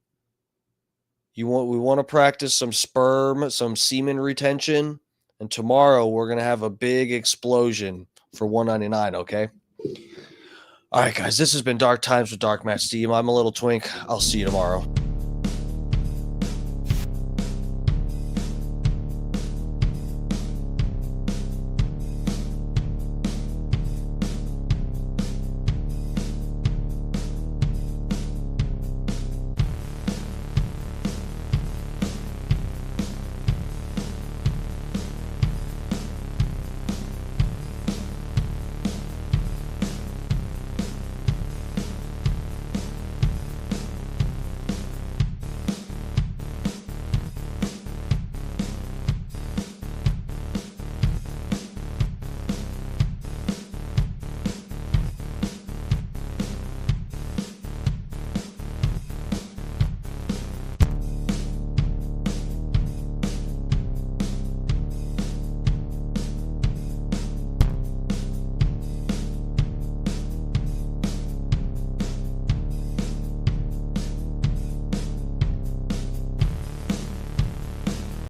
We want to practice some semen retention, and tomorrow we're gonna have a big explosion for 199. Okay. All right, guys. This has been Dark Times with Dark Match Steve. I'm a little twink. I'll see you tomorrow.